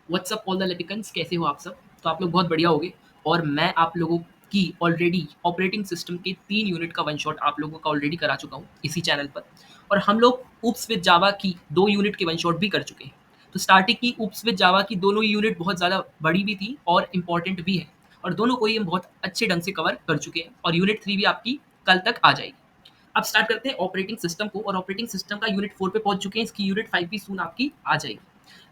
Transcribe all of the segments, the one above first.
WhatsApp all the लिपिकन्स, कैसे हो आप सब? तो आप लोग बहुत बढ़िया होगे। और मैं आप लोगों की ऑलरेडी ऑपरेटिंग सिस्टम के 3 यूनिट का वन शॉट आप लोगों का ऑलरेडी करा चुका हूँ इसी चैनल पर। और हम लोग ऊप्स विद जावा की 2 यूनिट के वन शॉट भी कर चुके हैं। तो स्टार्टिंग की ऊप्स विद जावा की दोनों यूनिट बहुत ज़्यादा बड़ी भी थी और इम्पोर्टेंट भी है, और दोनों को ही हम बहुत अच्छे ढंग से कवर कर चुके हैं, और यूनिट 3 भी आपकी कल तक आ जाएगी। अब स्टार्ट करते हैं ऑपरेटिंग सिस्टम को, और ऑपरेटिंग सिस्टम का यूनिट 4 पे पहुंच चुके हैं, इसकी यूनिट 5 भी सून आपकी आ जाएगी।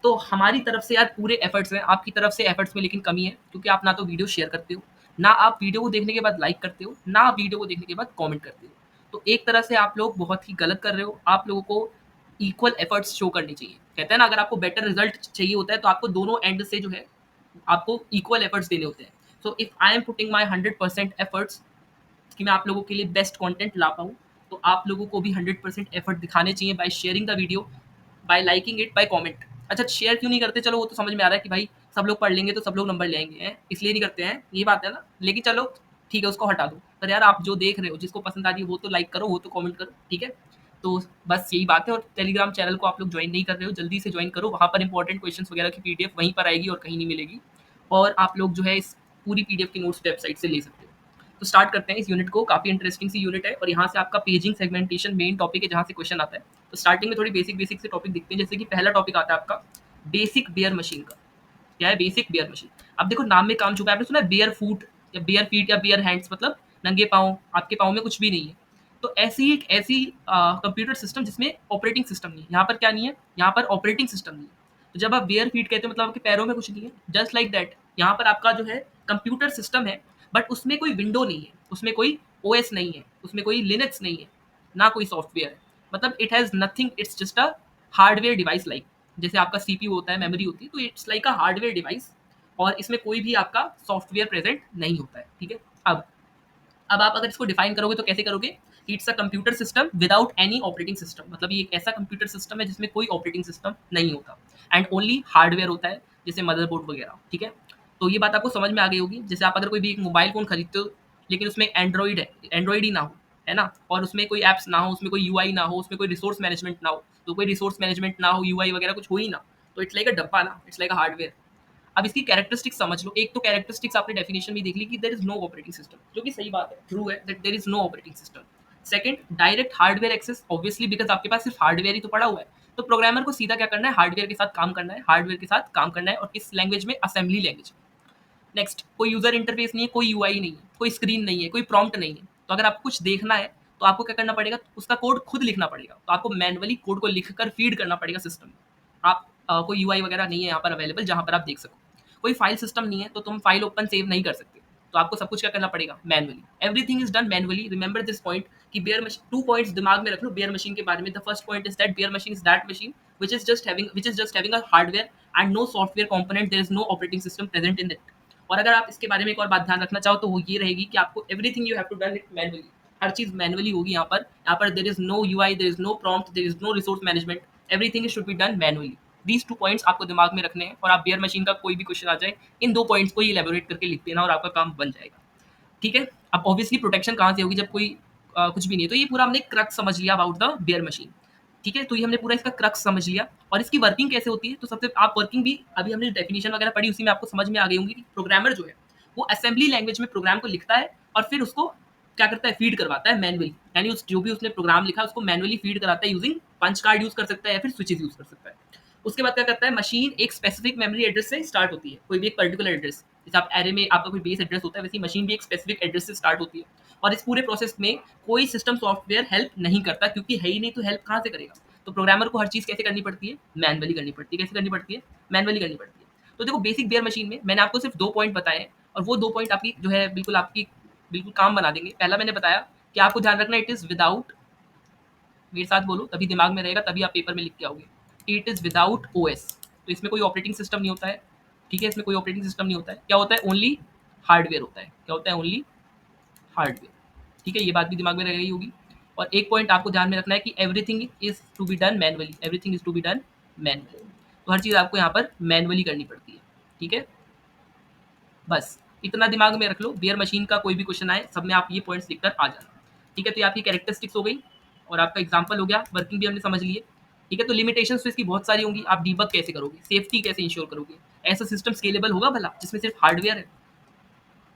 तो हमारी तरफ से यार पूरे एफर्ट्स हैं, आपकी तरफ से एफर्ट्स में लेकिन कमी है, क्योंकि आप ना तो वीडियो शेयर करते हो, ना आप वीडियो को देखने के बाद लाइक करते हो, ना आप वीडियो को देखने के बाद कमेंट करते हो। तो एक तरह से आप लोग बहुत ही गलत कर रहे हो। आप लोगों को इक्वल एफर्ट्स शो करनी चाहिए। कहते हैं ना, अगर आपको बेटर रिजल्ट चाहिए होता है तो आपको दोनों एंड से जो है आपको इक्वल एफर्ट्स देने होते हैं। So if I am putting my 100% efforts कि मैं आप लोगों के लिए बेस्ट कंटेंट ला पाऊँ, तो आप लोगों को भी 100% एफर्ट दिखाने चाहिए by sharing the video, by liking it, by comment. अच्छा, शेयर क्यों नहीं करते? चलो वो तो समझ में आ रहा है कि भाई सब लोग पढ़ लेंगे तो सब लोग नंबर ले आएंगे, हैं इसलिए नहीं करते हैं, ये बात है ना। लेकिन चलो ठीक है, उसको हटा दो। पर यार आप जो देख रहे हो, जिसको पसंद आ रही है वो तो लाइक करो, वो तो कमेंट करो, ठीक है। तो बस यही बात है। और टेलीग्राम चैनल को आप लोग ज्वाइन नहीं कर रहे हो, जल्दी से ज्वाइन करो। वहाँ पर इंपॉर्टेंट क्वेश्चन वगैरह की पीडीएफ वहीं पर आएगी और कहीं नहीं मिलेगी। और आप लोग जो है इस पूरी पीडीएफ की नोट्स वेबसाइट से ले सकते हो। तो स्टार्ट करते हैं इस यूनिट को। काफ़ी इंटरेस्टिंग सी यूनिट है, और यहाँ से आपका पेजिंग सेगमेंटेशन मेन टॉपिक है, जहाँ से क्वेश्चन आता है। तो स्टार्टिंग में थोड़ी बेसिक बेसिक से टॉपिक दिखते हैं। जैसे कि पहला टॉपिक आता है आपका बेसिक बेयर मशीन का। क्या है बेसिक बेयर मशीन? अब देखो नाम में काम चुका है। आपने सुना है बेयर फूट या बेयर फीट या बेयर हैंड्स, मतलब नंगे पाँव, आपके पाँव में कुछ भी नहीं है। तो ऐसी एक ऐसी कंप्यूटर सिस्टम जिसमें ऑपरेटिंग सिस्टम नहीं है। यहाँ पर क्या नहीं है? यहाँ पर ऑपरेटिंग सिस्टम नहीं है। तो जब आप बेयर फीट कहते हो मतलब आपके पैरों में कुछ नहीं है। जस्ट लाइक दैट यहाँ पर आपका जो है कंप्यूटर सिस्टम है, बट उसमें कोई विंडो नहीं है, उसमें कोई ओएस नहीं है, उसमें कोई लिनक्स नहीं है, ना कोई सॉफ्टवेयर है। मतलब it has nothing, it's just a hardware device. Like जैसे आपका सीपीयू होता है, मेमोरी होती है, तो it's like a hardware device, और इसमें कोई भी आपका सॉफ्टवेयर प्रेजेंट नहीं होता है, ठीक है। अब आप अगर इसको डिफाइन करोगे तो कैसे करोगे? It's a computer system without any operating system. मतलब ये एक ऐसा कंप्यूटर सिस्टम है जिसमें कोई ऑपरेटिंग सिस्टम नहीं होता, एंड ओनली हार्डवेयर होता है, जैसे मदरबोर्ड वगैरह, ठीक है। तो ये बात आपको समझ में आ गई होगी। जैसे आप अगर कोई भी एक मोबाइल फोन खरीदते हो, लेकिन उसमें एंड्रॉइड है, एंड्रॉइड ही ना हो, है ना, और उसमें कोई ऐप्स ना हो, उसमें कोई यूआई ना हो, उसमें कोई रिसोर्स मैनेजमेंट ना हो, तो कोई रिसोर्स मैनेजमेंट ना हो, यूआई वगैरह कुछ हो ही ना, तो इट्स लाइक अ डब्बा ना, इट्स लाइक अ हार्डवेयर। अब इसकी कैरेक्टरिस्टिक्स समझ लो। एक तो कैरेक्टरिस्टिक्स आपने डेफिनेशन में देख ली कि there is no operating system, जो कि सही बात है, ट्रू है that there is no operating system. Second, direct hardware access, obviously because आपके पास सिर्फ हार्डवेयर ही तो पड़ा हुआ है। तो प्रोग्रामर को सीधा क्या करना है? हार्डवेयर के साथ काम करना है, हार्डवेयर के साथ काम करना है, और किस लैंग्वेज में? Assembly language. नेक्स्ट, कोई यूजर इंटरफेस नहीं है, कोई यूआई नहीं है, कोई स्क्रीन नहीं है, कोई प्रॉम्प्ट नहीं है। तो अगर आपको कुछ देखना है तो आपको क्या करना पड़ेगा? उसका कोड खुद लिखना पड़ेगा। तो आपको मैनुअली कोड को लिखकर फीड करना पड़ेगा सिस्टम में। आप कोई यूआई वगैरह नहीं है यहाँ पर अवेलेबल जहाँ पर आप देख सको। कोई फाइल सिस्टम नहीं है, तो तुम फाइल ओपन सेव नहीं कर सकते। तो आपको सब कुछ क्या करना पड़ेगा? Manually. Everything is done manually. Remember this point कि बेयर मशीन, 2 पॉइंट्स दिमाग में रख लो बेयर मशीन के बारे में। The first point is that bare machine is that machine which is just having a hardware and no software component. There is no operating system present in it. और अगर आप इसके बारे में एक और बात ध्यान रखना चाहो तो वो ये रहेगी कि आपको everything you have to done it manually. हर चीज मैनुअली होगी यहाँ पर there is no UI, there is no prompt, there is no resource management. Everything should be done manually. These 2 points आपको दिमाग में रखने हैं, और आप बेयर मशीन का कोई भी क्वेश्चन आ जाए, इन 2 पॉइंट्स को ही इलेबोरेट करके लिख देना, और आपका काम बन जाएगा, ठीक है। अब ऑब्वियसली प्रोटेक्शन कहाँ से होगी जब कोई कुछ भी नहीं है। तो ये पूरा हमने क्रक्स समझ लिया अबाउट द बेयर मशीन, ठीक है। तो ये हमने पूरा इसका क्रक्स समझ लिया। और इसकी वर्किंग कैसे होती है, तो सबसे आप वर्किंग भी अभी हमने डेफिनेशन वगैरह पढ़ी, उसी में आपको समझ में आ गई होंगी कि प्रोग्रामर जो है वो असेंबली लैंग्वेज में प्रोग्राम को लिखता है, और फिर उसको क्या करता है? फीड करवाता है मैनुअली। यानी उस जो भी उसने प्रोग्राम लिखा है उसको मैनुअली फीड कराता है यूजिंग पंच कार्ड यूज कर सकता है, या फिर स्विचेस यूज कर सकता है। उसके बाद क्या करता है? मशीन एक स्पेसिफिक मेमोरी एड्रेस से स्टार्ट होती है, कोई भी एक पर्टिकुलर एड्रेस। जैसे आप एरे में आपका कोई बेस एड्रेस होता है, वैसे मशीन भी एक स्पेसिफिक एड्रेस से स्टार्ट होती है। और इस पूरे प्रोसेस में कोई सिस्टम सॉफ्टवेयर हेल्प नहीं करता, क्योंकि है ही नहीं, तो हेल्प कहाँ से करेगा? तो प्रोग्रामर को हर चीज़ कैसे करनी पड़ती है? मैनुअली करनी पड़ती है। कैसे करनी पड़ती है? मैनुअली करनी पड़ती है। तो देखो बेसिक बेयर मशीन में मैंने आपको सिर्फ 2 पॉइंट बताए हैं, और वो 2 पॉइंट आपकी जो है बिल्कुल आपकी बिल्कुल काम बना देंगे। पहला मैंने बताया कि आपको ध्यान रखना, इट इज़ विदाउट, मेरे साथ बोलो तभी दिमाग में रहेगा, तभी आप पेपर में लिख के आओगे। It is without OS. तो इसमें कोई ऑपरेटिंग सिस्टम नहीं होता है, ठीक है। इसमें कोई ऑपरेटिंग सिस्टम नहीं होता है। क्या होता है? ओनली हार्डवेयर होता है। क्या होता है? ओनली हार्डवेयर, ठीक है। ये बात भी दिमाग में रह गई होगी। और एक पॉइंट आपको ध्यान में रखना है कि everything is to be done manually. Everything is to be done manually. तो हर चीज़ आपको यहाँ पर मैनुअली करनी पड़ती है, ठीक है। बस इतना दिमाग में रख लो। बियर मशीन का कोई भी क्वेश्चन आए, सब में आप ये पॉइंट्स लिखकर आ जाना, ठीक है। तो ये आपकी कैरेक्टरिस्टिक्स हो गई, और आपका एग्जाम्पल हो गया। वर्किंग भी हमने समझ लिए, ठीक है। तो लिमिटेशंस तो इसकी बहुत सारी होंगी। आप डीबग कैसे करोगे? सेफ्टी कैसे इंश्योर करोगे? ऐसा सिस्टम स्केलेबल होगा भला जिसमें सिर्फ हार्डवेयर है?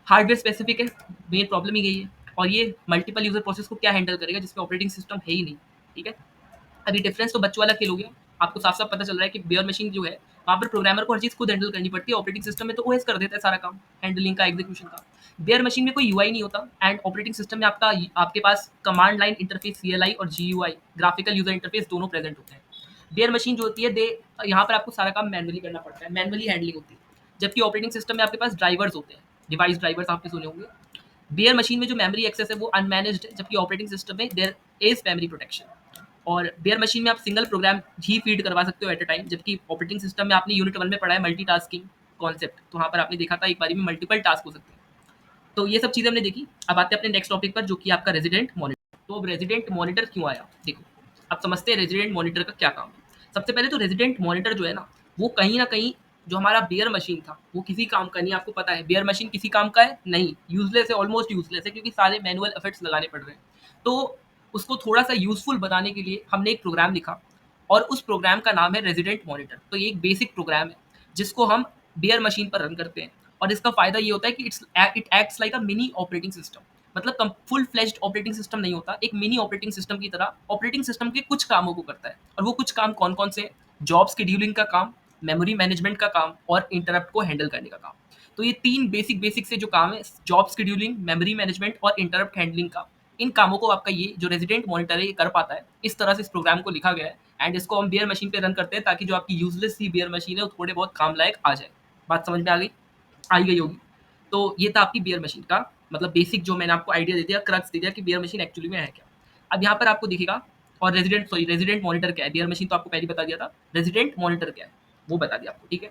हार्डवेयर स्पेसिफिक है, मेन प्रॉब्लम ही यही है। और ये मल्टीपल यूजर प्रोसेस को क्या हैंडल करेगा जिसमें ऑपरेटिंग सिस्टम है ही नहीं, ठीक है? अभी डिफरेंस तो बच्चों वाला खेल हो गया। आपको साफ-साफ पता चल रहा है कि बेयर मशीन जो है, वहाँ पर प्रोग्रामर को हर चीज़ खुद हैंडल करनी पड़ती है। ऑपरेटिंग सिस्टम में तो ओएस कर देता है सारा काम, हैंडलिंग का, एग्जीक्यूशन का। बेयर मशीन में कोई यूआई नहीं होता एंड ऑपरेटिंग सिस्टम में आपके पास कमांड लाइन इंटरफेस सीएलआई और जीयूआई, ग्राफिकल यूजर इंटरफेस दोनों प्रेजेंट होते हैं। बेयर मशीन जो होती है दे यहाँ पर आपको सारा काम मैनुअली करना पड़ता है, मैनुअली हैंडलिंग होती है। जबकि ऑपरेटिंग सिस्टम में आपके पास ड्राइवर्स होते हैं, डिवाइस ड्राइवर्स आपने सुने होंगे। बेयर मशीन में जो मेमोरी एक्सेस है वो अनमैनेज्ड है, जबकि ऑपरेटिंग सिस्टम में देयर इज मेमोरी प्रोटेक्शन। और बेयर मशीन में आप सिंगल प्रोग्राम ही फीड करवा सकते हो एट अ टाइम, जबकि ऑपरेटिंग सिस्टम में आपने यूनिट 1 में पढ़ा है मल्टीटास्किंग कॉन्सेप्ट, तो वहाँ पर आपने देखा था एक बारी में मल्टीपल टास्क हो सकते हैं। तो ये सब चीज़ें हमने देखी। अब आते हैं अपने नेक्स्ट टॉपिक पर जो कि आपका रेजिडेंट मॉनिटर। तो अब रेजिडेंट मॉनिटर क्यों आया? देखो, अब समझते हैं रेजिडेंट मॉनिटर का क्या काम है। सबसे पहले तो रेजिडेंट मॉनिटर जो है ना, वो कहीं न कहीं जो हमारा बेयर मशीन था, वो किसी काम का नहीं है, आपको पता है। बेयर मशीन किसी काम का है? नहीं, यूज़लेस है, ऑलमोस्ट यूज़लेस है क्योंकि सारे मैनुअल एफर्ट्स लगाने पड़ रहे हैं। तो उसको थोड़ा-सा यूज़फुल बनाने के लिए हमने एक प्रोग्राम लिखा और उस प्रोग्राम का नाम है रेजिडेंट मॉनिटर। तो ये एक बेसिक प्रोग्राम है, जिसको हम बेयर मशीन पर रन करते हैं और इसका फ़ायदा ये होता है कि it acts like a mini operating system. मतलब कम फुल फ्लेज्ड ऑपरेटिंग सिस्टम नहीं होता, एक मिनी ऑपरेटिंग सिस्टम की तरह ऑपरेटिंग सिस्टम के कुछ कामों को करता है। और वो कुछ काम कौन-कौन से हैं? जॉब शेड्यूलिंग का काम, मेमोरी मैनेजमेंट का काम और इंटरप्ट को हैंडल करने का काम। तो ये 3 बेसिक से जो काम है, जॉब शेड्यूलिंग, मेमोरी मैनेजमेंट और इंटरप्ट हैंडलिंग का, इन कामों को आपका ये जो रेजिडेंट मॉनिटर है ये कर पाता है। इस तरह से इस प्रोग्राम को लिखा गया है एंड इसको हम बेयर मशीन पे रन करते हैं ताकि जो आपकी यूज़लेस सी बेयर मशीन है वो थोड़े बहुत काम लायक आ जाए। बात समझ में आ गई होगी। तो ये था आपकी बेयर मशीन का मतलब बेसिक जो मैंने आपको आइडिया दे दिया, क्रक्स दे दिया कि बेयर मशीन एक्चुअली में है क्या। अब यहाँ पर आपको दिखेगा और रेजिडेंट मॉनिटर क्या है? बेयर मशीन तो आपको पहले ही बता दिया था। रेजिडेंट मॉनिटर क्या है? वो बता दिया आपको, ठीक है।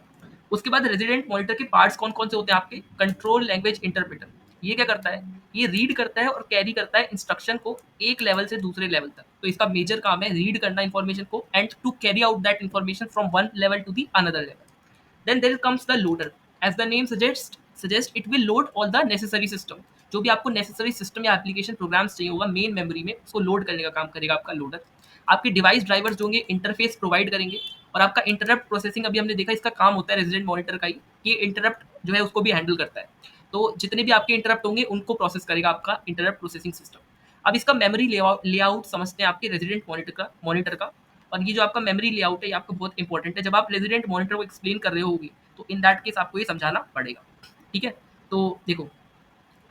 उसके बाद रेजिडेंट मॉनिटर के पार्ट्स कौन-कौन से होते हैं आपके? Control language interpreter. ये क्या करता है? ये रीड करता है और कैरी करता है इंस्ट्रक्शन को एक लेवल से दूसरे लेवल तक। तो इसका मेजर काम है रीड करना इन्फॉर्मेशन को and to carry out that information from one level to the another level. Then there comes the loader. As the name suggests it will load all the necessary system. जो भी आपको necessary system या application programs चाहिए होगा main memory में, उसको load करने का काम करेगा आपका लोडर। आपके डिवाइस ड्राइवर्स जो होंगे इंटरफेस प्रोवाइड करेंगे और आपका इंटरप्ट प्रोसेसिंग अभी हमने देखा इसका काम होता है रेजिडेंट मॉनिटर का ही, कि इंटरप्ट जो है उसको भी हैंडल करता है। तो जितने भी आपके इंटरप्ट होंगे उनको प्रोसेस करेगा आपका इंटरप्ट प्रोसेसिंग सिस्टम। अब इसका मेमोरी लेआउट समझते हैं आपके रेजिडेंट मॉनिटर का। और ये जो आपका मेमोरी लेआउट है ये आपको बहुत इंपॉर्टेंट है। जब आप रेजिडेंट मॉनिटर को एक्सप्लेन कर रहे होगे तो इन दैट केस आपको ये समझाना पड़ेगा, ठीक है। तो देखो,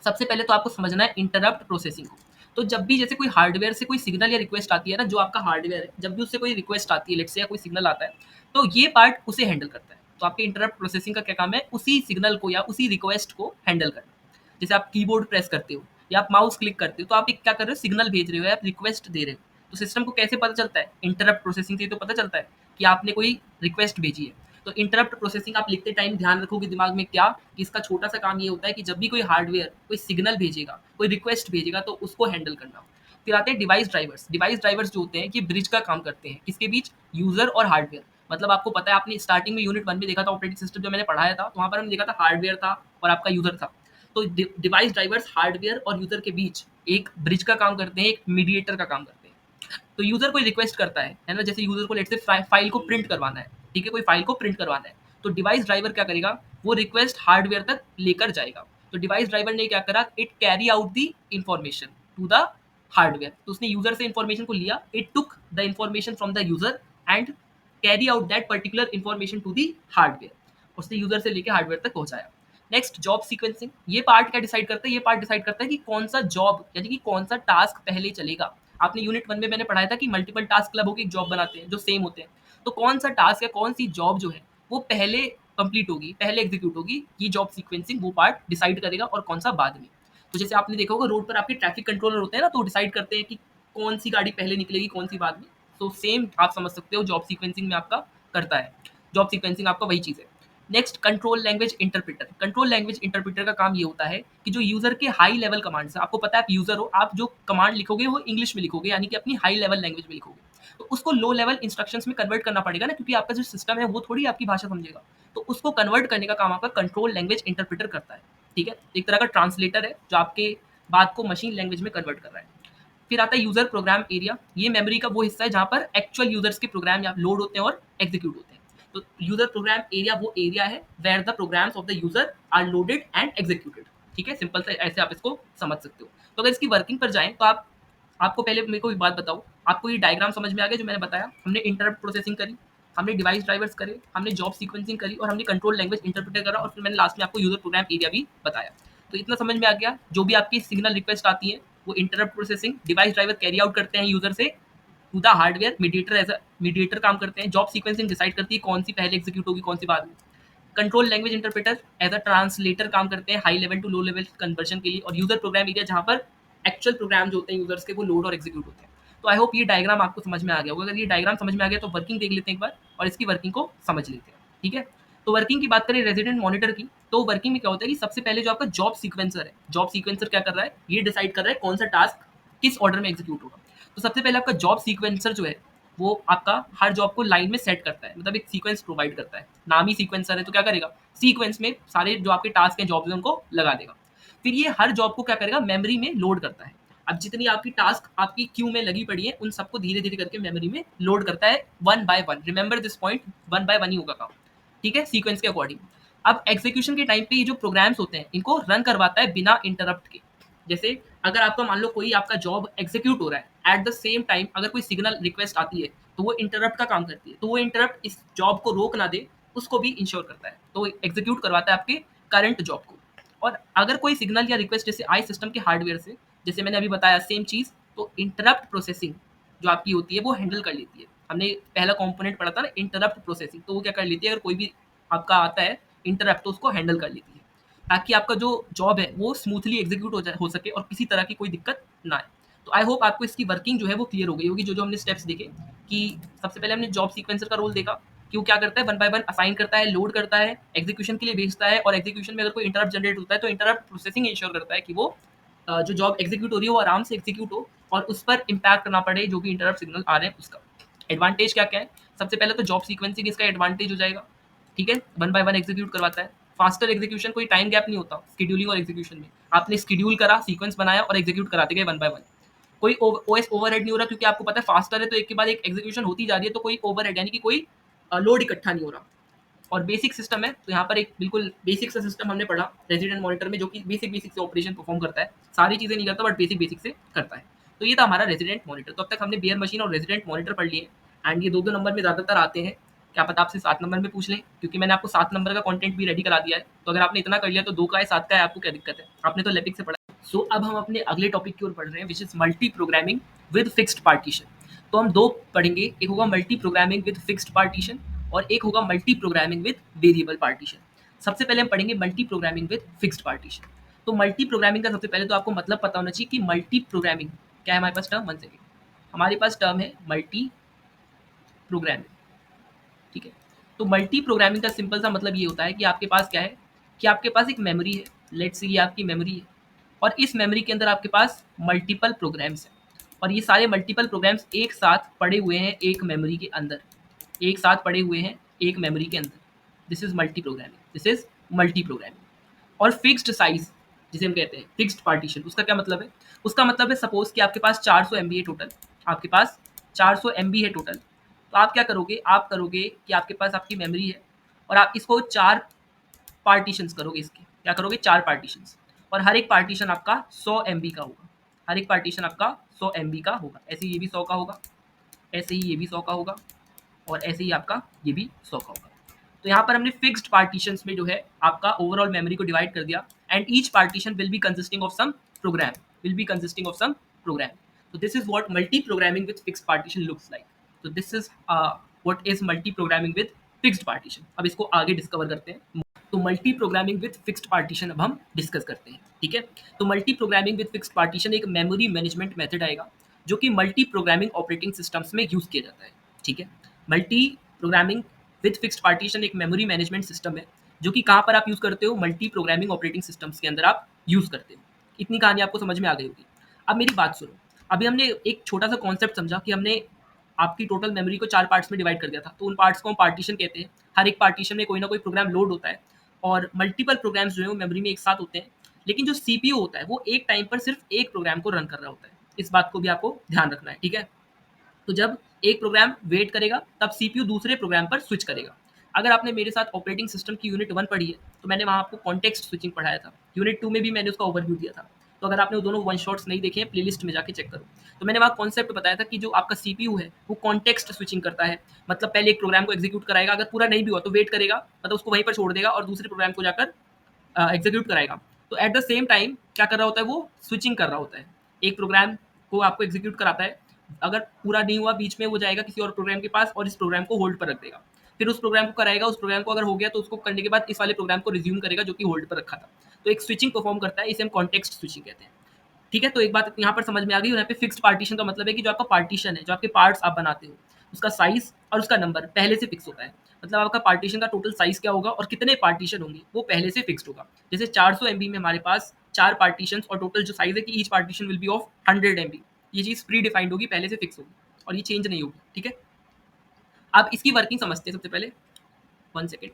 सबसे पहले तो आपको समझना है इंटरप्ट प्रोसेसिंग को। तो जब भी जैसे कोई हार्डवेयर से कोई सिग्नल या रिक्वेस्ट आती है ना, जो आपका हार्डवेयर है, जब भी उससे कोई रिक्वेस्ट आती है, लेट्स से या कोई सिग्नल आता है, तो ये पार्ट उसे हैंडल करता है। तो आपके इंटरप्ट प्रोसेसिंग का क्या काम है? उसी सिग्नल को या उसी रिक्वेस्ट को हैंडल करना। जैसे आप कीबोर्ड प्रेस करते हो या आप माउस क्लिक करते हो, तो आप एक क्या कर रहे हो? सिग्नल भेज रहे हो या आप रिक्वेस्ट दे रहे हो। तो सिस्टम को कैसे पता चलता है? इंटरप्ट प्रोसेसिंग से ही तो पता चलता है कि आपने कोई रिक्वेस्ट भेजी है। तो इंटरप्ट प्रोसेसिंग आप लिखते टाइम ध्यान रखोगे दिमाग में क्या, कि इसका छोटा सा काम ये होता है कि जब भी कोई हार्डवेयर कोई सिग्नल भेजेगा, कोई रिक्वेस्ट भेजेगा, तो उसको हैंडल करना। फिर आते हैं डिवाइस ड्राइवर्स। डिवाइस ड्राइवर्स जो होते हैं कि ब्रिज का काम करते हैं किसके बीच? यूजर और हार्डवेयर। मतलब आपको पता है, आपने स्टार्टिंग में यूनिट 1 में देखा था ऑपरेटिंग सिस्टम जो मैंने पढ़ाया था, तो वहाँ पर हमने देखा था हार्डवेयर था और आपका यूजर था। तो डिवाइस ड्राइवर्स हार्डवेयर और यूजर के बीच एक ब्रिज का काम करते हैं, एक मीडिएटर का काम करते हैं। तो यूजर कोई रिक्वेस्ट करता है ना, जैसे यूजर को लेट से फाइल को प्रिंट करवाना है, ठीक है, कोई फाइल को प्रिंट करवाना है, तो डिवाइस ड्राइवर क्या करेगा? वो रिक्वेस्ट हार्डवेयर तक लेकर जाएगा। तो डिवाइस ड्राइवर ने क्या करा? It carry out the information to the hardware. तो उसने यूजर से इंफॉर्मेशन को लिया, it took the information from the user and carry out that particular information to the hardware. उसने यूजर से लेके हार्डवेयर तक पहुंचाया। Next, job sequencing. ये पार्ट क्या डिसाइड करता है? ये पार्ट डिसाइड करता है कि कौन सा जॉब यानी कि कौन सा टास्क पहले चलेगा। आपने यूनिट 1 में मैंने पढ़ाया था कि मल्टीपल टास्क क्लब होके एक जॉब बनाते हैं जो सेम होते हैं। तो कौन सा टास्क या कौन सी जॉब जो है वो पहले कंप्लीट होगी, पहले एग्जीक्यूट होगी, ये जॉब सीक्वेंसिंग वो पार्ट डिसाइड करेगा और कौन सा बाद में। तो जैसे आपने देखा होगा रोड पर आपके ट्रैफिक कंट्रोलर होते हैं ना, तो डिसाइड करते हैं कि कौन सी गाड़ी पहले निकलेगी, कौन सी बाद में। तो सेम आप समझ सकते हो जॉब सीक्वेंसिंग में आपका करता है। जॉब सीक्वेंसिंग आपका वही चीज़ है। Next, control language interpreter. Control language interpreter का काम ये होता है कि जो यूजर के हाई लेवल कमांड्स है, आपको पता है आप यूजर हो, आप जो कमांड लिखोगे वो इंग्लिश में लिखोगे, यानी कि अपनी हाई लेवल लैंग्वेज में लिखोगे। तो उसको लो लेवल इंस्ट्रक्शंस में कन्वर्ट करना पड़ेगा ना, क्योंकि आपका जो सिस्टम है वो थोड़ी आपकी भाषा समझेगा। तो उसको कन्वर्ट करने का काम आपका कंट्रोल लैंग्वेज इंटरप्रेटर करता है, ठीक है। एक तरह का ट्रांसलेटर है जो आपके बात को मशीन लैंग्वेज में कन्वर्ट कर रहा है। फिर आता है यूजर प्रोग्राम एरिया। ये मेमोरी का वो हिस्सा है जहाँ पर एक्चुअल यूजर्स के प्रोग्राम या लोड होते हैं और एग्जीक्यूट होते हैं। तो यूजर प्रोग्राम एरिया वो एरिया है where the programs of the user are loaded and executed. ठीक है, सिंपल से ऐसे आप इसको समझ सकते हो। तो अगर इसकी वर्किंग पर जाएं तो आप आपको पहले मेरे को एक बात बताओ, आपको ये डायग्राम समझ में आ गया जो मैंने बताया? हमने इंटरप्ट प्रोसेसिंग करी, हमने डिवाइस ड्राइवर्स करे, हमने जॉब सीक्वेंसिंग करी और हमने कंट्रोल लैंग्वेज इंटरप्रेटर करा और फिर मैंने लास्ट में आपको यूजर प्रोग्राम एरिया भी बताया। तो इतना समझ में आ गया, जो भी आपकी सिग्नल रिक्वेस्ट आती है वो interrupt processing device driver carry out करते हैं यूजर से to the hardware, mediator as a mediator काम करते हैं। जॉब सीक्वेंसिंग डिसाइड करती है कौन सी पहले एग्जीक्यूट होगी कौन सी बाद में। Control language interpreter as a translator काम करते हैं high level to low level conversion के लिए। और यूजर प्रोग्राम एरिया जहाँ पर एक्चुअल प्रोग्राम जो होते हैं यूजर्स के वो लोड और एग्जीक्यूट होते हैं। तो आई होप ये डायग्राम आपको समझ में आ गया होगा। अगर ये डायग्राम समझ में आ गया तो वर्किंग देख लेते हैं एक बार और इसकी वर्किंग को समझ लेते हैं। ठीक है, तो वर्किंग की बात करें रेजिडेंट मॉनिटर की, तो वर्किंग में क्या होता है कि सबसे पहले जो आपका जॉब सीक्वेंसर है, जॉब सीक्वेंसर क्या कर रहा है, ये डिसाइड कर रहा है कौन सा टास्क किस ऑर्डर में एग्जीक्यूट होगा। तो सबसे पहले आपका जॉब सीक्वेंसर जो है वो आपका हर जॉब को लाइन में सेट करता है, मतलब एक सीक्वेंस प्रोवाइड करता है। नाम ही सीक्वेंसर है तो क्या करेगा, सीक्वेंस में सारे जो आपके टास्क हैं जॉब्स हैं उनको लगा देगा। फिर ये हर जॉब को क्या करेगा, मेमोरी में लोड करता है। अब जितनी आपकी टास्क आपकी क्यू में लगी पड़ी है उन सबको धीरे धीरे करके मेमोरी में लोड करता है one by one. Remember this point, one by one ही होगा काम। ठीक है, सीक्वेंस के अकॉर्डिंग। अब एग्जीक्यूशन के टाइम पे ये जो प्रोग्राम्स होते हैं इनको रन करवाता है बिना इंटरप्ट के। जैसे अगर आपका मान लो कोई आपका जॉब एग्जीक्यूट हो रहा है, एट द सेम टाइम अगर कोई सिग्नल रिक्वेस्ट आती है तो वो इंटरप्ट का काम करती है। तो वो इंटरप्ट इस जॉब को रोक ना दे, उसको भी इंश्योर करता है, तो एग्जीक्यूट करवाता है आपके करंट जॉब को। और अगर कोई सिग्नल या रिक्वेस्ट जैसे आई सिस्टम के हार्डवेयर से, जैसे मैंने अभी बताया सेम चीज़, तो इंटरप्ट प्रोसेसिंग जो आपकी होती है वो हैंडल कर लेती है। हमने पहला कंपोनेंट पढ़ा था ना इंटरप्ट प्रोसेसिंग, तो वो क्या कर लेती है, अगर कोई भी आपका आता है इंटरप्ट तो उसको हैंडल कर लेती है, ताकि आपका जो जॉब है वो स्मूथली एग्जीक्यूट हो सके और किसी तरह की कोई दिक्कत ना आए। तो आई होप आपको इसकी वर्किंग जो है वो क्लियर हो गई होगी, जो जो हमने स्टेप्स देखे कि सबसे पहले हमने जॉब सीक्वेंसर का रोल देखा कि वो क्या करता है, वन बाय वन असाइन करता है, लोड करता है, एग्जीक्यूशन के लिए भेजता है, और एग्जीक्यूशन में अगर कोई इंटरप्ट जनरेट होता है तो इंटरप्ट प्रोसेसिंग इंश्योर करता है कि वो जो जॉब एग्जीक्यूट हो रही है वो आराम से एग्जीक्यूट हो और उस पर इम्पैक्ट ना पड़े जो भी इंटरप्ट सिग्नल आ रहे हैं उसका। एडवांटेज क्या क्या है, सबसे पहले तो जॉब सीक्वेंसिंग इसका एडवांटेज हो जाएगा। ठीक है, वन बाय वन एग्जीक्यूट करवाता है, फास्टर एग्जीक्यूशन, कोई टाइम गैप नहीं होता शेड्यूलिंग और एग्जीक्यूशन में। आपने शेड्यूल करा, सीक्वेंस बनाया और एग्जीक्यूट कराते गए वन बाय वन। कोई ओएस ओवरहेड नहीं हो रहा, क्योंकि आपको पता है फास्टर है तो एक के बाद एक एग्जीक्यूशन होती जा रही है, तो कोई ओवरहेड यानी कि कोई लोड इकट्ठा नहीं हो रहा। और बेसिक सिस्टम है तो यहाँ पर एक बिल्कुल बेसिक सा सिस्टम हमने पढ़ा रेजिडेंट मॉनिटर में, जो कि बेसिक बेसिक से ऑपरेशन परफॉर्म करता है, सारी चीज़ें नहीं करता बट बेसिक बेसिक से करता है। तो ये था हमारा रेजिडेंट मॉनिटर। तो अब तक हमने बेयर मशीन और रेजिडेंट मॉनिटर पढ़ लिए एंड ये दो दो नंबर में ज़्यादातर आते हैं, क्या पता आपसे 7 नंबर में पूछ लें, क्योंकि मैंने आपको 7 नंबर का कंटेंट भी रेडी करा दिया है। तो अगर आपने इतना कर लिया तो 2 का है 7 का है, आपको क्या दिक्कत है, आपने तो लेपिक से पढ़ा है। सो अब हम अपने अगले टॉपिक की ओर पढ़ रहे हैं, which is multi programming with fixed partition. तो हम 2 पढ़ेंगे, एक होगा multi programming with fixed partition और एक होगा multi programming with variable partition. सबसे पहले हम पढ़ेंगे multi programming with fixed partition. तो मल्टी प्रोग्रामिंग का सबसे पहले तो आपको मतलब पता होना चाहिए कि मल्टी प्रोग्रामिंग क्या है। हमारे पास टर्म, वन सेकेंड, हमारे पास टर्म है मल्टी प्रोग्रामिंग। ठीक है, तो मल्टी प्रोग्रामिंग का सिंपल सा मतलब ये होता है कि आपके पास क्या है, कि आपके पास एक मेमोरी है, लेट्स से ये आपकी मेमोरी है, और इस मेमोरी के अंदर आपके पास मल्टीपल प्रोग्राम्स हैं, और ये सारे मल्टीपल प्रोग्राम्स एक साथ पड़े हुए हैं एक मेमोरी के अंदर, एक साथ पड़े हुए हैं एक मेमोरी के अंदर। This is multi programming, this is multi programming. और फिक्स्ड साइज जिसे हम कहते हैं फिक्स्ड पार्टीशन, उसका क्या मतलब है, उसका मतलब है सपोज कि आपके पास 400 एम बी है टोटल, आपके पास 400 एम बी है टोटल, तो आप क्या करोगे, आप करोगे कि आपके पास आपकी मेमोरी है और आप इसको 4 पार्टीशंस करोगे, इसके क्या करोगे, 4 पार्टीशंस, और हर एक पार्टीशन आपका 100 एम का होगा, हर एक पार्टीशन आपका 100 एम का होगा। ऐसे ये भी 100 का होगा, ऐसे ही ये भी 100 का होगा, और ऐसे ही आपका ये भी 100 का होगा। तो यहाँ पर हमने फिक्स्ड पार्टीशंस में जो है आपका ओवरऑल मेमोरी को डिवाइड कर दिया, and each partition will be consisting of some program, will be consisting of some program. So this is what multi-programming with fixed partition looks like. So this is what is multi-programming with fixed partition. अब इसको आगे discover करते हैं। तो multi programming with fixed partition अब हम discuss करते हैं। ठीक है, तो multi programming with fixed partition एक मेमोरी मैनेजमेंट मेथड आएगा जो कि मल्टी प्रोग्रामिंग ऑपरेटिंग सिस्टम्स में यूज किया जाता है। ठीक है, multi programming with fixed partition एक मेमोरी मैनेजमेंट सिस्टम है जो कि कहाँ पर आप यूज करते हो, मल्टी प्रोग्रामिंग ऑपरेटिंग सिस्टम्स के अंदर आप यूज करते हो। इतनी कहानी आपको समझ में आ गई होगी। अब मेरी बात सुनो, अभी हमने एक छोटा सा कॉन्सेप्ट समझा कि हमने आपकी टोटल मेमोरी को 4 पार्ट्स में डिवाइड कर दिया था, तो उन पार्ट्स को हम पार्टीशन कहते हैं। हर एक पार्टीशन में कोई ना कोई प्रोग्राम लोड होता है और मल्टीपल प्रोग्राम्स जो है वो मेमोरी में एक साथ होते हैं, लेकिन जो सीपीयू होता है वो एक टाइम पर सिर्फ एक प्रोग्राम को रन कर रहा होता है। इस बात को भी आपको ध्यान रखना है। ठीक है, तो जब एक प्रोग्राम वेट करेगा तब सीपीयू दूसरे प्रोग्राम पर स्विच करेगा। अगर आपने मेरे साथ ऑपरेटिंग सिस्टम की यूनिट 1 पढ़ी है, तो मैंने वहाँ आपको कॉन्टेक्स्ट स्विचिंग पढ़ाया था। यूनिट 2 में भी मैंने उसका ओवरव्यू दिया था। तो अगर आपने वो दोनों वन शॉट्स नहीं देखे हैं, प्लेलिस्ट में जाके चेक करो। तो मैंने वहाँ कॉन्सेप्ट बताया था कि जो आपका सीपीयू है, वो कॉन्टेक्स्ट स्विचिंग करता है। मतलब पहले एक प्रोग्राम को एग्जीक्यूट कराएगा, अगर पूरा नहीं भी हुआ तो वेट करेगा, मतलब उसको वहीं पर छोड़ देगा और दूसरे प्रोग्राम को जाकर एग्जीक्यूट कराएगा। तो एट द सेम टाइम क्या कर रहा होता है, वो स्विचिंग कर रहा होता है। एक प्रोग्राम को आपको एग्जीक्यूट कराता है, अगर पूरा नहीं हुआ बीच में वो जाएगा किसी और प्रोग्राम के पास और इस प्रोग्राम को होल्ड पर रख देगा। फिर उस प्रोग्राम को कराएगा, उस प्रोग्राम को अगर हो गया तो उसको करने के बाद इस वाले प्रोग्राम को रिज्यूम करेगा जो कि होल्ड पर रखा था। तो एक स्विचिंग परफॉर्म करता है, इसे हम कॉन्टेक्स्ट स्विचिंग कहते हैं। ठीक है, तो एक बात यहाँ पर समझ में आ गई। यहाँ पे फिक्स्ड पार्टीशन का मतलब है कि जो आपका पार्टीशन है, जो आपके पार्ट्स आप बनाते हो, उसका साइज और उसका नंबर पहले से फिक्स होता है। मतलब आपका पार्टीशन का टोटल साइज क्या होगा और कितने पार्टीशन होंगे, वो पहले से फिक्स्ड होगा। जैसे 400 एमबी में हमारे पास 4 पार्टीशन और टोटल जो साइज है कि each partition will B of 100 MB. ये चीज़ प्री डिफाइंड होगी, पहले से फिक्स होगी और ये चेंज नहीं होगी। ठीक है, अब इसकी वर्किंग समझते हैं सबसे पहले। 1 सेकंड।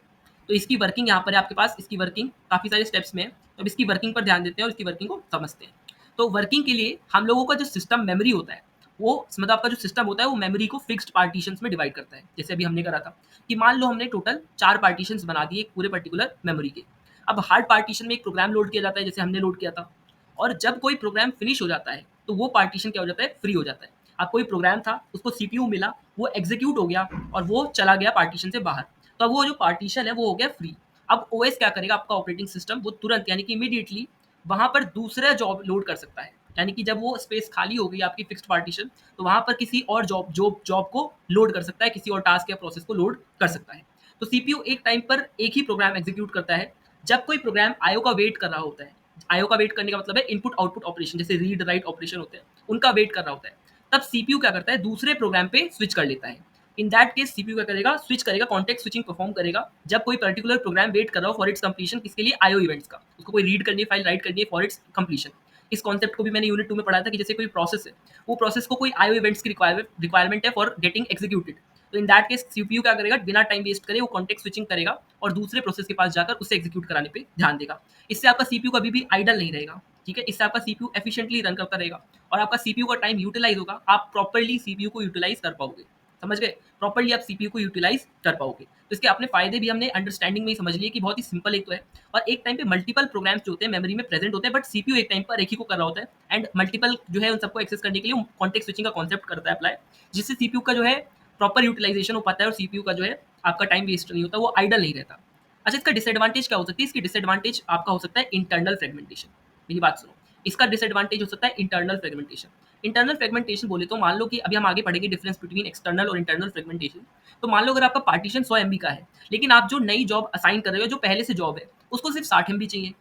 तो इसकी वर्किंग यहाँ पर है आपके पास, इसकी वर्किंग काफ़ी सारे स्टेप्स में है। तो अब इसकी वर्किंग पर ध्यान देते हैं और इसकी वर्किंग को समझते हैं। तो वर्किंग के लिए हम लोगों का जो सिस्टम मेमोरी होता है, वो मतलब आपका जो सिस्टम होता है वो मेमोरी को फिक्स्ड पार्टीशंस में डिवाइड करता है। जैसे अभी हमने करा था कि मान लो हमने टोटल 4 पार्टीशंस बना दिए एक पूरे पर्टिकुलर मेमोरी के। अब हार्ड पार्टीशन में एक प्रोग्राम लोड किया जाता है, जैसे हमने लोड किया था। और जब कोई प्रोग्राम फिनिश हो जाता है, तो वो पार्टीशन क्या हो जाता है, फ्री हो जाता है। अब कोई प्रोग्राम था, उसको सीपीयू मिला, वो एग्जीक्यूट हो गया और वो चला गया पार्टीशन से बाहर। तो अब वो जो पार्टीशन है वो हो गया फ्री। अब ओएस क्या करेगा, आपका ऑपरेटिंग सिस्टम, वो तुरंत यानी कि इमीडिएटली वहां पर दूसरा जॉब लोड कर सकता है। यानी कि जब वो स्पेस खाली हो गई आपकी फिक्स्ड पार्टीशन, तो वहां पर किसी और जॉब को लोड कर सकता है, किसी और टास्क या प्रोसेस को लोड कर सकता है। तो सीपीयू एक टाइम पर एक ही प्रोग्राम एग्जीक्यूट करता है जब कोई प्रोग्राम आईओ का वेट कर रहा होता है। आईओ का वेट करने का मतलब है इनपुट आउटपुट ऑपरेशन, जैसे रीड राइट ऑपरेशन होते हैं, उनका वेट कर रहा होता है। तब सीपीयू क्या करता है, दूसरे प्रोग्राम पे स्विच कर लेता है। इन दैट केस सीपीयू क्या करेगा, स्विच करेगा, कॉन्टेक्स्ट स्विचिंग परफॉर्म करेगा जब कोई पर्टिकुलर प्रोग्राम वेट कर रहा हो फॉर इट्स कंप्लीशन। किसके लिए, आईओ इवेंट्स का। उसको कोई रीड करनी है, फाइल राइट करनी है फॉर इट्स कंप्लीशन। इस कॉन्सेप्ट को भी मैंने यूनिट 2 में पढ़ा था कि जैसे कोई प्रोसेस है, वो प्रोसेस को कोई आईओ इवेंट्स की रिक्वायरमेंट है फॉर गेटिंग एग्जीक्यूटेड। तो इन दैट केस सीपीयू क्या करेगा, बिना टाइम वेस्ट करे वो कॉन्टेक्स्ट स्विचिंग करेगा और दूसरे प्रोसेस के पास जाकर उसे एग्जीक्यूट कराने पे ध्यान देगा। इससे आपका सीपीयू कभी भी आइडल नहीं रहेगा। ठीक है, इससे आपका सीपीयू एफिशिएंटली रन करता रहेगा और आपका सीपीयू का टाइम यूटिलाइज होगा। आप प्रॉपर्ली सीपीयू को यूटिलाइज कर पाओगे। समझ गए, प्रॉपर्ली आप सीपीयू को यूटिलाइज कर पाओगे। तो इसके अपने फायदे भी हमने अंडरस्टैंडिंग में ही समझ लिए कि बहुत ही सिंपल एक तो है। और एक टाइम पे मल्टीपल प्रोग्राम्स जो होते हैं मेमोरी में प्रेजेंट होते हैं, बट सीपीयू एक टाइम पर एक ही को कर रहा होता है। एंड मल्टीपल जो है उन सबको एक्सेस करने के लिए कॉन्टेक्स्ट स्विचिंग का कॉन्सेप्ट करता है अप्लाई, जिससे सीपीयू का जो है प्रॉपर यूटिलाइजेशन हो पाता है और सीपीयू का जो है आपका टाइम वेस्ट नहीं होता, वो आइडल नहीं रहता। अच्छा, इसका डिसएडवांटेज क्या हो सकती है, इसकी डिसएडवांटेज आपका हो सकता है इंटरनल फ्रेगमेंटेशन। मेरी बात सुनो, इसका डिसएडवांटेज हो सकता है इंटरनल फ्रेगमेंटेशन। इंटरनल फ्रेगमेंटेशन बोले तो मान लो कि अभी हम आगे पढ़ेंगे डिफरेंस बिटवीन एक्सटर्नल और इंटरनल फ्रेगमेंटेशन। तो मान लो अगर आपका पार्टीशन 100 एमबी का है, लेकिन आप जो नई जॉब असाइन कर रहे हो, जो पहले से जॉब है, उसको सिर्फ 60 एमबी चाहिए,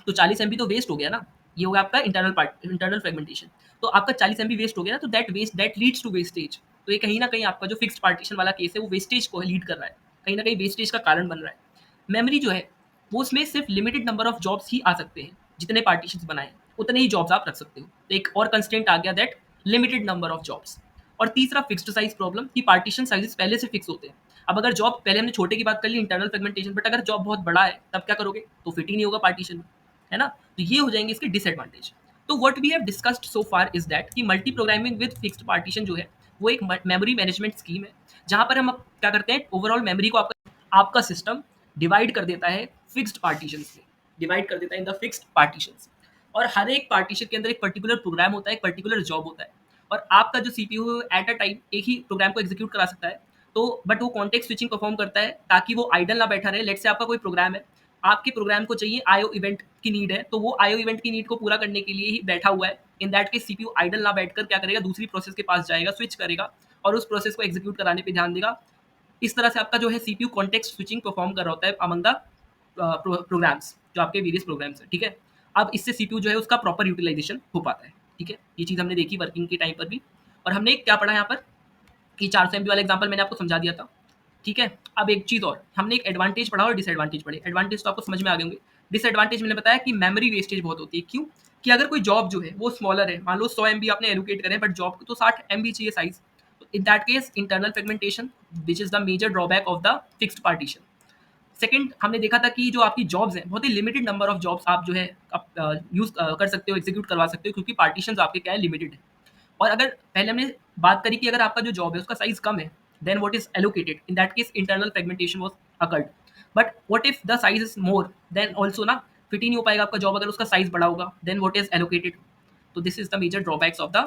तो 40 एमबी तो वेस्ट हो गया ना। ये हो गया आपका इंटरनल फ्रेगमेंटेशन। तो आपका 40 एमबी वेस्ट हो गया ना, तो दैट लीड्स टू वेस्टेज। तो ये कहीं ना कहीं आपका जो फिक्स्ड पार्टीशन वाला केस है वो वेस्टेज को लीड कर रहा है, कहीं ना कहीं वेस्टेज का कारण बन रहा है। मेमोरी जो है वो उसमें सिर्फ लिमिटेड नंबर ऑफ जॉब्स ही आ सकते हैं, जितने पार्टीशन बनाए उतने ही जॉब्स आप रख सकते हो। तो एक और कंस्टेंट आ गया, that limited number of jobs. और तीसरा फिक्स्ड साइज प्रॉब्लम, कि पार्टीशन साइजेस पहले से फिक्स होते हैं। अब अगर जॉब, पहले हमने छोटे की बात कर ली इंटरनल फ्रेगमेंटेशन, बट अगर जॉब बहुत बड़ा है तब क्या करोगे, तो फिट ही नहीं होगा पार्टीशन में, है ना। तो ये हो जाएंगे इसके डिसएडवांटेज। तो what we have discussed so far is that कि multi programming with fixed partition जो है वो एक मेमोरी मैनेजमेंट स्कीम है, जहां पर हम क्या करते हैं, ओवरऑल मेमोरी को आपका सिस्टम डिवाइड कर देता है फिक्स्ड पार्टीशंस में, डिवाइड कर देता है इन द फिक्स्ड पार्टीशंस। और हर एक पार्टीशन के अंदर एक पर्टिकुलर प्रोग्राम होता है, एक पर्टिकुलर जॉब होता है। और आपका जो सीपीयू एट अ टाइम एक ही प्रोग्राम को एग्जीक्यूट करा सकता है। तो बट वो कॉन्टेक्स्ट स्विचिंग परफॉर्म करता है ताकि वो आइडल ना बैठा रहे। लेट से आपका कोई प्रोग्राम है, आपके प्रोग्राम को चाहिए आईओ इवेंट की नीड है, तो वो आईओ इवेंट की नीड को पूरा करने के लिए ही बैठा हुआ है। In that case CPU idle ना बैठकर क्या करेगा, दूसरी प्रोसेस के पास जाएगा, स्विच करेगा और उस प्रोसेस को एग्जीक्यूट कराने पे ध्यान देगा। इस तरह से आपका जो है सीपीयू कॉन्टेक्स्ट स्विचिंग परफॉर्म कर रहा होता है अमंग द प्रोग्राम्स, जो आपके वेरियस प्रोग्राम्स हैं। ठीक है, अब इससे सीपीयू जो है उसका प्रॉपर यूटिलाइजेशन हो पाता है। ठीक है, ये चीज़ हमने देखी वर्किंग के टाइम पर भी। और हमने क्या पढ़ा यहाँ पर कि 400 एमबी वाला एग्जांपल मैंने आपको समझा दिया था। ठीक है, अब एक चीज़ और, हमने एक एडवांटेज पढ़ा और डिसएडवांटेज पढ़े। एडवांटेज तो आपको समझ में आ गए होंगे। डिसएडवांटेज मैंने बताया कि मेमोरी वेस्टेज बहुत होती है। क्यों, कि अगर कोई जॉब जो है वो स्मॉलर है, मान लो 100 एमबी आपने एलोकेट करें, बट जॉब को तो 60 एमबी चाहिए साइज। तो in that case internal fragmentation which is the major drawback of the fixed partition. Second, हमने देखा था कि जो आपकी जॉब्स हैं, बहुत ही लिमिटेड नंबर ऑफ जॉब्स आप जो है यूज कर सकते हो, एग्जीक्यूट करवा सकते हो, क्योंकि पार्टीशंस आपके क्या है, लिमिटेड है। और अगर पहले हमने बात करी कि अगर आपका जो जॉब है उसका साइज कम है, then what is allocated, in that case internal fragmentation was occurred. But what if the size is more, then also ना फिट ही नहीं हो पाएगा आपका जॉब अगर उसका साइज बड़ा होगा, देन व्हाट इज एलोकेटेड। तो this is the major drawbacks of the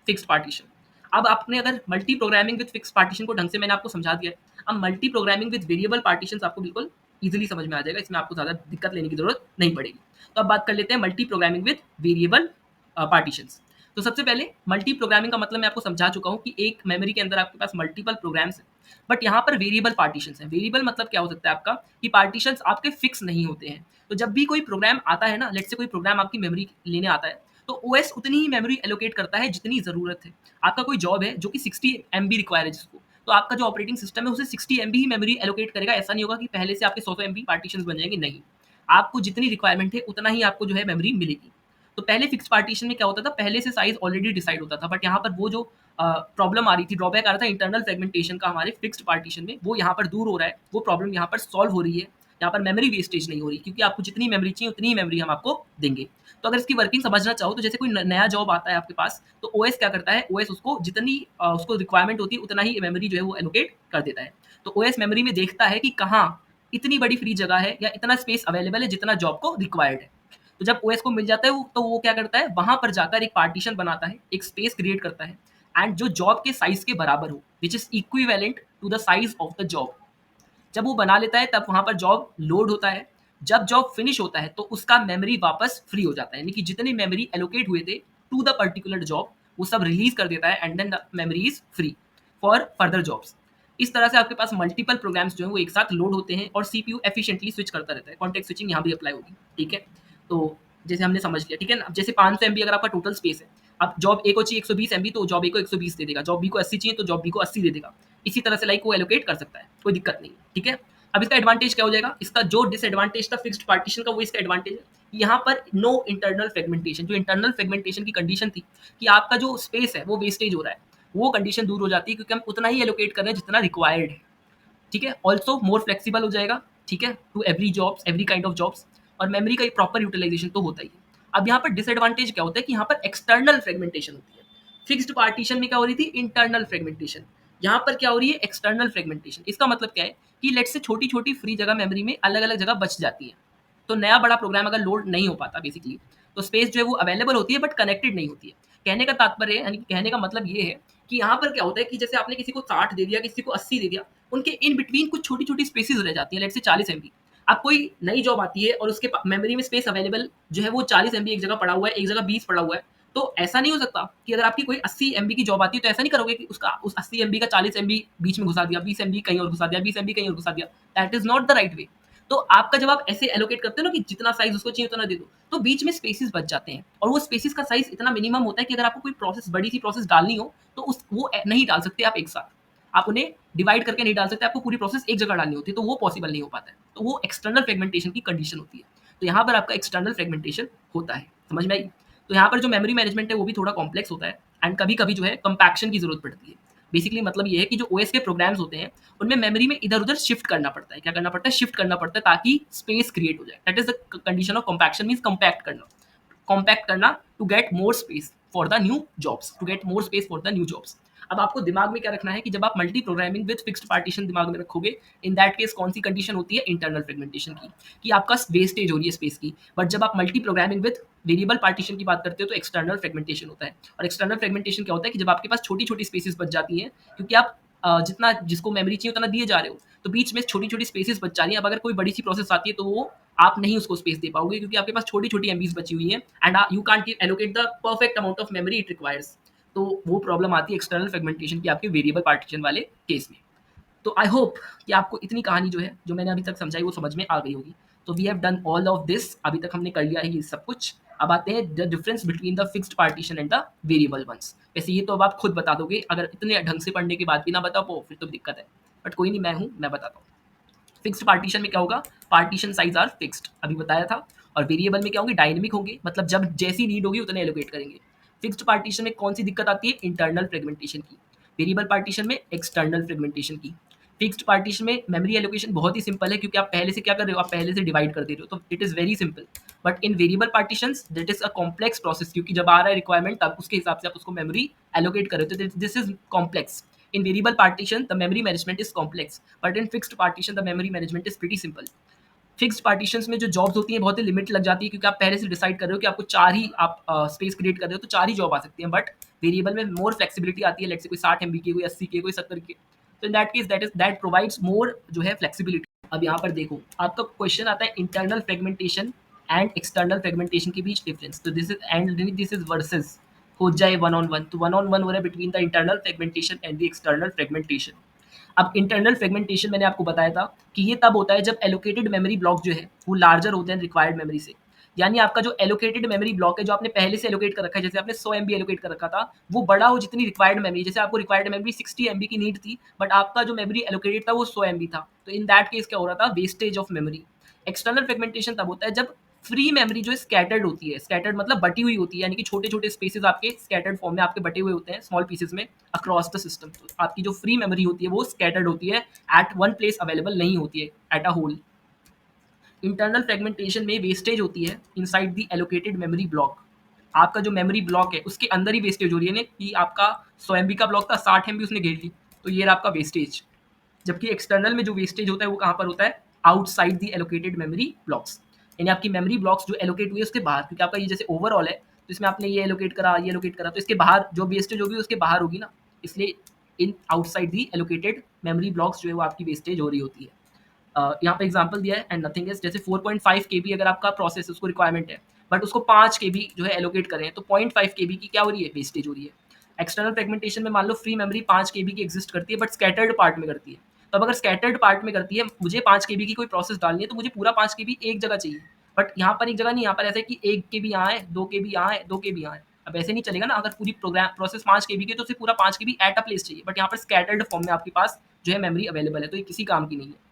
fixed partition. अब आपने अगर multi programming with fixed partition को ढंग से मैंने आपको समझा दिया है, अब multi programming with variable partition आपको बिल्कुल ईजिली समझ में आ जाएगा, इसमें आपको ज़्यादा दिक्कत लेने की जरूरत नहीं पड़ेगी। तो अब बात कर लेते हैं multi programming with variable partitions. तो सबसे पहले मल्टी प्रोग्रामिंग का मतलब मैं आपको समझा चुका हूँ कि एक मेमोरी के अंदर आपके पास मल्टीपल प्रोग्राम्स हैं, बट यहाँ पर वेरिएबल पार्टीशंस हैं। वेरिएबल मतलब क्या हो सकता है आपका, कि पार्टीशंस आपके फिक्स नहीं होते हैं। तो जब भी कोई प्रोग्राम आता है ना, लेट्स से कोई प्रोग्राम आपकी मेमोरी लेने आता है, तो ओएस उतनी ही मेमोरी एलोकेट करता है जितनी ज़रूरत है। आपका कोई जॉब है जो कि 60 एमबी रिक्वायर है जिसको, तो आपका जो ऑपरेटिंग सिस्टम है उसे 60 एमबी ही मेमोरी एलोकेट करेगा। ऐसा नहीं होगा कि पहले से आपके 100 एमबी पार्टीशंस बन जाएंगे, नहीं। आपको जितनी रिक्वायरमेंट है उतना ही आपको जो है मेमोरी मिलेगी। तो पहले फिक्स पार्टीशन में क्या होता था, पहले से साइज ऑलरेडी डिसाइड होता था, बट यहाँ पर वो जो प्रॉब्लम आ रही थी, ड्रॉबैक आ रहा था इंटरनल फ्रेगमेंटेशन का हमारे फिक्स्ड पार्टीशन में, वो यहाँ पर दूर हो रहा है। वो प्रॉब्लम यहाँ पर सॉल्व हो रही है। यहाँ पर मेमोरी वेस्टेज नहीं हो रही, क्योंकि आपको जितनी मेमोरी चाहिए उतनी ही मेमोरी हम आपको देंगे। तो अगर इसकी वर्किंग समझना चाहो, तो जैसे कोई नया जॉब आता है आपके पास, तो ओएस क्या करता है, ओएस उसको जितनी उसको रिक्वायरमेंट होती है उतना ही मेमोरी जो है वो एलोकेट कर देता है। तो ओएस मेमोरी में देखता है कि कहाँ इतनी बड़ी फ्री जगह है या इतना स्पेस अवेलेबल है जितना जॉब को रिक्वायर्ड है। तो जब ओएस को मिल जाता है तो वो क्या करता है, वहां पर जाकर एक पार्टीशन बनाता है, एक स्पेस क्रिएट करता है, एंड जो जॉब के साइज के बराबर हो, which is equivalent to the size of the job. जब वो बना लेता है तब वहां पर जॉब लोड होता है। जब जॉब फिनिश होता है तो उसका मेमोरी वापस फ्री हो जाता है, यानी कि जितने मेमोरी एलोकेट हुए थे टू द पर्टिकुलर जॉब वो सब रिलीज कर देता है, and then the memory is free for further jobs. इस तरह से आपके पास मल्टीपल प्रोग्राम्स जो है वो एक साथ लोड होते हैं और सीपीयू एफिशिएंटली स्विच करता रहता है। कॉन्टेक्स्ट स्विचिंग यहाँ भी अप्लाई होगी, ठीक है। तो जैसे हमने समझ लिया, ठीक है ना। जैसे 500 एमबी अगर आपका टोटल स्पेस है, अब जॉब ए को चाहिए 120 एमबी, तो जॉब ए को 120 दे देगा। जॉब बी को 80 चाहिए तो जॉब बी को 80 दे देगा। इसी तरह से लाइक वो एलोकेट कर सकता है, कोई दिक्कत नहीं, ठीक है। अब इसका एडवांटेज क्या हो जाएगा, इसका जो डिसएडवांटेज था फिक्स्ड पार्टीशन का वो इसका एडवांटेज है। यहाँ पर नो इंटरनल फ्रेगमेंटेशन, जो इंटरनल फ्रेगमेंटेशन की कंडीशन थी कि आपका जो स्पेस है वो वेस्टेज हो रहा है, वो कंडीशन दूर हो जाती है, क्योंकि हम उतना ही एलोकेट कर रहे हैं जितना रिक्वायर्ड है, ठीक है। ऑल्सो मोर फ्लेक्सिबल हो जाएगा, ठीक है, to every jobs, every kind of jobs. और मेमोरी का प्रॉपर यूटिलाइजेशन तो होता ही है। अब यहाँ पर डिसएडवांटेज क्या होता है कि यहाँ पर एक्सटर्नल फ्रेगमेंटेशन होती है। फिक्स्ड पार्टीशन में क्या हो रही थी, इंटरनल फ्रेगमेंटेशन। यहाँ पर क्या हो रही है, एक्सटर्नल फ्रेगमेंटेशन। इसका मतलब क्या है कि लेट से छोटी छोटी फ्री जगह मेमोरी में अलग अलग जगह बच जाती है। तो नया बड़ा प्रोग्राम अगर लोड नहीं हो पाता बेसिकली, तो स्पेस जो है वो अवेलेबल होती है बट कनेक्टेड नहीं होती है। कहने का तात्पर्य यानी कहने का मतलब ये है कि यहाँ पर क्या होता है कि जैसे आपने किसी को 60 दे दिया, किसी को 80 दे दिया, उनके इन बिटवीन कुछ छोटी छोटी स्पेसिस रह जाती हैं, लेट से 40 एमबी। अब कोई नई जॉब आती है और उसके मेमोरी में स्पेस अवेलेबल जो है वो 40 एमबी एक जगह पड़ा हुआ है, एक जगह 20 पड़ा हुआ है। तो ऐसा नहीं हो सकता कि अगर आपकी कोई 80 एमबी की जॉब आती है तो ऐसा नहीं करोगे कि उसका उस 80 एमबी का 40 एमबी बीच में घुसा दिया, 20 एमबी कहीं और घुसा दिया, 20 एमबी कहीं और घुसा दिया। That is not the right way. तो आपका जब आप ऐसे एलोकेट करते हो ना कि जितना साइज उसको चाहिए उतना दे दो, तो बीच में स्पेसिस बच जाते हैं, और वो स्पेसिस का साइज इतना मिनिमम होता है कि अगर आपको कोई प्रोसेस, बड़ी सी प्रोसेस डालनी हो तो उस वो नहीं डाल सकते आप एक साथ। आप उन्हें डिवाइड करके नहीं डाल सकते, आपको पूरी प्रोसेस एक जगह डालनी होती है, तो वो पॉसिबल नहीं हो पाता है। तो वो एक्सटर्नल फ्रेगमेंटेशन की कंडीशन होती है। तो यहाँ पर आपका एक्सटर्नल फ्रेगमेंटेशन होता है, समझ में आई। तो यहाँ पर जो मेमोरी मैनेजमेंट है वो भी थोड़ा कॉम्प्लेक्स होता है, एंड कभी कभी जो है कंपैक्शन की जरूरत पड़ती है। बेसिकली मतलब ये है कि जो ओएस के प्रोग्राम्स होते हैं उनमें मेमोरी में इधर उधर शिफ्ट करना पड़ता है। क्या करना पड़ता है, शिफ्ट करना पड़ता है, ताकि स्पेस क्रिएट हो जाए। That is the condition of compaction, means compact करना, कॉम्पैक्ट करना to get more space for the new jobs, to get more space for the new jobs. अब आपको दिमाग में क्या रखना है कि जब आप multi programming with fixed partition दिमाग में रखोगे, इन दैट केस कौन सी कंडीशन होती है, इंटरनल फ्रेगमेंटेशन की, कि आपका वेस्टेज हो रही है स्पेस की। बट जब आप multi programming with variable partition की बात करते हो तो एक्सटर्नल फ्रेगमेंटेशन होता है। और एक्सटर्नल फ्रेगमेंटेशन क्या होता है कि जब आपके पास छोटी छोटी स्पेसिस बच जाती हैं, क्योंकि आप जितना जिसको मेमोरी चाहिए उतना दिए जा रहे हो, तो बीच में छोटी छोटी स्पेसिस बच जा रही हैं। अब अगर कोई बड़ी सी प्रोसेस आती है तो वो आप नहीं उसको स्पेस दे पाओगे, क्योंकि आपके पास छोटी छोटी एमबीज बची हुई हैं, and you can't allocate the perfect amount of memory it requires. तो वो प्रॉब्लम आती है एक्सटर्नल फ्रेगमेंटेशन की आपके वेरिएबल पार्टीशन वाले केस में। तो आई होप कि आपको इतनी कहानी जो है, जो मैंने अभी तक समझाई, वो समझ में आ गई होगी। तो we have done all of this, अभी तक हमने कर लिया है ये सब कुछ। अब आते हैं the difference between the fixed partition and the variable ones. वैसे ये तो अब आप खुद बता दोगे, अगर इतने ढंग से पढ़ने के बाद भी ना बता पाओ फिर तो दिक्कत है, बट कोई नहीं, मैं हूँ, मैं बताता हूँ। फिक्स्ड पार्टीशन में क्या होगा, पार्टीशन साइज आर फिक्स्ड, अभी बताया था। और वेरिएबल में क्या होंगे, डायनेमिक होंगे, मतलब जब जैसी नीड होगी उतने एलोकेट करेंगे। फिक्स्ड पार्टीशन में कौन सी दिक्कत आती है, इंटरनल फ्रेगमेंटेशन की। वेरिएबल पार्टीशन में एक्सटर्नल फ्रेगमेंटेशन की। फिक्स्ड पार्टीशन में मेमोरी एलोकेशन बहुत ही सिंपल है, क्योंकि आप पहले से क्या कर रहे हो, आप पहले से डिवाइड कर दे रहे हो, तो it is very simple. But in variable partitions that is a complex process, क्योंकि जब आ रहा है रिक्वायरमेंट तब उसके हिसाब से आप उसको मेमोरी एलोकेट कर रहे हो, तो this is complex. In variable partition, the memory management is complex, but in fixed partition, the memory management is pretty simple. Fixed partitions में जो जॉब्स होती हैं बहुत ही लिमिट लग जाती है क्योंकि आप पहले से डिसाइड कर रहे हो कि आपको 4 ही आप स्पेस क्रिएट कर रहे हो तो 4 ही जॉब आ सकती हैं। बट वेरिएबल में मोर फ्लेक्सिबिलिटी आती है, लेट्स से कोई 60 एमबी की, कोई 80 की, कोई 70 की। तो in that case that provides मोर जो है फ्लेक्सिबिलिटी। अब यहाँ पर देखो आपका क्वेश्चन आता है internal fragmentation and external fragmentation के बीच डिफरेंस। तो दिस इज वर्सेस हो जाए वन ऑन वन, तो वन ऑन वन हो रहा है between the internal fragmentation and the external fragmentation. अब इंटरनल फ्रेगमेंटेशन मैंने आपको बताया था कि ये तब होता है जब एलोकेटेड मेमोरी ब्लॉक जो है वो लार्जर होते हैं रिक्वायर्ड मेमोरी से। यानी आपका जो एलोकेटेड मेमोरी ब्लॉक है जो आपने पहले से एलोकेट कर रखा है, जैसे आपने 100 एमबी एलोकेट कर रखा था, वो बड़ा हो जितनी रिक्वायर्ड मेमोरी। जैसे आपको रिक्वायर्ड मेमोरी 60 एमबी की नीड थी, बट आपका जो मेमोरी एलोकेटेड था वो 100 एमबी था। तो इन दैट केस क्या हो रहा था, wastage of memory. External fragmentation तब होता है जब फ्री मेमोरी जो स्कैटर्ड होती है, स्कैटर्ड मतलब बटी हुई होती है, यानी कि छोटे छोटे स्पेसेस आपके स्कैटर्ड फॉर्म में आपके बटे हुए होते हैं स्मॉल पीसेस में अक्रॉस द सिस्टम। तो आपकी जो फ्री मेमोरी होती है वो स्कैटर्ड होती है, एट वन प्लेस अवेलेबल नहीं होती है at a whole. Internal fragmentation में वेस्टेज होती है inside the allocated memory block. आपका जो मेमोरी ब्लॉक है उसके अंदर ही वेस्टेज हो रही है ना, कि आपका 100 एमबी का ब्लॉक था, 60 एमबी उसने घेर ली, तो ये रहा आपका वेस्टेज। जबकि एक्सटर्नल में जो वेस्टेज होता है वो कहाँ पर होता है, outside the allocated memory blocks. यानी आपकी मेमोरी ब्लॉक्स जो एलोकेट हुई है उसके बाहर, क्योंकि आपका ये जैसे ओवरऑल है तो इसमें आपने ये एलोकेट करा, ये एलोकेट करा, तो इसके बाहर जो वेस्टेज होगी उसके बाहर होगी ना, इसलिए in outside the allocated memory blocks जो है वो आपकी वेस्टेज हो रही होती है। यहाँ पे एग्जांपल दिया है एंड नथिंग इज, जैसे 4.5 केबी अगर आपका प्रोसेस उसको रिक्वायरमेंट है, बट उसको 5 केबी जो है एलोकेट करें, तो 0.5 केबी की क्या हो रही है, वेस्टेज हो रही है। एक्सटर्नल फ्रेगमेंटेशन में मान लो फ्री मेमोरी 5 केबी की एग्जिस्ट करती है बट स्कैटर्ड पार्ट में करती है। तो अब अगर स्कैटर्ड पार्ट में करती है, मुझे 5 केबी की कोई प्रोसेस डालनी है तो मुझे पूरा 5 केबी एक जगह चाहिए। बट यहाँ पर एक जगह नहीं, यहाँ पर ऐसा है कि 1 केबी यहाँ है, 2 केबी यहाँ है, 2 केबी यहाँ है। अब ऐसे नहीं चलेगा ना, अगर पूरी प्रोग्राम प्रोसेस 5 केबी की तो उसे पूरा 5 केबी एट अ प्लेस चाहिए, बट यहाँ पर स्कैटर्ड फॉर्म में आपके पास जो है मेमोरी अवेलेबल है, तो ये किसी काम की नहीं है।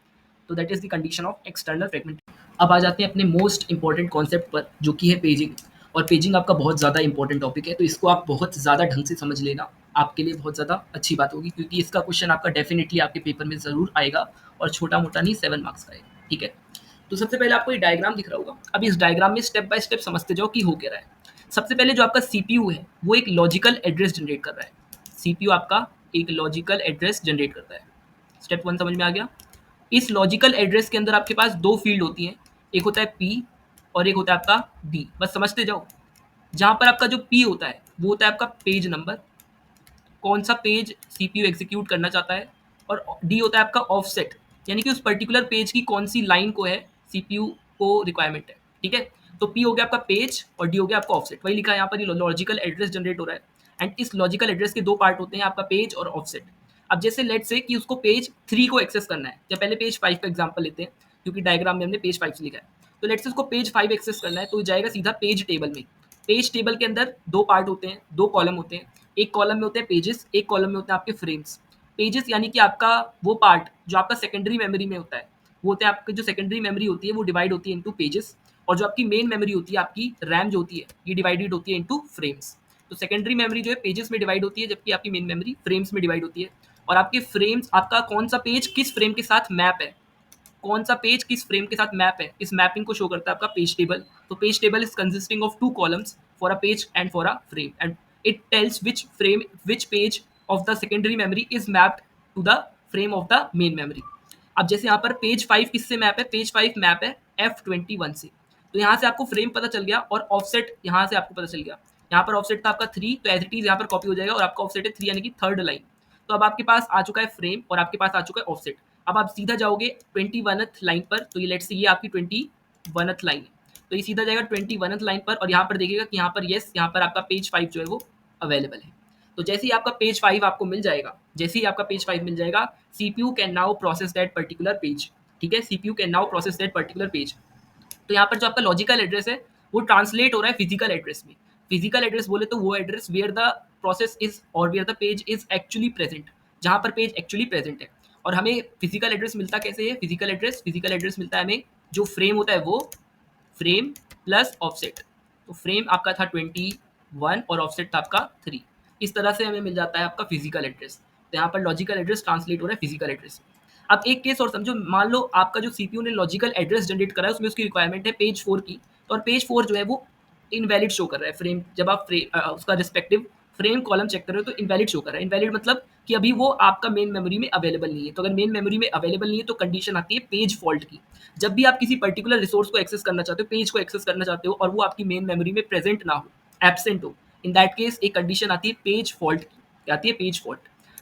तो that is the condition of external fragmentation. अब आ जाते हैं अपने मोस्ट इंपॉर्टेंट कॉन्सेप्ट पर, जो कि है पेजिंग। और पेजिंग आपका बहुत ज़्यादा इंपॉर्टेंट टॉपिक है, तो इसको आप बहुत ज़्यादा ढंग से समझ लेना, आपके लिए बहुत ज़्यादा अच्छी बात होगी, क्योंकि इसका क्वेश्चन आपका डेफिनेटली आपके पेपर में ज़रूर आएगा, और छोटा मोटा नहीं, 7 मार्क्स का आएगा। ठीक है, तो सबसे पहले आपको ये डायग्राम दिख रहा होगा। अब इस डायग्राम में स्टेप बाय स्टेप समझते जाओ कि हो क्या रहा है। सबसे पहले जो आपका सीपीयू है वो एक लॉजिकल एड्रेस जनरेट कर रहा है। सीपीयू आपका एक लॉजिकल एड्रेस जनरेट करता है। स्टेप 1 समझ में आ गया। इस लॉजिकल एड्रेस के अंदर आपके पास 2 फील्ड होती हैं, एक होता है पी और एक होता है आपका डी। बस समझते जाओ। जहाँ पर आपका जो पी होता है वो होता है आपका पेज नंबर, कौन सा पेज सीपीयू एग्जीक्यूट करना चाहता है, और डी होता है आपका ऑफसेट, यानी कि उस पर्टिकुलर पेज की कौन सी लाइन को है सीपीयू को रिक्वायरमेंट है। ठीक है, तो पी हो गया आपका पेज और डी हो गया आपका ऑफसेट। वही लिखा है यहाँ पर, लॉजिकल एड्रेस जनरेट हो रहा है। एंड इस लॉजिकल एड्रेस के 2 पार्ट होते हैं, आपका पेज और ऑफसेट। अब जैसे लेट से कि उसको पेज 3 को एक्सेस करना है, या पहले पेज 5 का एग्जाम्पल लेते हैं क्योंकि डायग्राम में हमने पेज 5 से लिखा है। तो लेट से उसको पेज 5 एक्सेस करना है, तो जाएगा सीधा पेज टेबल में। पेज टेबल के अंदर 2 पार्ट होते हैं, 2 कॉलम होते हैं। एक कॉलम में होते हैं पेजेस, एक कॉलम में होते हैं आपके फ्रेम्स। पेजेस यानी कि आपका वो पार्ट जो आपका सेकेंडरी मेमोरी में होता है, वो होते हैं आपकी जो सेकेंडरी मेमोरी होती है वो डिवाइड होती है इनटू पेजेस। और जो आपकी मेन मेमोरी होती है, आपकी रैम जो होती है, ये डिवाइडेड होती है इनटू फ्रेम्स। तो सेकेंडरी मेमोरी जो है पेजेस में डिवाइड होती है, जबकि आपकी मेन मेमोरी फ्रेम्स में डिवाइड होती है। और आपके फ्रेम्स, आपका कौन सा पेज किस फ्रेम के साथ मैप है, कौन सा पेज किस फ्रेम के साथ मैप है, इस मैपिंग को शो करता है आपका पेज टेबल। तो page table is consisting of 2 columns for a page and for a frame, and it tells which page of the secondary memory is mapped to the frame of the main memory. अब जैसे यहाँ पर page 5 किससे map है, page 5 map है F21 से। तो यहाँ से आपको फ्रेम पता चल गया, और ऑफसेट यहाँ से आपको पता चल गया। यहाँ पर ऑफसेट था आपका 3, तो एज इट इज यहाँ पर कॉपी हो जाएगा, और आपका ऑफसेट है 3 यानी कि थर्ड लाइन। तो अब आपके पास आ चुका है फ्रेम और आपके पास आ चुका है ऑफसेट। अब आप सीधा जाओगे 21th लाइन पर, तो ये लेट्स से ये आपकी 21th लाइन है, तो ये सीधा जाएगा 21th लाइन पर, और यहाँ पर देखिएगा कि यहाँ पर यस, यहाँ पर आपका पेज 5 जो है वो अवेलेबल है। तो जैसे ही आपका पेज 5 आपको मिल जाएगा, जैसे ही आपका पेज 5 मिल जाएगा, CPU can now process that particular page. ठीक है, CPU can now process that particular page. तो यहाँ पर जो आपका लॉजिकल एड्रेस है वो ट्रांसलेट हो रहा है फिजिकल एड्रेस में। फिजिकल एड्रेस बोले तो वो address where the process is और where the page is actually present, जहाँ पर पेज एक्चुअली प्रेजेंट है। और हमें फिजिकल एड्रेस मिलता कैसे है, फिजिकल एड्रेस मिलता है हमें, जो फ्रेम होता है वो फ्रेम प्लस ऑफसेट। तो फ्रेम आपका था 21 और ऑफसेट था आपका 3। इस तरह से हमें मिल जाता है आपका फिजिकल एड्रेस। तो यहाँ पर लॉजिकल एड्रेस ट्रांसलेट हो रहा है फिजिकल एड्रेस। अब एक केस और समझो, मान लो आपका जो सीपीयू ने लॉजिकल एड्रेस जनरेट करा है उसमें उसकी रिक्वायरमेंट है पेज 4 की, तो और पेज 4 जो है वो इनवैलिड शो कर रहा है फ्रेम, जब आप उसका रिस्पेक्टिव फ्रेम कॉलम चेक कर रहे हो तो इनवैलिड शो कर रहा है। इनवैलिड मतलब कि अभी वो आपका मेन मेमोरी में अवेलेबल नहीं है। तो अगर मेन मेमोरी में अवेलेबल नहीं है तो कंडीशन आती है पेज फॉल्ट की। जब भी आप किसी पर्टिकुलर रिसोर्स को एक्सेस करना चाहते हो, पेज को एक्सेस करना चाहते हो और वो आपकी मेन मेमोरी में प्रेजेंट ना हो, एब्सेंट हो, इन दैट केस एक कंडीशन आती है पेज फॉल्ट की। क्या आती है? Page fault.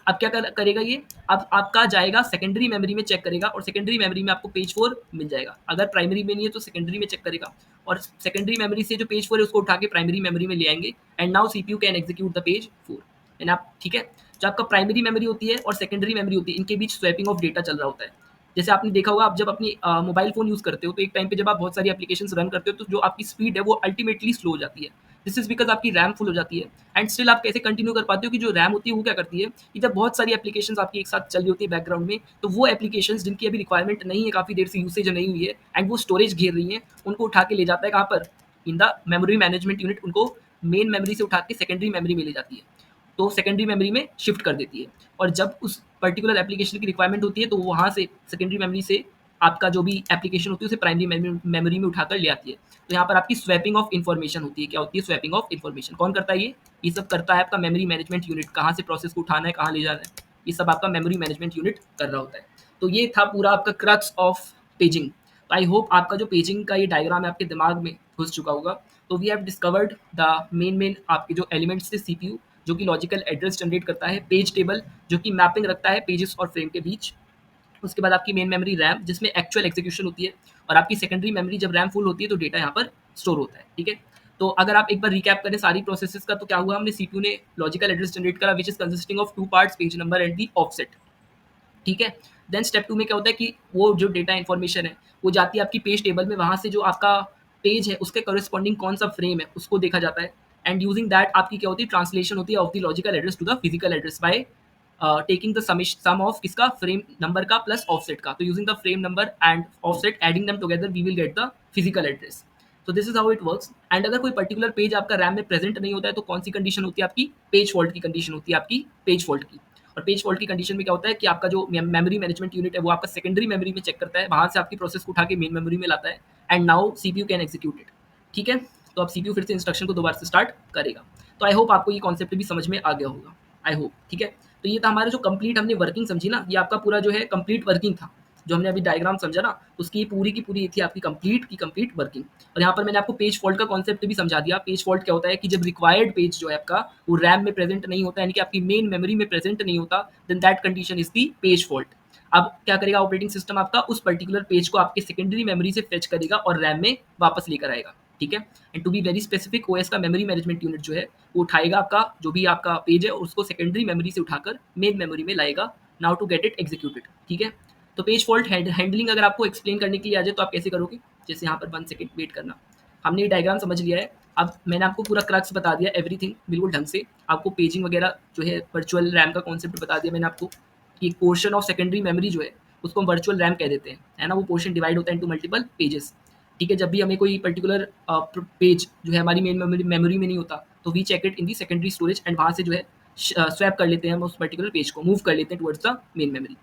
अब क्या करेगा ये? अब आपका जाएगा सेकेंडरी मेमोरी में चेक करेगा और सेकेंडरी मेमोरी में आपको पेज 4 मिल जाएगा। अगर प्राइमरी में नहीं है तो सेकेंडरी में चेक करेगा और सेकेंडरी मेमोरी से जो पेज 4 है उसको उठा के प्राइमरी मेमोरी में ले आएंगे and now CPU can execute the page 4। And आप ठीक है, जो आपका प्राइमरी मेमोरी होती है और सेकेंडरी मेमोरी होती है इनके बीच स्वैपिंग ऑफ डेटा चल रहा होता है। जैसे आपने देखा होगा, आप जब अपनी मोबाइल फ़ोन यूज़ करते हो तो एक टाइम पे जब आप बहुत सारी एप्लीकेशंस रन करते हो तो जो आपकी स्पीड है वो अल्टीमेटली स्लो हो जाती है। दिस इज़ बिकॉज़ आपकी रैम फुल हो जाती है एंड स्टिल आप कैसे कंटिन्यू कर पाते हो कि जो रैम होती है वो क्या करती है कि जब बहुत सारी एप्लीकेशंस आपकी एक साथ चल रही होती है बैकग्राउंड में, तो वो एप्लीकेशंस जिनकी अभी रिक्वायरमेंट नहीं है, काफ़ी देर से यूसेज नहीं हुई है एंड वो स्टोरेज घेर रही हैं, उनको उठा के ले जाता है कहाँ पर? इन द मेमोरी मैनेजमेंट यूनिट। उनको मेन मेमोरी से उठा के सेकेंडरी मेमोरी में ले जाती है। तो सेकेंडरी मेमोरी में शिफ्ट कर देती है और जब उस पर्टिकुलर एप्लीकेशन की रिक्वायरमेंट होती है तो वहाँ से सेकेंडरी मेमोरी से आपका जो भी एप्लीकेशन होती है उसे प्राइमरी मेमोरी में उठाकर ले आती है। तो यहाँ पर आपकी स्वैपिंग ऑफ इन्फॉर्मेशन होती है। क्या होती है? Swapping of information. कौन करता है ये सब करता है आपका मेमोरी मैनेजमेंट यूनिट। कहाँ से प्रोसेस को उठाना है, कहाँ ले जाना है, ये सब आपका मेमोरी मैनेजमेंट यूनिट कर रहा होता है। तो ये था पूरा आपका क्रक्स ऑफ पेजिंग। तो आई होप आपका जो पेजिंग का ये डायग्राम है आपके दिमाग में घुस चुका होगा। तो we have discovered the main आपके जो एलिमेंट्स थे सीपीयू, जो कि लॉजिकल एड्रेस जनरेट करता है, पेज टेबल जो कि मैपिंग रखता है पेजेस और फ्रेम के बीच, उसके बाद आपकी मेन मेमोरी रैम जिसमें एक्चुअल एग्जीक्यूशन होती है और आपकी सेकेंडरी मेमोरी जब रैम फुल होती है तो डेटा यहाँ पर स्टोर होता है। ठीक है, तो अगर आप एक बार रिकैप करें सारी प्रोसेसेस का तो क्या हुआ? हमने सीपीयू ने लॉजिकल एड्रेस जनरेट करा which is consisting of two parts, page number and the offset. ठीक है, देन स्टेप 2 में क्या होता है कि वो जो डेटा इन्फॉर्मेशन है वो जाती है आपकी पेज टेबल में। वहाँ से जो आपका पेज है उसके कॉरेस्पॉन्डिंग कौन सा फ्रेम है उसको देखा जाता है एंड यूजिंग दैट आपकी क्या होती है? ट्रांसलेशन होती है of the logical address to the physical address by taking the sum of किसका? फ्रेम नंबर का प्लस ऑफसेट का। तो using the frame number and offset adding them together we will get the physical address. तो this is how it works. And अगर कोई particular page आपका RAM में present नहीं होता है तो कौन सी कंडीशन होती है? आपकी पेज फॉल्ट की कंडीशन होती है, आपकी पेज फॉल्ट की। और पेज फॉल्ट की कंडीशन में क्या होता है कि आपका जो मेमोरी मैनेजमेंट यूनिट है वो आपका सेकेंडरी मेमोरी में चेक करता है, वहाँ से आपकी प्रोसेस को उठा के मेन मेमोरी में लाता है and now CPU can execute it. ठीक है, तो अब सीपीयू फिर से इंस्ट्रक्शन को दोबारा से स्टार्ट करेगा। तो आई होप आपको ये कॉन्सेप्ट भी समझ में आ गया होगा, आई होप। ठीक है, तो ये था हमारा जो कंप्लीट हमने वर्किंग समझी ना, ये आपका पूरा जो है कंप्लीट वर्किंग था। जो हमने अभी डायग्राम समझा ना, उसकी पूरी की पूरी थी आपकी कंप्लीट वर्किंग। और यहाँ पर मैंने आपको पेज फॉल्ट का कॉन्सेप्ट भी समझा दिया। पेज फॉल्ट क्या होता है कि जब रिक्वायर्ड पेज जो है आपका वो रैम में प्रेजेंट नहीं होता, यानी कि आपकी मेन मेमोरी में प्रेजेंट नहीं होता, then that condition is the page fault. अब क्या करेगा ऑपरेटिंग सिस्टम? आपका उस पर्टिकुलर पेज को आपके सेकेंडरी मेमोरी से फेच करेगा और रैम में वापस लेकर आएगा। ठीक है, and to be very specific, OS का मेमोरी मैनेजमेंट यूनिट जो है वो उठाएगा आपका जो भी आपका पेज है उसको सेकेंडरी मेमोरी से उठाकर मेन मेमोरी में लाएगा, now to get it executed. ठीक है, तो पेज फॉल्ट हैंडलिंग अगर आपको एक्सप्लेन करने के लिए आ जाए तो आप कैसे करोगे? जैसे यहाँ पर 1 सेकंड वेट करना। हमने ये डायग्राम समझ लिया है। अब मैंने आपको पूरा क्रक्स बता दिया, एवरीथिंग बिल्कुल ढंग से। आपको पेजिंग वगैरह जो है वर्चुअल रैम का कॉन्सेप्ट बता दिया मैंने आपको कि एक पोर्शन ऑफ सेकेंडरी मेमोरी जो है उसको हम वर्चुअल रैम कह देते हैं, है ना? वो पोर्शन डिवाइड होता है इनटू मल्टीपल पेजेस। ठीक है, जब भी हमें कोई पर्टिकुलर पेज जो है हमारी मेन मेमोरी में नहीं होता तो we check it in the secondary storage and वहाँ से जो है स्वैप कर लेते हैं हम उस पर्टिकुलर पेज को, मूव कर लेते हैं टुवर्ड्स द मेन मेमोरी।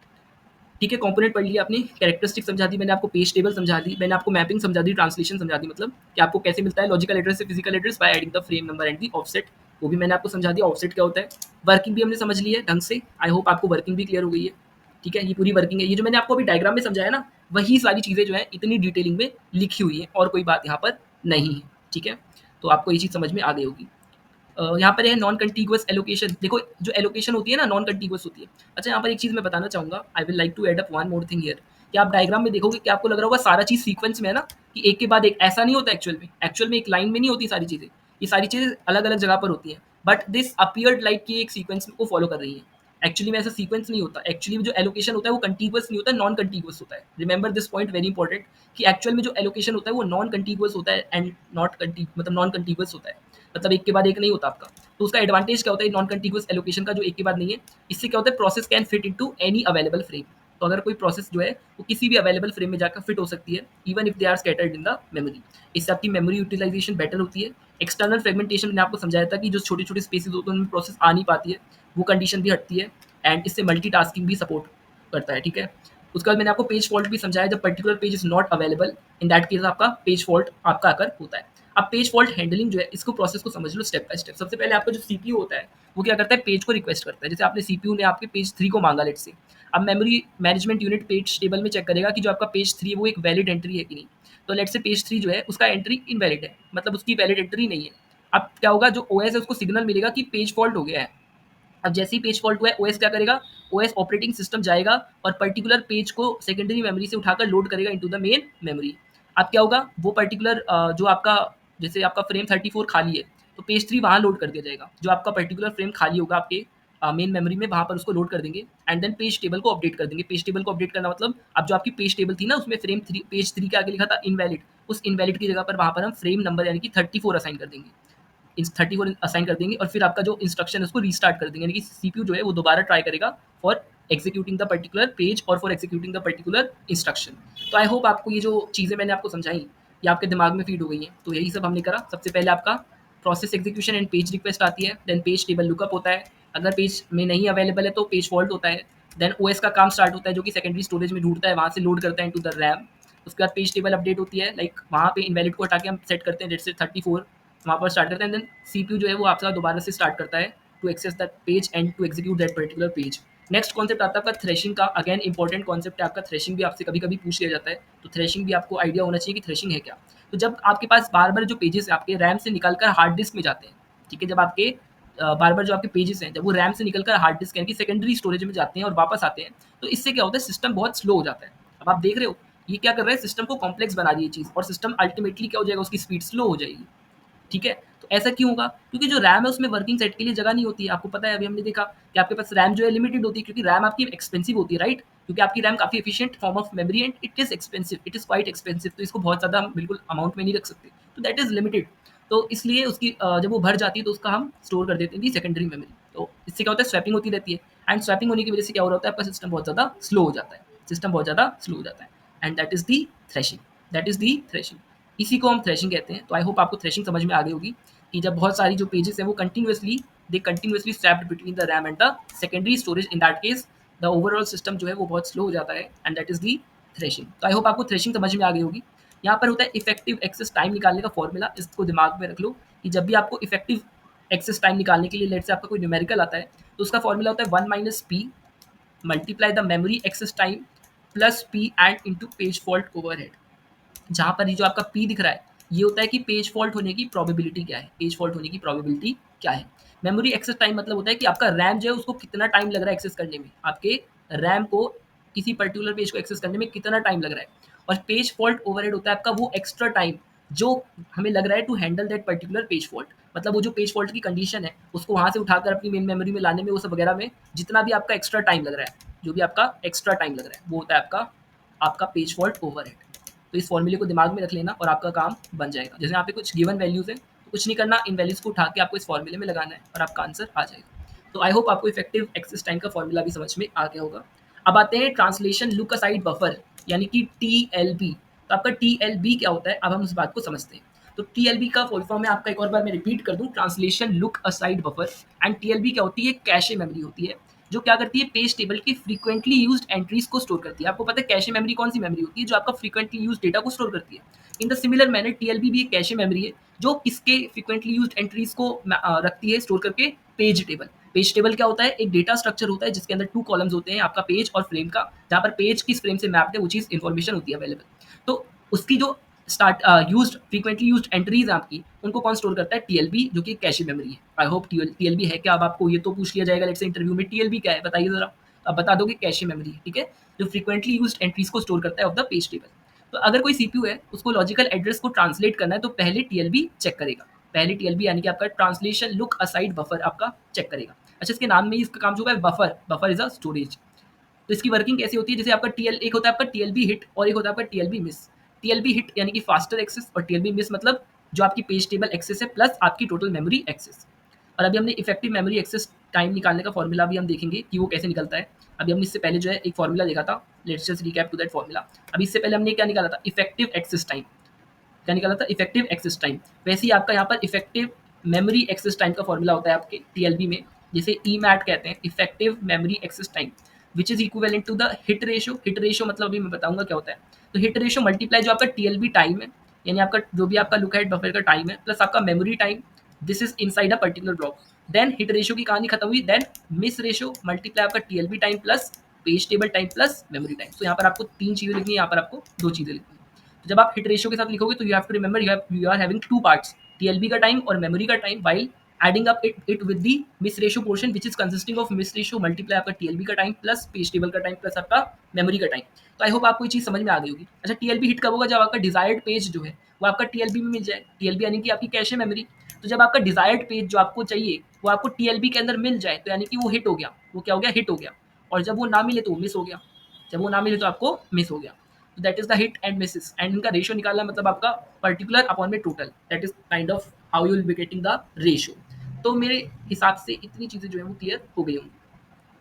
ठीक है, कंपोनेंट पढ़ लिया आपने, कैरेक्टरिस्टिक समझा दी मैंने आपको, पेज टेबल समझा दी मैंने आपको, मैपिंग समझा दी, ट्रांसलेशन समझा दी, मतलब कि आपको कैसे मिलता है लॉजिकल एड्रेस से physical address by adding the frame number and the offset, वो भी मैंने आपको समझा दिया। ऑफसेट क्या होता है? वर्किंग भी हमने समझ ली है ढंग से। आई होप आपको वर्किंग भी क्लियर हो गई है। ठीक है, ये पूरी वर्किंग है। ये जो मैंने आपको अभी डायग्राम में समझाया ना, वही सारी चीज़ें जो है इतनी डिटेलिंग में लिखी हुई है और कोई बात यहाँ पर नहीं है। ठीक है, तो आपको ये चीज़ समझ में आ गई होगी। यहाँ पर है नॉन कंटीगुअस एलोकेशन। देखो जो एलोकेशन होती है ना नॉन कंटीगुअस होती है। अच्छा, यहाँ पर एक चीज़ मैं बताना चाहूँगा, I will like to add up one more thing here, कि आप डायग्राम में देखोगे कि आपको लग रहा होगा सारा चीज़ सीक्वेंस में है ना, कि एक के बाद एक। ऐसा नहीं होता एक्चुअल में एक लाइन में नहीं होती सारी चीज़ें, ये सारी चीज़ें अलग अलग जगह पर होती हैं, बट दिस अपीयर्ड लाइक कि एक सीक्वेंस को फॉलो कर रही है। एक्चुअली में ऐसा सीक्वेंस नहीं होता। एक्चुअली जो एलोकेशन होता है वो कंटीगुअस नहीं होता, नॉन कंटीगुअस होता है। Remember this point, very important, कि एक्चुअल में जो एलोकेशन होता है वो नॉन कंटीगुअस होता है एंड मतलब नॉन कंटीगुअस होता है, मतलब एक के बाद एक नहीं होता आपका। तो उसका एडवांटेज क्या होता है नॉन कंटीगुअस एलोकेशन का, जो एक के बाद नहीं है? इससे क्या होता है? Process can fit into any available frame. तो अगर कोई प्रोसेस जो है वो किसी भी अवेलेबल फ्रेम में जाकर फिट हो सकती है, even if they are scattered in the memory. इससे आपकी मेमोरी यूटिलाइजेशन बेटर होती है। एक्सटर्नल फ्रेगमेंटेशन मैंने आपको समझाया था कि जो छोटे छोटे स्पेसेस होते हैं उनमें प्रोसेस आ नहीं पाती है, वो कंडीशन भी हटती है एंड इससे मल्टीटास्किंग भी सपोर्ट करता है। ठीक है, उसके बाद मैंने आपको पेज फॉल्ट भी समझाया, जब particular page is not available, in that case आपका पेज फॉल्ट आपका आकर होता है। अब पेज फॉल्ट हैंडलिंग जो है, इसको प्रोसेस को समझ लो स्टेप बाय स्टेप। सबसे पहले आपका जो सीपीयू होता है, वो क्या करता है, पेज को रिक्वेस्ट करता है। जैसे आपने सीपीयू ने आपके पेज 3 को माँगा लेट्स से। अब memory management unit page table में चेक करेगा कि जो आपका पेज 3 है वो एक वैलिड एंट्री है कि नहीं। तो लेट्स से पेज 3 जो है उसका एंट्री इनवैलिड है, मतलब उसकी वैलिड एंट्री नहीं है। अब क्या होगा, जो ओएस है उसको सिग्नल मिलेगा कि पेज फॉल्ट हो गया है। अब जैसे ही पेज फॉल्ट हुआ है, ओएस क्या करेगा, ओएस ऑपरेटिंग सिस्टम जाएगा और पर्टिकुलर पेज को सेकेंडरी मेमोरी से उठाकर लोड करेगा इनटू द मेन मेमोरी। अब क्या होगा, वो पर्टिकुलर जो आपका, जैसे आपका फ्रेम 34 खाली है, तो पेज 3 वहाँ लोड कर दिया जाएगा। जो आपका पर्टिकुलर फ्रेम खाली होगा आपके मेन मेमोरी में, वहाँ पर उसको लोड कर देंगे एंड देन पेज टेबल को अपडेट कर देंगे। पेज टेबल को अपडेट करना मतलब, अब जो आपकी पेज टेबल थी ना, उसमें फ्रेम 3, पेज 3 के आगे लिखा था इनवैलिड, उस इनवैलिड की जगह पर वहाँ पर हम फ्रेम नंबर यानी कि 34 असाइन कर देंगे। 34 असाइन कर देंगे और फिर आपका जो इंस्ट्रक्शन है उसको रीस्टार्ट कर देंगे, यानी कि सीपीयू जो है वो दोबारा ट्राई करेगा for executing the particular page और for executing the particular instruction. तो आई होप आपको ये जो चीज़ें मैंने आपको समझाई ये आपके दिमाग में फीड हो गई हैं। तो यही सब हमने करा। सबसे पहले आपका process execution and page request आती है, देन पेज टेबल लुकअप होता है, अगर पेज में नहीं अवेलेबल है तो पेज फॉल्ट होता है, देन ओएस का काम स्टार्ट होता है जो कि सेकेंडरी स्टोरेज में ढूंढता है, वहाँ से लोड करता है इनटू द रैम। उसके बाद पेज टेबल अपडेट होती है, लाइक वहाँ पे इनवैलिड को हटा के हम सेट करते हैं जैसे 34, वहाँ पर स्टार्ट करते हैं, देन सीपीयू जो है वो आपका दोबारा से स्टार्ट करता है to access that page and to execute that particular page. Next concept आता है आपका थ्रेशिंग का। अगेन इंपॉर्टेंट कॉन्सेप्ट है आपका थ्रेशिंग भी, आपसे कभी कभी पूछ लिया जाता है, तो थ्रेशिंग भी आपको आइडिया होना चाहिए कि थ्रेशिंग है क्या। तो जब आपके पास बार बार जो पेजेस आपके रैम से निकलकर हार्ड डिस्क में जाते हैं, ठीक है, जब आपके बार बार जो आपके पेजेस हैं जब वो रैम से निकलकर हार्ड डिस्क यानी कि सेकेंडरी स्टोरेज में जाते हैं और वापस आते हैं, तो इससे क्या होता है, सिस्टम बहुत स्लो हो जाता है। अब आप देख रहे हो ये क्या कर रहा है, सिस्टम को कॉम्प्लेक्स बना रही है चीज़, और सिस्टम अल्टीमेटली क्या हो जाएगा, उसकी स्पीड स्लो हो जाएगी। ठीक है? तो ऐसा क्यों होगा? क्योंकि जो रैम है उसमें वर्किंग सेट के लिए जगह नहीं होती है। आपको पता है, अभी हमने देखा कि आपके पास रैम जो है लिमिटेड होती है, क्योंकि रैम आपकी एक्सपेंसिव होती है, राइट? क्योंकि आपकी रैम काफ़ी efficient form of memory and it is expensive, it is quite expensive, तो इसको बहुत ज़्यादा हम बिल्कुल अमाउंट में नहीं रख सकते। तो दैट इज़ लिमिटेड। तो इसलिए उसकी जब वो भर जाती है तो उसका हम स्टोर कर देते हैं दी सेकेंडरी मेमोरी। तो इससे क्या होता है, स्वैपिंग होती रहती है, एंड स्वैपिंग होने की वजह से क्या हो रहा होता है, आपका सिस्टम बहुत ज़्यादा स्लो हो जाता है। सिस्टम बहुत ज़्यादा स्लो हो जाता है, and that is the threshing, that is the threshing. इसी को हम थ्रेशिंग कहते हैं। तो आई होप आपको थ्रेशिंग समझ में आ गई होगी कि जब बहुत सारी जो पेजेस है वो continuously swapped between the RAM and the secondary storage, in that case the overall system जो है वो बहुत स्लो हो जाता है, and that is the threshing. तो आई होप आपको थ्रेशिंग समझ में आ गई होगी। यहाँ पर होता है इफेक्टिव एक्सेस टाइम निकालने का फॉर्मूला, इसको दिमाग में रख लो कि जब भी आपको इफेक्टिव एक्सेस टाइम निकालने के लिए लेट से आपका कोई न्यूमेरिकल आता है, तो उसका फॉर्मूला होता है 1 minus P multiply the memory access time plus P and into page fault overhead. जहाँ पर ये जो आपका पी दिख रहा है, ये होता है कि पेज फॉल्ट होने की प्रोबेबिलिटी क्या है, पेज फॉल्ट होने की प्रोबेबिलिटी क्या है। मेमोरी एक्सेस टाइम मतलब होता है कि आपका रैम जो है उसको कितना टाइम लग रहा है एक्सेस करने में, आपके रैम को किसी पर्टिकुलर पेज को एक्सेस करने में कितना टाइम लग रहा है। और पेज फॉल्ट ओवरहेड होता है आपका वो एक्स्ट्रा टाइम जो हमें लग रहा है to handle that particular page fault. मतलब वो जो पेज फॉल्ट की कंडीशन है उसको वहाँ से उठाकर अपनी मेन मेमोरी में लाने में, वो सब वगैरह में जितना भी आपका एक्स्ट्रा टाइम लग रहा है, जो भी आपका एक्स्ट्रा टाइम लग रहा है, वो होता है आपका आपका पेज फॉल्ट ओवरहेड। तो इस फॉर्मूले को दिमाग में रख लेना और आपका काम बन जाएगा। जैसे यहाँ पे कुछ गिवन वैल्यूज़ है, तो कुछ नहीं करना, इन वैल्यूज़ को उठा के आपको इस फॉर्मूले में लगाना है और आपका आंसर आ जाएगा। तो आई होप आपको इफेक्टिव एक्सेस टाइम का फॉर्मूला भी समझ में आ गया होगा। अब आते हैं ट्रांसलेशन लुक असाइड बफर यानी कि टीएलबी। तो आपका टीएलबी क्या होता है, अब हम उस बात को समझते हैं। तो टीएलबी का फुल फॉर्म है आपका, एक और बार मैं रिपीट कर दूं, translation look aside buffer. And TLB क्या होती है, कैशे मेमोरी होती है जो क्या करती है, पेज टेबल की फ्रीक्वेंटली यूज्ड एंट्रीज को स्टोर करती है। आपको पता है कैशे मेमोरी कौन सी मेमोरी होती है, जो आपका फ्रीक्वेंटली यूज्ड डेटा को स्टोर करती है। In the similar manner TLB भी एक कैशे मेमोरी है जो किसके फ्रीक्वेंटली यूज्ड एंट्रीज को रखती है स्टोर करके, पेज टेबल। पेज टेबल क्या होता है, एक डेटा स्ट्रक्चर होता है जिसके अंदर 2 कॉलम्स होते हैं, आपका पेज और फ्रेम का, जहाँ पर पेज किस फ्रेम से मैप्ड है वो चीज़ इन्फॉर्मेशन होती है अवेलेबल। तो उसकी जो start used frequently used entries हैं आपकी, उनको कौन स्टोर करता है, टीएलबी, जो कि कैशे मेमोरी है। आई होप टीएलबी है क्या। अब आपको ये तो पूछ लिया जाएगा लेट्स से इंटरव्यू में, टीएलबी क्या है बताइए ज़रा। अब बता दोगे कैशे मेमोरी है, ठीक है, जो फ्रीक्वेंटली यूज्ड एंट्रीज को स्टोर करता है ऑफ द पेज टेबल। तो अगर कोई सीपीयू है उसको लॉजिकल एड्रेस को ट्रांसलेट करना है तो पहले टीएलबी चेक करेगा। पहले टीएलबी यानी कि आपका ट्रांसलेशन लुक असाइड बफर आपका चेक करेगा। अच्छा, इसके नाम में ही इसका काम जो है buffer, buffer is a storage. तो इसकी वर्किंग कैसी होती है, जैसे आपका टीएल एक होता है आपका टीएलबी हिट और एक होता है आपका टीएलबी मिस। टीएलबी हिट यानी कि फास्टर एक्सेस, और टीएलबी मिस मतलब जो आपकी पेज टेबल एक्सेस है प्लस आपकी टोटल मेमोरी एक्सेस। और अभी हमने इफेक्टिव मेमोरी एक्सेस टाइम निकालने का फॉर्मूला भी हम देखेंगे कि वो कैसे निकलता है। अभी हमने इससे पहले जो है एक फॉर्मूला देखा था, let's just recap to that formula. अभी इससे पहले हमने क्या निकाला था, इफेक्टिव एक्सेस टाइम। क्या निकाला था, इफेक्टिव एक्सेस टाइम। वैसे ही आपका यहाँ पर इफेक्टिव मेमोरी एक्सेस टाइम का फॉर्मूला होता है आपके टीएलबी में, जिसे ईमैट कहते हैं, effective memory access time, which is equivalent to the hit ratio. Hit ratio मतलब अभी मैं बताऊंगा क्या होता है। तो हिट रेशियो मल्टीप्लाई जो आपका टीएलबी टाइम है यानी आपका जो भी आपका लुक एट बफर का टाइम है प्लस आपका memory time, this is inside a particular block. Then hit ratio की कहानी खत्म हुई, देन मिस रेशियो मल्टीप्लाई आपका TLB time plus page table time plus memory time. तो यहाँ पर आपको 3 चीज़ें लिखनी है, यहाँ पर आपको 2 चीज़ें लिखनी है। तो जब आप हिट रेशियो के साथ लिखोगे तो you have to remember you are having 2 parts, TLB का टाइम और मेमोरी का time, while adding up it with the miss ratio portion which is consisting of miss ratio multiply आपका टीएलबी का time plus page table का time plus आपका memory का time. तो I hope आपको ये चीज़ समझ में आ गई होगी। अच्छा, टीएलबी हिट कब होगा? जब आपका डिजायर्ड पेज जो है वो आपका टीएलबी में मिल जाए। टीएलबी यानी कि आपकी कैशे मेमोरी। तो जब आपका डिजायर्ड पेज जो आपको चाहिए वो आपको टीएलबी के अंदर मिल जाए तो यानी कि वो हिट हो गया। वो क्या हो गया? हिट हो गया। और जब वो ना मिले तो वो मिस हो गया। जब वो ना मिले तो आपको मिस हो गया। तो that is the hit and Mrs, and इनका रेशियो निकालना मतलब आपका पर्टिकुलर अपॉन में total, that is kind of how you will be getting the ratio. तो मेरे हिसाब से इतनी चीज़ें जो है वो क्लियर हो गई होंगी।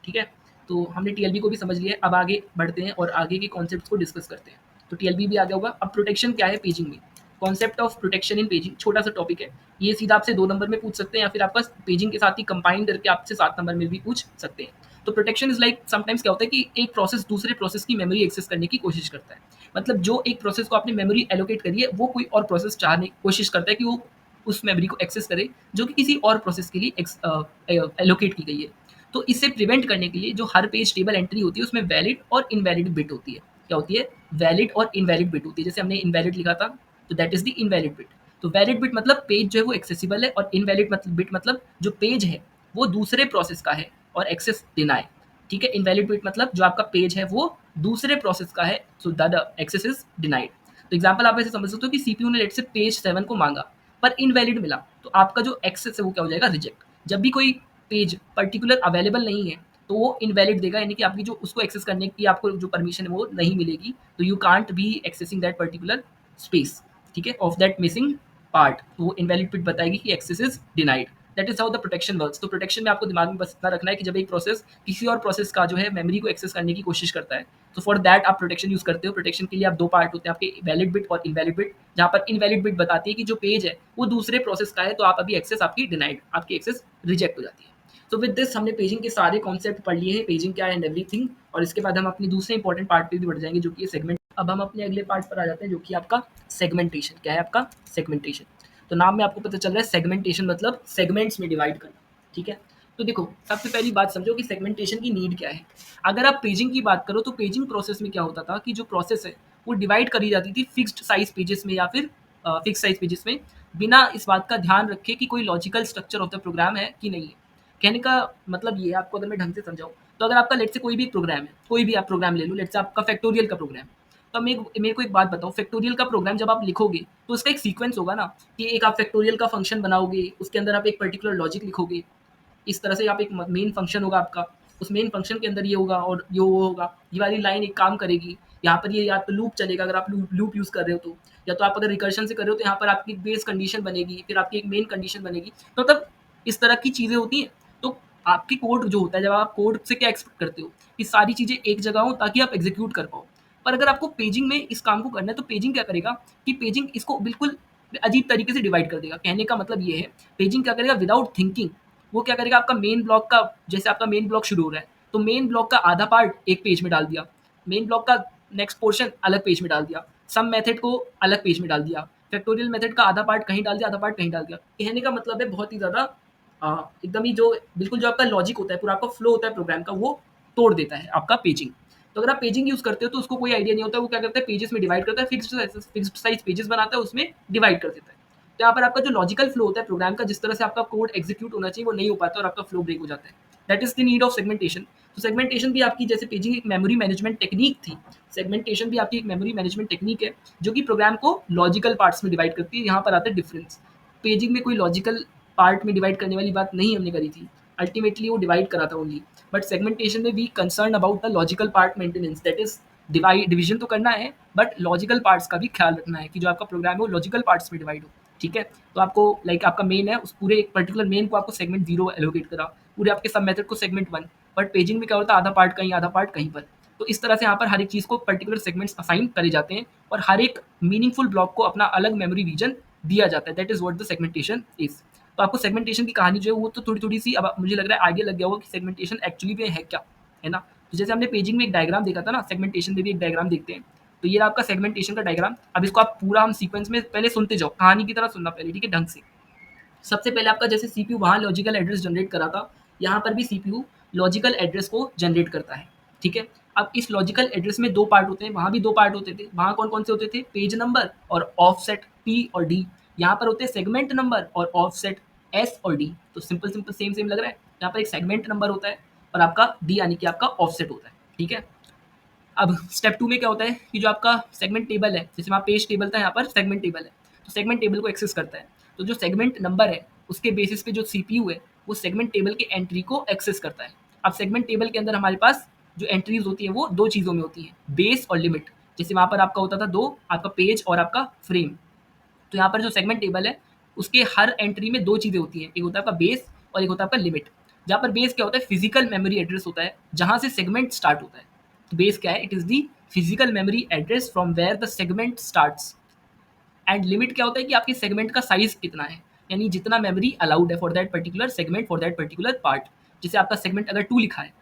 ठीक है, तो हमने टीएलबी को भी समझ लिया है। अब आगे बढ़ते हैं और आगे के कॉन्सेप्ट्स को डिस्कस करते हैं। तो टीएलबी भी आ गया होगा। अब प्रोटेक्शन क्या है पेजिंग में? Concept of protection in paging, छोटा सा टॉपिक है ये, सीधा आपसे 2 नंबर में पूछ सकते हैं या फिर आपका पेजिंग के साथ ही कंबाइन करके आपसे 7 नंबर में भी पूछ सकते हैं। तो प्रोटेक्शन इज लाइक समटाइम्स क्या होता है कि एक प्रोसेस दूसरे प्रोसेस की मेमोरी एक्सेस करने की कोशिश करता है। मतलब जो एक प्रोसेस को आपने मेमोरी एलोकेट करी है वो कोई और प्रोसेस चाहने की कोशिश करता है कि वो उस मेमोरी को एक्सेस करे जो कि किसी और प्रोसेस के लिए एलोकेट की गई है। तो इसे प्रिवेंट करने के लिए जो हर पेज टेबल एंट्री होती है उसमें वैलिड और इनवैलिड बिट होती है। क्या होती है? वैलिड और इनवैलिड बिट होती है। जैसे हमने इनवैलिड लिखा था तो that is the invalid bit. तो वैलिड बिट मतलब पेज जो है वो एक्सेसिबल है, और इनवैलिड मतलब बिट मतलब जो पेज है वो दूसरे प्रोसेस का है और एक्सेस देना है। ठीक है, इनवैलिड बिट मतलब जो आपका पेज है वो दूसरे प्रोसेस का है, so the access is denied. तो एग्जाम्पल आप ऐसे समझ सकते हो कि सीपीयू ने लेट से पेज 7 को मांगा पर इनवैलिड मिला, तो आपका जो एक्सेस है वो क्या हो जाएगा? रिजेक्ट। जब भी कोई पेज पर्टिकुलर अवेलेबल नहीं है तो वो इनवैलिड देगा, यानी कि आपकी जो उसको एक्सेस करने की आपको जो परमिशन है वो नहीं मिलेगी। तो you can't be accessing that particular space, ठीक है, ऑफ दैट मिसिंग पार्ट। तो वो इनवैलिड बिट बताएगी कि access is denied. That is how the protection works. तो प्रोटेक्शन में आपको दिमाग में बस इतना रखना है कि जब एक प्रोसेस किसी और प्रोसेस का जो है मेमोरी को एक्सेस करने की कोशिश करता है तो फॉर दैट आप प्रोटेक्शन यूज करते हो। प्रोटेक्शन के लिए आप 2 पार्ट होते हैं आपके, वैलिड बिट और इनवैलिड बिट। जहाँ पर इनवैलिड बिट बताती है कि जो पेज है वो दूसरे प्रोसेस का है, तो आप अभी एक्सेस आपकी डिनाइड, आपकी एक्सेस रिजेक्ट हो जाती है। तो विद दिस हमने पेजिंग के सारे कॉन्सेप्ट पढ़ लिए हैं, पेजिंग क्या है एंड एवरीथिंग। और इसके बाद हम अपने दूसरे इंपॉर्टेंट पार्ट पे भी बढ़ जाएंगे जो कि सेगमेंट। अब हम अपने अगले पार्ट पर आ जाते हैं जो कि आपका सेगमेंटेशन। क्या है आपका? सेगमेंटेशन। तो नाम में आपको पता चल रहा है सेगमेंटेशन मतलब सेगमेंट्स में डिवाइड करना। ठीक है, तो देखो सबसे पहली बात समझो कि सेगमेंटेशन की नीड क्या है। अगर आप पेजिंग की बात करो तो पेजिंग प्रोसेस में क्या होता था कि जो प्रोसेस है वो डिवाइड करी जाती थी फिक्स्ड साइज पेजेस में या फिर फिक्स साइज पेजेस में, बिना इस बात का ध्यान रखे कि कोई logical structure of the program है कि नहीं है। कहने का मतलब ये है, आपको अगर मैं ढंग से समझाऊँ तो अगर आपका लेट से कोई भी प्रोग्राम है, कोई भी आप प्रोग्राम ले लो, लेट से आपका फैक्टोरियल का प्रोग्राम, तो मेरे को एक बात बताओ, फैक्टोरियल का प्रोग्राम जब आप लिखोगे तो उसका एक सीक्वेंस होगा ना, कि एक आप फैक्टोरियल का फंक्शन बनाओगे, उसके अंदर आप एक पर्टिकुलर लॉजिक लिखोगे, इस तरह से आप एक मेन फंक्शन होगा आपका, उस मेन फंक्शन के अंदर ये होगा और ये वो होगा, ये वाली लाइन एक काम करेगी, यहाँ पर ये या तो लूप चलेगा अगर आप लूप यूज़ कर रहे हो तो, या तो आप अगर रिकर्शन से कर रहे हो तो यहाँ पर आपकी बेस कंडीशन बनेगी, फिर आपकी एक मेन कंडीशन बनेगी। तो मतलब इस तरह की चीज़ें होती हैं। तो आपकी कोड जो होता है, जब आप कोड से क्या एक्सपेक्ट करते हो कि सारी चीज़ें एक जगह हो ताकि आप एग्जीक्यूट कर पाओ। पर अगर आपको पेजिंग में इस काम को करना है तो पेजिंग क्या करेगा कि पेजिंग इसको बिल्कुल अजीब तरीके से डिवाइड कर देगा। कहने का मतलब ये है, पेजिंग क्या करेगा विदाउट थिंकिंग, वो क्या करेगा आपका मेन ब्लॉक का, जैसे आपका मेन ब्लॉक शुरू हो रहा है तो मेन ब्लॉक का आधा पार्ट एक पेज में डाल दिया, मेन ब्लॉक का नेक्स्ट पोर्शन अलग पेज में डाल दिया, सम मेथड को अलग पेज में डाल दिया, फैक्टोरियल मेथड का आधा पार्ट कहीं डाल दिया, आधा पार्ट कहीं डाल दिया। कहने का मतलब है बहुत ही ज़्यादा एकदम ही जो बिल्कुल जो आपका लॉजिक होता है, पूरा आपका फ्लो होता है प्रोग्राम का, वो तोड़ देता है आपका पेजिंग। तो अगर आप पेजिंग यूज़ करते हो तो उसको कोई आइडिया नहीं होता, वो क्या करता है पेजेस में डिवाइड करता है, फिक्स्ड साइज पेजेस बनाता है, उसमें डिवाइड कर देता है। तो यहाँ पर आपका जो लॉजिकल फ्लो होता है प्रोग्राम का, जिस तरह से आपका कोड एग्जीक्यूट होना चाहिए वो नहीं हो पाता और आपका फ्लो ब्रेक हो जाता है। That is the need of segmentation. तो सेगमेंटेशन भी आपकी, जैसे पेजिंग एक मेमोरी मैनेजमेंट टेक्निक थी, सेगमेंटेशन भी आपकी एक मेमोरी मैनेजमेंट टेक्निक है जो कि प्रोग्राम को लॉजिकल पार्ट्स में डिवाइड करती है। यहाँ पर आता है डिफरेंस। पेजिंग में कोई लॉजिकल पार्ट में डिवाइड करने वाली बात नहीं हमने करी थी, अल्टीमेटली वो डिवाइड करा था ओनली। बट सेगमेंटेशन में we concern about the logical part maintenance, that is division तो करना है बट लॉजिकल पार्ट्स का भी ख्याल रखना है कि जो आपका प्रोग्राम है वो लॉजिकल पार्ट्स में डिवाइड हो। ठीक है, तो आपको लाइक आपका मेन है, उस पूरे एक पर्टिकुलर मेन को आपको सेगमेंट 0 एलोकेट करा, पूरे आपके सब मेथड को सेगमेंट 1। बट पेजिंग में क्या होता है आधा पार्ट कहीं, आधा पार्ट कहीं पर। तो इस तरह से यहाँ पर हर एक चीज़ को पर्टिकुलर सेगमेंट्स असाइन करे जाते हैं और हर एक मीनिंगफुल ब्लॉक को अपना अलग मेमोरी रीजन दिया जाता है। That is what the segmentation is. तो आपको सेगमेंटेशन की कहानी जो है वो तो थोड़ी-थोड़ी सी अब मुझे लग रहा है आइडिया लग गया होगा कि सेगमेंटेशन एक्चुअली में है क्या, है ना? तो जैसे हमने पेजिंग में एक डायग्राम देखा था ना, सेगमेंटेशन में भी एक डायग्राम देखते हैं। तो ये रहा आपका सेगमेंटेशन का डायग्राम। अब इसको आप पूरा हम सीक्वेंस में पहले सुनते जाओ, कहानी की तरह सुनना पहले, ठीक है, ढंग से। सबसे पहले आपका जैसे सीपीयू वहाँ लॉजिकल एड्रेस जनरेट करा था, यहाँ पर भी सीपीयू लॉजिकल एड्रेस को जनरेट करता है, ठीक है। अब इस लॉजिकल एड्रेस में 2 पार्ट होते हैं, वहाँ भी 2 पार्ट होते थे। वहाँ कौन-कौन से होते थे? पेज नंबर और ऑफसेट पी और डी। यहाँ पर होते हैं सेगमेंट नंबर और ऑफसेट एस और डी। तो सिंपल सेम लग रहा है। यहाँ पर एक सेगमेंट नंबर होता है और आपका डी यानी कि आपका ऑफसेट होता है, ठीक है। अब स्टेप 2 में क्या होता है कि जो आपका सेगमेंट टेबल है, जैसे वहाँ पेज टेबल था, यहाँ पर सेगमेंट टेबल है, तो सेगमेंट टेबल को एक्सेस करता है। तो जो सेगमेंट नंबर है, उसके बेसिस पे जो सीपीयू है, वो सेगमेंट टेबल के एंट्री को एक्सेस करता है। अब सेगमेंट टेबल के अंदर हमारे पास जो एंट्रीज होती है वो 2 चीज़ों में होती है, बेस और लिमिट। जैसे वहाँ पर आपका होता था 2, आपका पेज और आपका फ्रेम। तो यहाँ पर जो सेगमेंट टेबल है, उसके हर एंट्री में 2 चीज़ें होती हैं, एक होता है आपका बेस और एक होता है आपका लिमिट। जहाँ पर बेस क्या होता है? फिजिकल मेमोरी एड्रेस होता है, जहाँ से सेगमेंट स्टार्ट होता है। तो बेस क्या है? It is the physical memory address from where the segment starts. And limit क्या होता है कि आपके सेगमेंट का साइज़ कितना है, यानी जितना मेमोरी अलाउड है for that particular segment, for that particular part. जैसे आपका सेगमेंट अगर 2 लिखा है,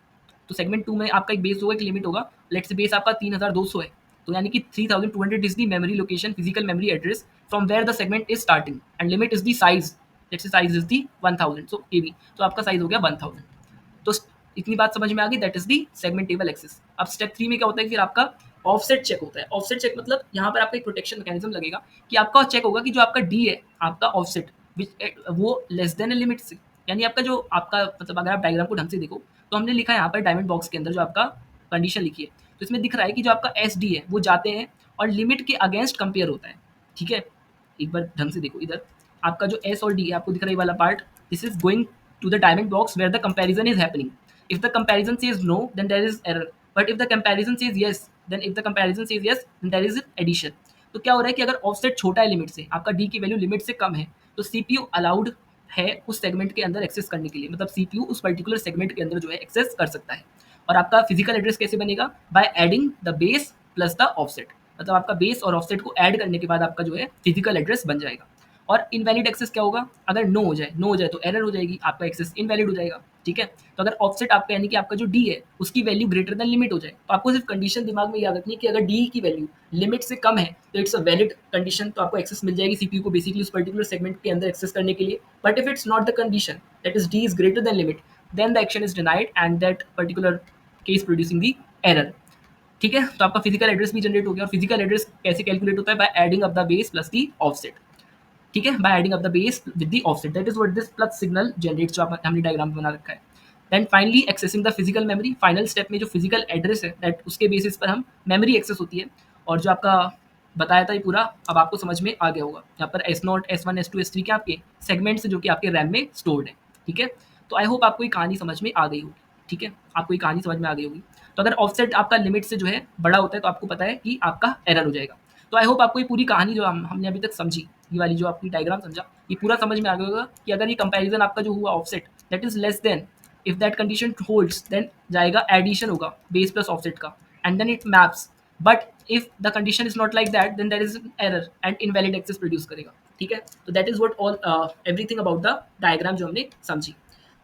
तो सेगमेंट 2 में आपका एक बेस होगा, एक लिमिट होगा। लेट्स से बेस आपका 3200 है, तो यानी कि 3200 is the memory location, physical memory address from where the segment is starting, and limit is the size, let's say size is the 1000 so KB, तो आपका साइज़ हो गया 1000। तो इतनी बात समझ में आ गई, दैट इज दी सेगमेंटेबल एक्सेस। अब स्टेप 3 में क्या होता है, फिर आपका ऑफसेट चेक होता है। ऑफसेट चेक मतलब यहाँ पर आपका एक प्रोटेक्शन मैकेनिज्म लगेगा कि आपका चेक होगा कि जो आपका डी है, आपका ऑफसेट वो लेस देन ए लिमिट से, यानी आपका जो आपका मतलब अगर आप डायग्राम को ढंग से देखो, तो हमने लिखा है यहाँ पर डायमंड बॉक्स के अंदर जो आपका कंडीशन लिखी है, तो इसमें दिख रहा है कि जो आपका एस डी है वो जाते हैं और लिमिट के अगेंस्ट कंपेयर होता है, ठीक है। एक बार ढंग से देखो इधर, आपका जो एस और डी है आपको दिख रहा है ये वाला part, this is going to the diamond box where the comparison is happening. If the comparison says no, then there is error. But if the comparison says yes, then if the comparison says yes, then there is addition. तो क्या हो रहा है कि अगर offset छोटा है limit से, आपका डी की वैल्यू लिमिट से कम है, तो सीपीयू अलाउड है उस सेगमेंट के अंदर एक्सेस करने के लिए, मतलब सीपीयू उस पर्टिकुलर सेगमेंट के अंदर जो है एक्सेस कर सकता है। और आपका फिजिकल एड्रेस कैसे बनेगा? By adding the base plus the offset, मतलब आपका बेस और ऑफसेट को ऐड करने के बाद आपका जो है फिजिकल एड्रेस बन जाएगा। और इनवैलिड एक्सेस क्या होगा? अगर नो हो जाए तो एरर हो जाएगी, आपका एक्सेस इनवैलिड हो जाएगा, ठीक है। तो अगर ऑफसेट आपका यानी कि आपका जो डी है उसकी वैल्यू ग्रेटर देन लिमिट हो जाए, तो आपको सिर्फ कंडीशन दिमाग में याद रखनी है कि अगर डी की वैल्यू लिमिट से कम है तो इट्स अ वैलिड कंडीशन, तो आपको एक्सेस मिल जाएगी सीपीयू को बेसिकली उस पर्टिकुलर सेगमेंट के अंदर एक्सेस करने के लिए। But if it's not the condition, that is D is greater than limit, then the action is denied and that particular case producing the error, ठीक है। तो आपका फिजिकल एड्रेस भी जनरेट हो गया। और फिजिकल एड्रेस कैसे कैलकुलेट होता है? By adding up the base plus the offset, ठीक है, by adding up the base with the offset, that is what this plus signal generates, जो हमने डायग्राम बना रखा है। Then finally accessing the physical memory, final step में जो physical address है दैट उसके बेसिस पर हम मेमोरी एक्सेस होती है। और जो आपका बताया था ये पूरा अब आपको समझ में आ गया होगा। यहाँ पर S naught, S one, S two, S three के आपके सेगमेंट्स जो कि आपके रैम में स्टोर्ड है, ठीक है। तो आई होप आपको ये कहानी समझ में आ गई होगी, ठीक है, आपको ये कहानी समझ में आ गई होगी। तो अगर ऑफसेट आपका लिमिट से जो है बड़ा होता है तो आपको पता है कि आपका एरर हो जाएगा। तो आई होप आपको ये पूरी कहानी जो हमने अभी तक समझी, ये वाली जो आपकी डायग्राम समझा, ये पूरा समझ में आ गया होगा कि अगर ये कंपैरिजन आपका जो हुआ offset that is less than, if that condition holds then जाएगा एडिशन होगा बेस प्लस ऑफसेट का, and then it maps. But if the condition is not like that, then there is error and invalid access produce करेगा, ठीक है। तो that is what all everything about the diagram जो हमने समझी।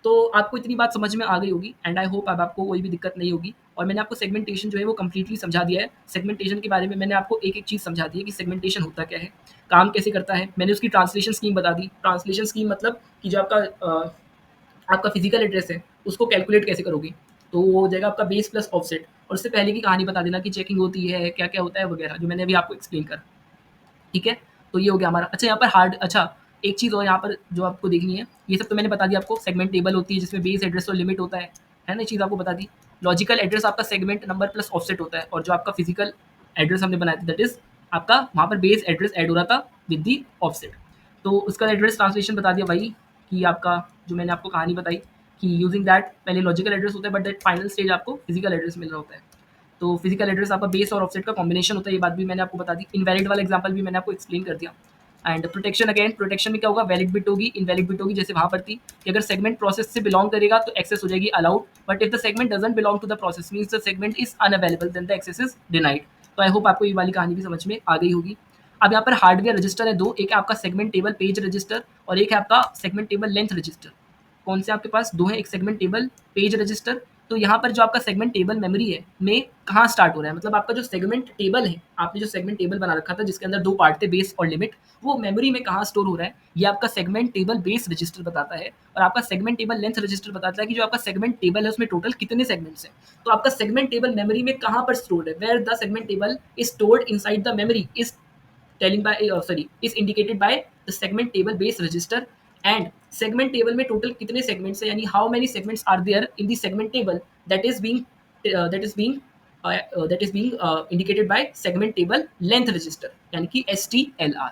तो आपको इतनी बात समझ में आ गई होगी एंड आई होप अब आपको कोई भी दिक्कत नहीं होगी। और मैंने आपको सेगमेंटेशन जो है वो कंप्लीटली समझा दिया है। सेगमेंटेशन के बारे में मैंने आपको एक-एक चीज़ समझा दी है कि सेगमेंटेशन होता क्या है, काम कैसे करता है। मैंने उसकी ट्रांसलेशन स्कीम बता दी। ट्रांसलेशन स्कीम मतलब कि जो आपका फिजिकल एड्रेस है उसको कैलकुलेट कैसे करोगे, तो वो हो जाएगा आपका बेस प्लस ऑफसेट। और उससे पहले की कहानी बता देना कि चेकिंग होती है, क्या-क्या होता है वगैरह, जो मैंने अभी आपको एक्सप्लेन करा। ठीक है? तो ये हो गया हमारा। अच्छा यहाँ पर एक चीज़ और यहाँ पर जो आपको देखनी है, ये सब तो मैंने बता दिया आपको। सेगमेंट टेबल होती है जिसमें बेस एड्रेस और लिमिट होता है ना? ये चीज़ आपको बता दी। लॉजिकल एड्रेस आपका सेगमेंट नंबर प्लस ऑफसेट होता है, और जो आपका फिजिकल एड्रेस हमने बनाया था दैट इज़ आपका वहाँ पर बेस एड्रेस ऐड हो रहा था विद दी ऑफसेट। तो उसका एड्रेस ट्रांसलेशन बता दिया वही, कि आपका जो मैंने आपको कहानी बताई कि यूजिंग दैट पहले लॉजिकल एड्रेस होता है बट दैट फाइनल स्टेज आपको फिजिकल एड्रेस मिल रहा होता है। तो फिजिकल एड्रेस आपका बेस और ऑफसेट का कॉम्बिनेशन होता है, ये बात भी मैंने आपको बता दी। इनवैलिड वाला एग्जांपल भी मैंने आपको एक्सप्लेन कर दिया। एंड प्रोटेक्शन अगेन, प्रोटेक्शन में क्या होगा? वैलिड बिट होगी, इनवैलिड बिट होगी, जैसे वहाँ पर थी कि अगर सेगमेंट प्रोसेस से बिलोंग करेगा तो एक्सेस हो जाएगी allowed, but if the segment doesn't belong to the process means the segment is unavailable, then the access is denied. तो आई होप आपको ये वाली कहानी भी समझ में आ गई होगी। अब यहाँ पर हार्डवेयर रजिस्टर है दो, एक है आपका सेगमेंट टेबल पेज रजिस्टर और एक है आपका सेगमेंट टेबल लेंथ रजिस्टर। कौन से आपके पास दो है? एक सेगमेंट टेबल पेज रजिस्टर तो यहाँ पर जो आपका सेगमेंट टेबल मेमोरी है में कहाँ स्टार्ट हो रहा है, मतलब आपका जो सेगमेंट टेबल है, आपने जो सेगमेंट टेबल बना रखा था जिसके अंदर 2 पार्ट थे, बेस और लिमिट, वो मेमोरी में कहाँ स्टोर हो रहा है, ये आपका सेगमेंट टेबल बेस रजिस्टर बताता है। और आपका सेगमेंट टेबल लेंथ रजिस्टर बताता है कि जो आपका सेगमेंट टेबल है उसमें टोटल कितने सेगमेंट्स हैं। तो आपका सेगमेंट टेबल मेमोरी में कहाँ पर स्टोर्ड है, where the segment table is stored inside the memory is telling by sorry is indicated by the segment table base register, and segment table में total कितने segments है, यानी how many segments are there in the segment table that is being indicated by segment table length register यानी कि STLR।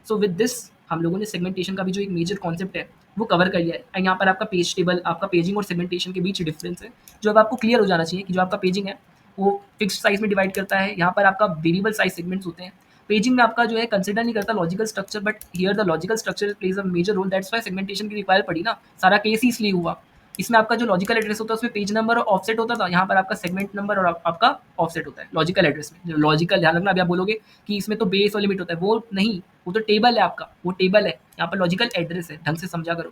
So with this हम लोगों ने segmentation का भी जो एक मेजर कॉन्सेप्ट है वो कवर कर लिया है। एंड यहाँ पर आपका पेज टेबल, आपका पेजिंग और सेगमेंटेशन के बीच डिफरेंस है जो अब आपको क्लियर हो जाना चाहिए कि जो आपका पेजिंग है वो फिक्स्ड साइज में डिवाइड करता है, यहाँ पर आपका वेरिएबल साइज सेगमेंट्स होते हैं। पेजिंग में आपका जो है कंसिडर नहीं करता logical structure, but here the logical structure plays a major role, that's why segmentation की रिक्वायर पड़ी ना, सारा केस ही इसलिए हुआ। इसमें आपका जो लॉजिकल एड्रेस होता है उसमें पेज नंबर और ऑफसेट होता था, यहाँ पर आपका सेगमेंट नंबर और आपका ऑफसेट होता है लॉजिकल एड्रेस में। जो लॉजिकल ध्यान रखना, अभी आप बोलोगे कि इसमें तो बेस और लिमिट होता है, वो नहीं, वो तो टेबल है आपका, वो टेबल है, यहाँ पर लॉजिकल एड्रेस है, ढंग से समझा करो।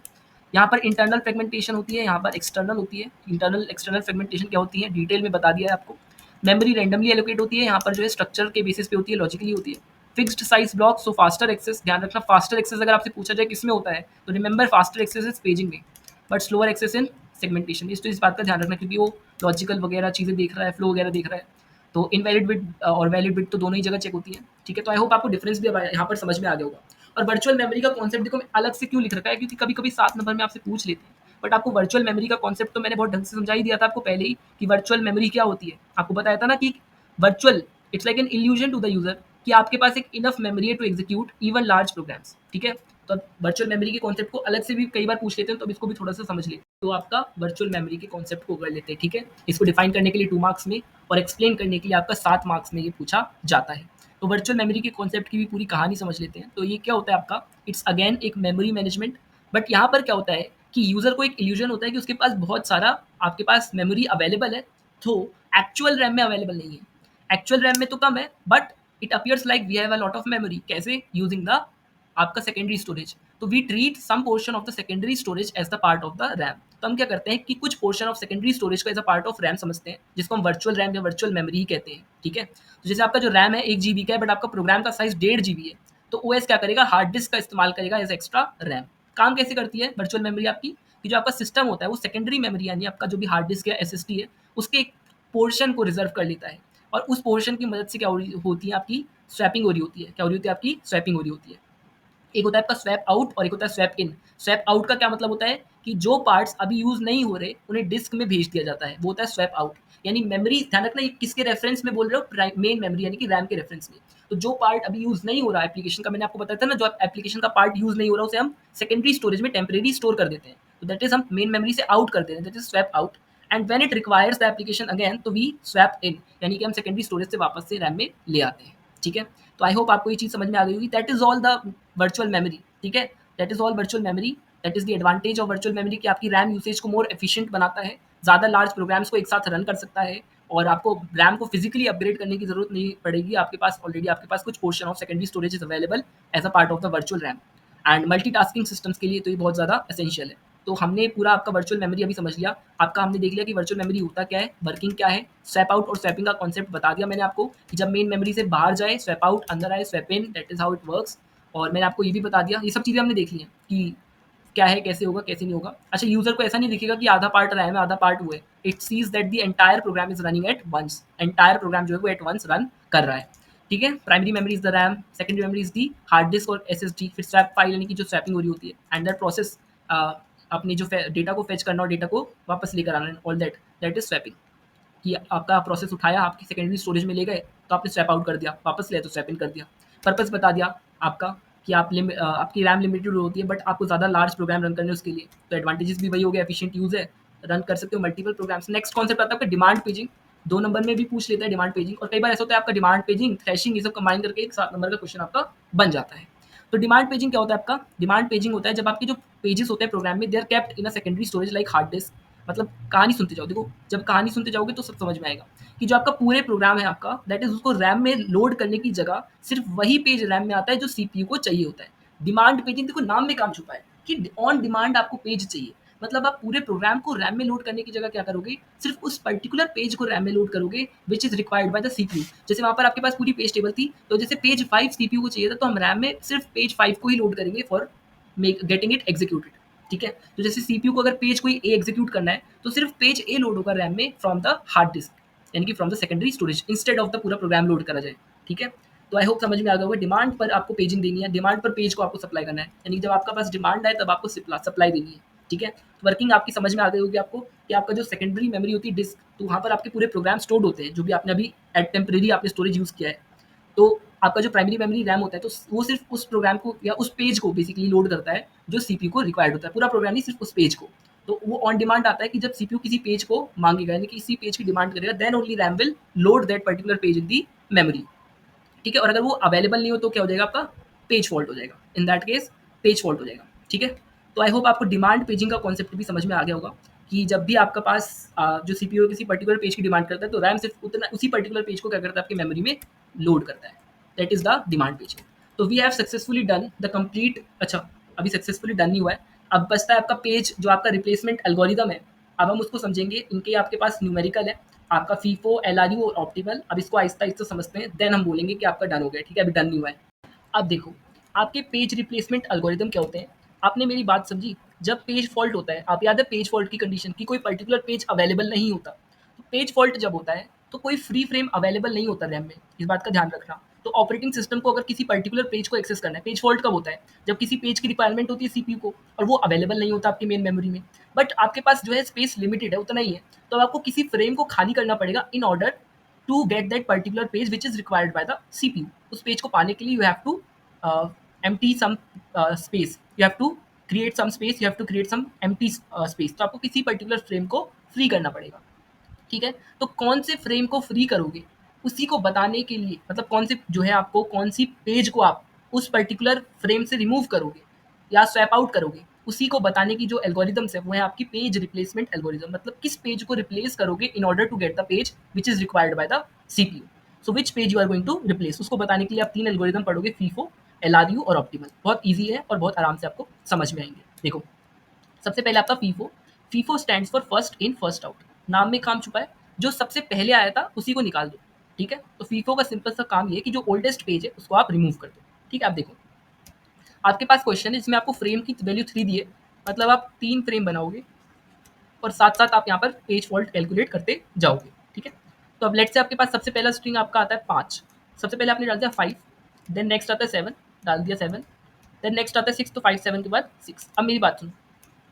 यहाँ पर इंटरनल फ्रेगमेंटेशन होती है, यहाँ पर एक्सटर्नल होती है। इंटरनल एक्सटर्नल फ्रेगमेंटेशन क्या होती है डिटेल में बता दिया है आपको। मेमोरी रैंडमली एलोकेट होती है, यहाँ पर जो है स्ट्रक्चर के बेसिस पे होती है, लॉजिकली होती है। फिक्स्ड साइज ब्लॉक, सो फास्टर एक्सेस, ध्यान रखना फास्टर एक्सेस अगर आपसे पूछा जाए किसमें होता है तो remember faster access is paging में, but slower access in segmentation. इस बात का ध्यान रखना क्योंकि वो लॉजिकल वगैरह चीज़ें देख रहा है, फ्लो वगैरह देख रहा है, तो इनवैलिड बिट और वैलिड बिट तो दोनों ही जगह चेक होती है। ठीक है, तो आई होप आपको डिफरेंस भी अब यहाँ पर समझ में आ गया होगा। और वर्चुअल मेमोरी का कॉन्सेप्ट देखो मैं अलग से क्यों लिख रखा है, क्योंकि कभी कभी 7 नंबर में आपसे पूछ लेते हैं, बट आपको वर्चुअल मेमोरी का कॉन्सेप्ट तो मैंने बहुत ढंग से समझा ही दिया था आपको पहले ही कि वर्चुअल मेमोरी क्या होती है। आपको बताया था ना कि virtual it's like an illusion to the user, कि आपके पास एक इनफ मेमोरी है to execute even large programs. ठीक है, तो अब वर्चुअल मेमोरी के कॉन्सेप्ट को अलग से भी कई बार पूछ लेते हैं, तो अब इसको भी थोड़ा सा समझ लेते हैं। तो आपका वर्चुअल मेमोरी के कॉन्सेप्ट को कर लेते हैं। ठीक है, इसको डिफाइन करने के लिए 2 मार्क्स में और एक्सप्लेन करने के लिए आपका 7 मार्क्स में ये पूछा जाता है। तो वर्चुअल मेमोरी के कॉन्सेप्ट की भी पूरी कहानी समझ लेते हैं। तो ये क्या होता है आपका, इट्स अगेन एक मेमोरी मैनेजमेंट, बट यहाँ पर क्या होता है कि यूजर को एक इल्यूजन होता है कि उसके पास बहुत सारा आपके पास मेमोरी अवेलेबल है, तो एक्चुअल रैम में अवेलेबल नहीं है। एक्चुअल रैम में तो कम है, but it appears like we have a lot of memory. कैसे? यूजिंग द आपका सेकेंडरी स्टोरेज। तो we treat some portion of the secondary storage as the part of the RAM. तो हम क्या करते हैं कि कुछ पोर्शन ऑफ सेकेंडरी स्टोरेज को as a part of RAM समझते हैं, जिसको हम वर्चुअल रैम या वर्चुअल मेमोरी ही कहते हैं। ठीक है, तो जैसे आपका जो रैम है 1 जीबी का है, बट आपका प्रोग्राम का साइज 1.5 जीबी है, तो ओएस क्या करेगा, हार्ड डिस्क का इस्तेमाल करेगा एज एक्स्ट्रा रैम। काम कैसे करती है वर्चुअल मेमोरी आपकी, कि जो आपका सिस्टम होता है वो सेकेंडरी मेमोरी यानी आपका जो भी हार्ड डिस्क या एसएसडी है उसके एक पोर्शन को रिजर्व कर लेता है, और उस पोर्शन की मदद से क्या होती है आपकी स्वैपिंग हो रही होती है। क्या हो रही होती है आपकी स्वैपिंग हो रही होती है। एक होता है आपका स्वैप आउट और एक होता है स्वैप इन। स्वैप आउट का क्या मतलब होता है कि जो पार्ट्स अभी यूज नहीं हो रहे उन्हें डिस्क में भेज दिया जाता है, वो होता है स्वैप आउट। यानी मेमोरी, ध्यान रखना ये किसके रेफरेंस में बोल रहे हो, मेन मेमोरी यानी कि रैम के रेफरेंस में। तो जो पार्ट अभी यूज नहीं हो रहा एप्लीकेशन का, मैंने आपको बताया था ना, जो एप्लीकेशन का पार्ट यूज नहीं हो रहा उसे हम सेकेंडरी स्टोरेज में टेम्परेरी स्टोर कर देते हैं, तो दैट इज हम मेन मेमोरी से आउट कर देते हैं, that is swap out. And when it requires the application again, तो वी स्वैप इन, यानी कि हम सेकेंडरी स्टोरेज से वापस से रैम में ले आते हैं। ठीक है, तो आई होप आपको ये चीज़ समझ में आ गई होगी। That is all the virtual memory. ठीक है, that is all virtual memory. That is the advantage of virtual memory कि आपकी रैम यूसेज को मोर एफिशिएंट बनाता है, ज़्यादा लार्ज प्रोग्राम्स को एक साथ रन कर सकता है, और आपको रैम को फिजिकली अपग्रेड करने की जरूरत नहीं पड़ेगी। आपके पास ऑलरेडी आपके पास कुछ portion of secondary storage is available as a part of the virtual RAM. And multitasking systems के लिए तो ये बहुत ज़्यादा एसेंशियल है। तो हमने पूरा आपका वर्चुअल मेमोरी अभी समझ लिया। आपका हमने देख लिया कि वर्चुअल मेमोरी होता क्या है, वर्किंग क्या है, स्वैप आउट और स्वैपिंग का कॉन्सेप्ट बता दिया मैंने आपको कि जब मेन मेमोरी से बाहर जाए स्वैप आउट, अंदर आए swap in, that is how it works. और मैंने आपको ये भी बता दिया, ये सब चीज़ें हमने देख ली हैं कि क्या है, कैसे होगा, कैसे नहीं होगा। अच्छा, यूजर को ऐसा नहीं दिखेगा कि आधा पार्ट रैम है आधा पार्ट वो है। It sees that the entire program is running at once, entire program जो है वो एट वंस रन कर रहा है। ठीक है, primary memory is the RAM, secondary memory is the hard disk और एसएसडी, फिर स्वैप फाइल यानी कि जो स्वैपिंग हो रही होती है, एंड दैट प्रोसेस अपनी जो डेटा को फेच करना और डेटा को वापस लेकर आना, ऑल दैट इज स्वैपिंग। कि आपका प्रोसेस उठाया, आपकी सेकेंडरी स्टोरेज में ले गए, तो आपने स्वैप आउट कर दिया, वापस ले तो स्वैप इन कर दिया। पर्पस बता दिया आपका कि आपकी रैम लिमिटेड होती है, बट आपको ज़्यादा लार्ज प्रोग्राम रन करने उसके लिए, तो एडवांटेजेस भी वही हो गया, एफिशिएंट यूज़ है, रन कर सकते हो मल्टीपल प्रोग्राम्स। नेक्स्ट कॉन्सेप्ट आता है आपका डिमांड पेजिंग। 2 नंबर में भी पूछ लेता है डिमांड पेजिंग, और कई बार ऐसा होता है आपका डिमांड पेजिंग, थ्रैशिंग, ये सब कंबाइन करके एक 7 नंबर का क्वेश्चन आपका बन जाता है। तो डिमांड पेजिंग क्या होता है आपका, डिमांड पेजिंग होता है जब आपके जो पेजेस होते हैं प्रोग्राम में, they are kept in a secondary storage like hard disk. मतलब कहानी सुनते जाओ, देखो जब कहानी सुनते जाओगे तो सब समझ में आएगा कि जो आपका पूरे प्रोग्राम है आपका, दैट इज उसको रैम में लोड करने की जगह सिर्फ वही पेज रैम में आता है जो सीपीयू को चाहिए होता है। डिमांड पेजिंग, देखो नाम में काम छुपा है कि ऑन डिमांड आपको पेज चाहिए, मतलब आप पूरे प्रोग्राम को रैम में लोड करने की जगह क्या करोगे, सिर्फ उस पर्टिकुलर पेज को रैम में लोड करोगे विच is required by the CPU. जैसे वहाँ पर आपके पास पूरी पेज टेबल थी, तो जैसे पेज 5 सीपीयू को चाहिए था, तो हम रैम में सिर्फ पेज 5 को ही लोड करेंगे for make getting it executed. ठीक है, तो जैसे सीपीयू को अगर पेज कोई ए एग्जीक्यूट करना है, तो सिर्फ पेज ए लोड होगा रैम में फ्रॉम द हार्ड डिस्क, यानी कि from the secondary storage, instead of the पूरा प्रोग्राम लोड करा जाए। ठीक है, तो आई होप समझ में आ गया होगा। डिमांड पर आपको पेजिंग देनी है, डिमांड पर पेज को आपको सप्लाई करना है, यानी कि जब आपका पास डिमांड आए तब आपको सप्लाई देनी है। ठीक है, तो वर्किंग आपकी समझ में आ गई होगी आपको कि आपका जो सेकेंडरी मेमोरी होती है डिस्क, तो वहाँ पर आपके पूरे प्रोग्राम स्टोर्ड होते हैं, जो भी आपने अभी एट टेम्परेरी आपने स्टोरेज यूज़ किया है। तो आपका जो प्राइमरी मेमोरी रैम होता है, तो वो सिर्फ उस प्रोग्राम को या उस पेज को बेसिकली लोड करता है जो सीपीयू को रिक्वायर्ड होता है, पूरा प्रोग्राम नहीं, सिर्फ उस पेज को। तो वो ऑन डिमांड आता है कि जब सीपीयू किसी पेज को मांगेगा, यानी कि किसी पेज की डिमांड करेगा, then only RAM will load that particular page in the memory. ठीक है, और अगर वो अवेलेबल नहीं हो तो क्या हो जाएगा, आपका पेज फॉल्ट हो जाएगा, इन दैट केस पेज फॉल्ट हो जाएगा। ठीक है, तो आई होप आपको डिमांड पेजिंग का कॉन्सेप्ट भी समझ में आ गया होगा कि जब भी आपका पास जो सीपीयू किसी पर्टिकुलर पेज की डिमांड करता है, तो रैम सिर्फ उतना उसी पर्टिकुलर पेज को क्या करता है, आपकी मेमोरी में लोड करता है। That is the demand paging. तो we have successfully done the complete. अच्छा, अभी सक्सेसफुली डन नहीं हुआ है, अब बचता है आपका पेज जो आपका रिप्लेसमेंट एल्गोरिदम है। अब हम उसको समझेंगे, इनके आपके पास न्यूमेरिकल है, आपका फीफो, एलआरयू और ऑप्टिमल। अब इसको आहिस्ता आहिस्ता समझते हैं, देन हम बोलेंगे कि आपका डन हो गया। ठीक है, अभी डन नहीं हुआ है। अब देखो, आपके पेज रिप्लेसमेंट एल्गोरिदम क्या होते हैं। आपने मेरी बात समझी, जब पेज फॉल्ट होता है, आप याद है पेज फॉल्ट की कंडीशन की कोई पर्टिकुलर पेज अवेलेबल नहीं होता, तो पेज फॉल्ट जब होता है तो कोई फ्री फ्रेम अवेलेबल नहीं होता रैम में, इस बात का ध्यान रखना। तो ऑपरेटिंग सिस्टम को अगर किसी पर्टिकुलर पेज को एक्सेस करना है, पेज फॉल्ट कब होता है, जब किसी पेज की रिक्वायरमेंट होती है सीपीयू को और वो अवेलेबल नहीं होता आपकी मेन मेमोरी में, बट आपके पास जो है स्पेस लिमिटेड है, उतना ही है, तो आपको किसी फ्रेम को खाली करना पड़ेगा in order to get that particular page which is required by the CPU. उस पेज को पाने के लिए you have to empty some space, you have to create some space, you have to create some empty space। तो आपको किसी particular frame को free करना पड़ेगा। ठीक है, तो कौन से फ्रेम को फ्री करोगे उसी को बताने के लिए, मतलब कौन से जो है आपको कौन सी पेज को आप उस पर्टिकुलर फ्रेम से रिमूव करोगे या स्वैप आउट करोगे, उसी को बताने की जो एल्गोरिदम्स है वो है आपकी पेज रिप्लेसमेंट एल्गोरिदम। मतलब किस पेज को रिप्लेस करोगे in order to get the page which is required by the CPU. So which page you are going to replace, उसको बताने के लिए आप 3 एल्गोरिदम पढ़ोगे, फीफो, एलआरयू और ऑप्टिमल। बहुत ईजी है और बहुत आराम से आपको समझ में आएंगे। देखो, सबसे पहले आपका FIFO. FIFO stands for first in first out. नाम में काम छुपा है, जो सबसे पहले आया था उसी को निकाल दो। ठीक है, तो फीफो का सिंपल सा काम ये है कि जो ओल्डेस्ट पेज है उसको आप रिमूव कर दो। ठीक है, आप देखो, आपके पास क्वेश्चन है जिसमें आपको फ्रेम की वैल्यू 3 दी है, मतलब आप 3 फ्रेम बनाओगे और साथ साथ आप यहाँ पर पेज फॉल्ट कैलकुलेट करते जाओगे। ठीक है, तो अब लेट से आपके पास सबसे पहला स्ट्रिंग आपका आता है 5, सबसे पहले आपने डाल दिया 5, देन नेक्स्ट आता है 7, डाल दिया 7, देन नेक्स्ट आता है 6, तो 5 7 के बाद 6। अब मेरी बात सुनो,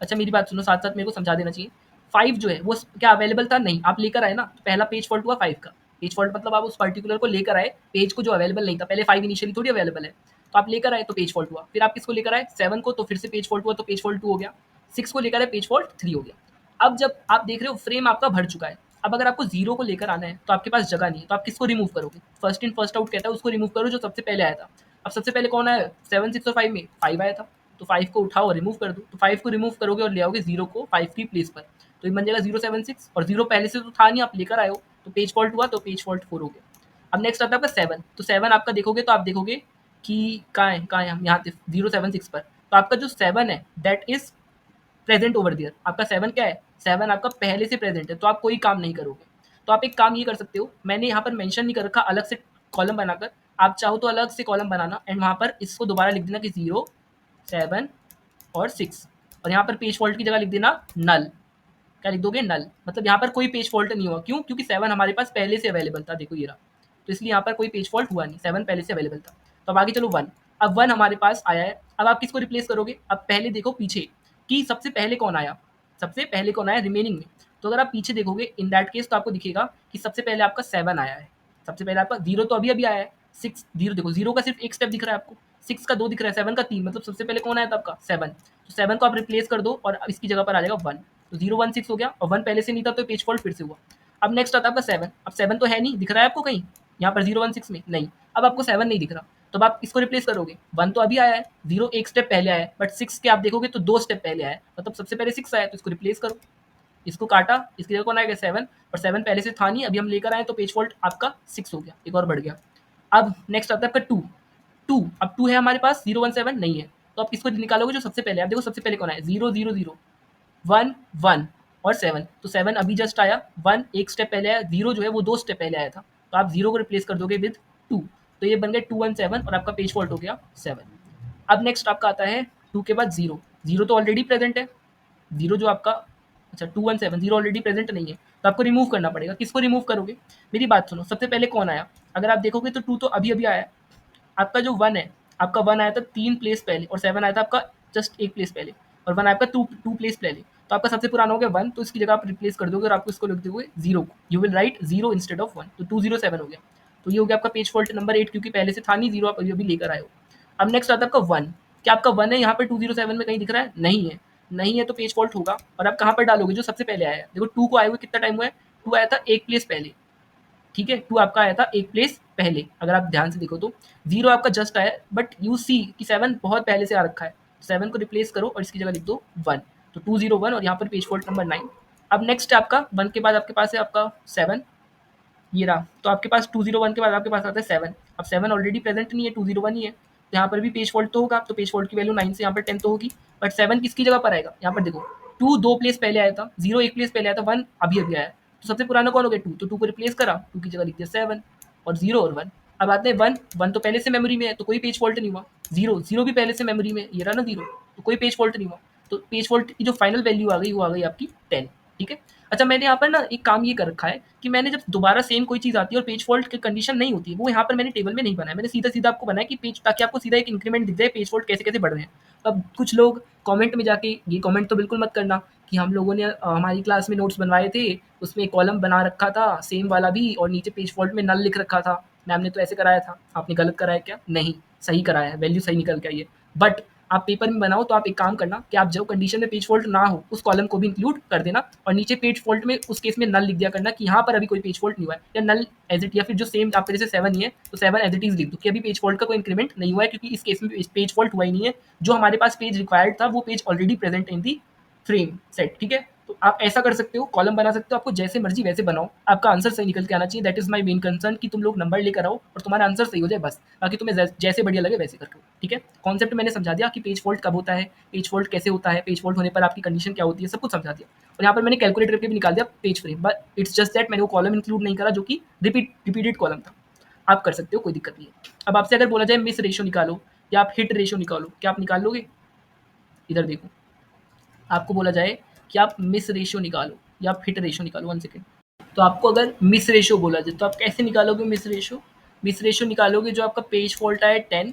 अच्छा मेरी बात सुनो, साथ साथ मेरे को समझा देना चाहिए। 5 जो है वो क्या अवेलेबल था, नहीं, आप लेकर आए ना, तो पहला पेज फॉल्ट हुआ 5 का। पेज फॉल्ट मतलब आप उस पर्टिकुलर को लेकर आए, पेज को जो अवेलेबल नहीं था, पहले 5 इनिशियली थोड़ी अवेलेबल है, तो आप लेकर आए तो पेज फॉल्ट हुआ। फिर आप किसको लेकर आए, 7 को, तो फिर से पेज फॉल्ट हुआ, तो पेज फॉल्ट 2 हो गया। 6 को लेकर आए, पेज फॉल्ट 3 हो गया। अब जब आप देख रहे हो फ्रेम आपका भर चुका है, अब अगर आपको 0 को लेकर आना है तो आपके पास जगह नहीं है, तो आप किसको रिमूव करोगे, फर्स्ट इन फर्स्ट आउट कहता है, उसको रिमूव करो जो सबसे पहले आया था। अब सबसे पहले कौन आया, 7 6 और 5 में 5 आया था, तो 5 को उठाओ और रिमूव कर दो। तो 5 को रिमूव करोगे और ले आओगे 0 को 5 की प्लेस पर, तो ये बन जाएगा 076, और 0 पहले से तो था नहीं, आप लेकर आए हो, तो पेज फॉल्ट हुआ, तो पेज फॉल्ट 4 हो गया। अब नेक्स्ट आता है आपका 7, तो 7 आपका देखोगे तो आप देखोगे कि कहाँ है, हम यहाँ 076 पर, तो आपका जो 7 है दैट इज प्रेजेंट ओवर दियर। आपका 7 क्या है, 7 आपका पहले से प्रेजेंट है, तो आप कोई काम नहीं करोगे। तो आप एक काम ये कर सकते हो, मैंने यहाँ पर मेंशन नहीं कर रखा अलग से कॉलम बनाकर, आप चाहो तो अलग से कॉलम बनाना एंड वहाँ पर इसको दोबारा लिख देना कि 0 7 और 6, और यहाँ पर पेज फॉल्ट की जगह लिख देना नल। क्या लिख दोगे, नल, मतलब यहाँ पर कोई पेज फॉल्ट नहीं हुआ। क्यों, क्योंकि 7 हमारे पास पहले से अवेलेबल था, देखो ये रहा, तो इसलिए यहाँ पर कोई पेज फॉल्ट हुआ नहीं, 7 पहले से अवेलेबल था। तो अब आगे चलो 1, अब 1 हमारे पास आया है, अब आप किसको रिप्लेस करोगे, अब पहले देखो पीछे कि सबसे पहले कौन आया, सबसे पहले कौन आया रिमेनिंग में। तो अगर आप पीछे देखोगे इन दैट केस, तो आपको दिखेगा कि सबसे पहले आपका 7 आया है, सबसे पहले आपका 0 तो अभी अभी आया है, 6 0 देखो, 0 का सिर्फ एक स्टेप दिख रहा है आपको, 6 का 2 दिख रहा है, 7 का 3, मतलब सबसे पहले कौन आया था आपका 7, तो 7 को आप रिप्लेस कर दो और अब इसकी जगह पर आ जाएगा 1, तो 016 हो गया, और 1 पहले से नहीं था तो पेज फॉल्ट फिर से हुआ। अब नेक्स्ट आता है आपका 7, अब 7 तो है नहीं, दिख रहा है आपको कहीं यहाँ पर 016 में, नहीं, अब आपको 7 नहीं दिख रहा, तो अब आप इसको रिप्लेस करोगे, 1 तो अभी आया है, 0 एक स्टेप पहले आया है, बट 6 के आप देखोगे तो 2 स्टेप पहले आया है, मतलब सबसे पहले 6 आया, तो इसको रिप्लेस करो, इसको काटा, इसकी जगह कौन आएगा 7, और 7 पहले से था नहीं, अभी हम लेकर आए तो पेज फॉल्ट आपका 6 हो गया, एक और बढ़ गया। अब नेक्स्ट आता है आपका 2, 2 अब 2 है हमारे पास, 017 नहीं है, तो आप किसको निकालोगे जो सबसे पहले, आप देखो सबसे पहले कौन आया, 0 0 0, 1 1 और 7, तो 7 अभी जस्ट आया, 1 एक स्टेप पहले आया, 0 जो है वो 2 स्टेप पहले आया था, तो आप 0 को रिप्लेस कर दोगे विद 2, तो ये बन गए 2 1 7 और आपका पेज फॉल्ट हो गया 7। अब नेक्स्ट आपका आता है 2 के बाद 0, 0 तो ऑलरेडी प्रेजेंट है, 0 जो आपका, अच्छा 2 1 7, 0 ऑलरेडी प्रेजेंट नहीं है, तो आपको रिमूव करना पड़ेगा। किसको रिमूव करोगे? मेरी बात सुनो, सबसे पहले कौन आया? अगर आप देखोगे तो 2 तो अभी अभी आया है, आपका जो 1 है, आपका 1 आया था 3 प्लेस पहले और 7 आया था आपका जस्ट 1 प्लेस पहले, और 1 आपका 2 प्लेस पहले, तो आपका सबसे पुराना हो गया 1, तो इसकी जगह आप रिप्लेस कर दोगे और आपको इसको लिख दोगे 0 को, you will write 0 instead of 1, तो 207 हो गया। तो ये हो गया आपका पेज फॉल्ट नंबर 8, क्योंकि पहले से था नहीं 0, आप अभी लेकर आए हो। अब नेक्स्ट आता है आपका 1, क्या आपका 1 है यहाँ पर 207 में कहीं दिख रहा है? नहीं है, नहीं है तो पेज फॉल्ट होगा, और आप कहाँ पर डालोगे? जो सबसे पहले आया है, देखो 2 को आए हुए कितना टाइम हुआ है? 2 आया था 1 प्लेस पहले, ठीक है, 2 आपका आया था 1 प्लेस पहले, अगर आप ध्यान से देखो तो 0 आपका जस्ट आया, बट यू सी कि 7 बहुत पहले से आ रखा है, 7 को रिप्लेस करो और इसकी जगह लिख दो 1, तो 201 और यहाँ पर पेज फॉल्ट नंबर 9। अब नेक्स्ट है आपका 1 के बाद आपके पास है आपका 7, ये रहा, तो आपके पास 201 के बाद आपके पास आता है 7, अब 7 ऑलरेडी प्रेजेंट नहीं है, 201 ही है, तो यहाँ पर भी पेज फॉल्ट तो होगा, तो पेज फॉल्ट की वैल्यू 9 से यहाँ पर 10 तो होगी, बट 7 किसकी जगह पर आएगा? यहाँ पर देखो 2 2 प्लेस पहले आया था, 0 1 प्लेस पहले आया था, 1 अभी अभी आया, तो सबसे पुराना कौन हो गया? 2, तो 2 को रिप्लेस करा, 2 की जगह लिख दिया 7 और 0 और 1। अब आते हैं 1, 1 तो पहले से मेमोरी में है, तो कोई पेज फॉल्ट नहीं हुआ, 0 0 भी पहले से मेमोरी में, ये रहा ना 0, तो कोई पेज फॉल्ट नहीं हुआ, तो पेज फॉल्ट की जो फाइनल वैल्यू आ गई वो आ गई आपकी 10, ठीक है। अच्छा, मैंने यहाँ पर ना एक काम ये कर रखा है कि मैंने जब दोबारा सेम कोई चीज़ आती है और पेज फॉल्ट की कंडीशन नहीं होती है, वो यहाँ पर मैंने टेबल में नहीं बनाया, मैंने सीधा-सीधा आपको बनाया कि पेज, ताकि आपको सीधा एक इंक्रीमेंट दिख जाए, पेज फॉल्ट कैसे-कैसे बढ़ रहे हैं। अब कुछ लोग कमेंट में जाके, ये कमेंट तो बिल्कुल मत करना कि हम लोगों ने हमारी क्लास में नोट्स बनवाए थे, उसमें कॉलम बना रखा था सेम वाला भी और नीचे पेज फॉल्ट में नल लिख रखा था, मैम ने तो ऐसे कराया था, आपने गलत कराया क्या? नहीं, सही कराया है, वैल्यू सही निकल के आई है। बट आप पेपर में बनाओ तो आप एक काम करना कि आप जो कंडीशन में पेज फॉल्ट ना हो उस कॉलम को भी इंक्लूड कर देना, और नीचे पेज फॉल्ट में उस केस में नल लिख दिया करना कि यहाँ पर अभी कोई पेज फॉल्ट नहीं हुआ है, या नल एज इट, या फिर जो सेम आपके जैसे 7 ही है तो 7 एज इट इज लिख दो कि अभी पेज फॉल्ट का कोई इंक्रीमेंट नहीं हुआ है, क्योंकि इस केस में पेज फॉल्ट हुआ ही नहीं है, जो हमारे पास पेज रिक्वायर्ड था वो page already present in the frame set, ठीक है। तो आप ऐसा कर सकते हो, कॉलम बना सकते हो, आपको जैसे मर्जी वैसे बनाओ, आपका आंसर सही निकल के आना चाहिए, that is my main concern कि तुम लोग नंबर लेकर आओ और तुम्हारा आंसर सही हो जाए बस, बाकी तुम्हें जैसे बढ़िया लगे वैसे करके, ठीक है। कॉन्सेप्ट मैंने समझा दिया कि पेज फॉल्ट कब होता है, पेज फॉल्ट कैसे होता है, पेज फॉल्ट होने पर आपकी कंडीशन क्या होती है, सब कुछ समझा दिया, और यहाँ पर मैंने कैलकुलेट करके भी निकाल दिया page frame, but it's just that मैंने वो कॉलम इंक्लूड नहीं करा जो कि रिपीटेड कॉलम था। आप कर सकते हो, कोई दिक्कत नहीं है। अब आपसे अगर बोला जाए मिस रेशियो निकालो या आप हिट रेशियो निकालो, क्या आप निकाल लोगे? इधर देखो, आपको बोला जाए कि आप मिस रेशियो निकालो या आप हिट रेशियो निकालो, 1 सेकंड, तो आपको अगर मिस रेशियो बोला जाए तो आप कैसे निकालोगे मिस रेशियो? मिस रेशियो निकालोगे, जो आपका पेज फॉल्ट आया 10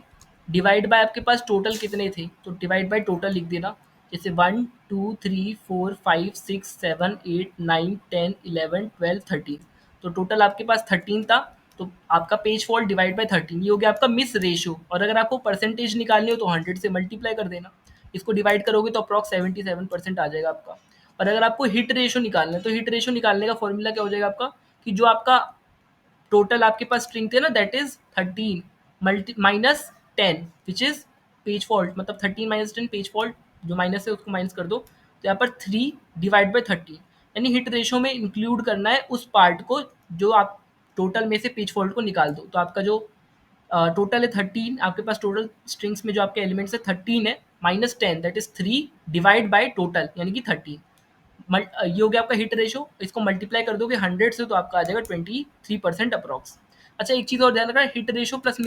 डिवाइड बाय आपके पास टोटल कितने थे, तो डिवाइड बाय टोटल लिख देना, जैसे 1 2 3 4 5 6 7 8 9 10 11 12 13, तो टोटल आपके पास 13 था, तो आपका पेज फॉल्ट डिवाइड बाय 13, ये हो गया आपका मिस रेशियो। और अगर आपको परसेंटेज निकालनी हो तो 100 से मल्टीप्लाई कर देना, इसको डिवाइड करोगे तो अप्रॉक्स 77% आ जाएगा आपका। और अगर आपको हिट रेशियो निकालना है तो हिट रेशियो निकालने का फॉर्मूला क्या हो जाएगा आपका, कि जो आपका टोटल आपके पास स्ट्रिंग थे ना, that is 13 multi minus 10 which is page fault, मतलब 13 माइनस 10 पेज फॉल्ट, जो माइनस है उसको माइनस कर दो, तो यहाँ पर 3 डिवाइड बाई 13, यानी हिट रेशियो में इंक्लूड करना है उस पार्ट को जो आप टोटल में से पेज फॉल्ट को निकाल दो। तो आपका जो टोटल है 13, आपके पास टोटल स्ट्रिंग्स में जो आपके एलिमेंट्स है 13 है, minus 10 that is 3 divide by total यानी कि 13, ये हो गया आपका हिट रेशियो। इसको मल्टीप्लाई कर दोगे 100 से तो आपका आ जाएगा 23% अप्रॉक्स। अच्छा, एक चीज़ और ध्यान रखना, hit ratio plus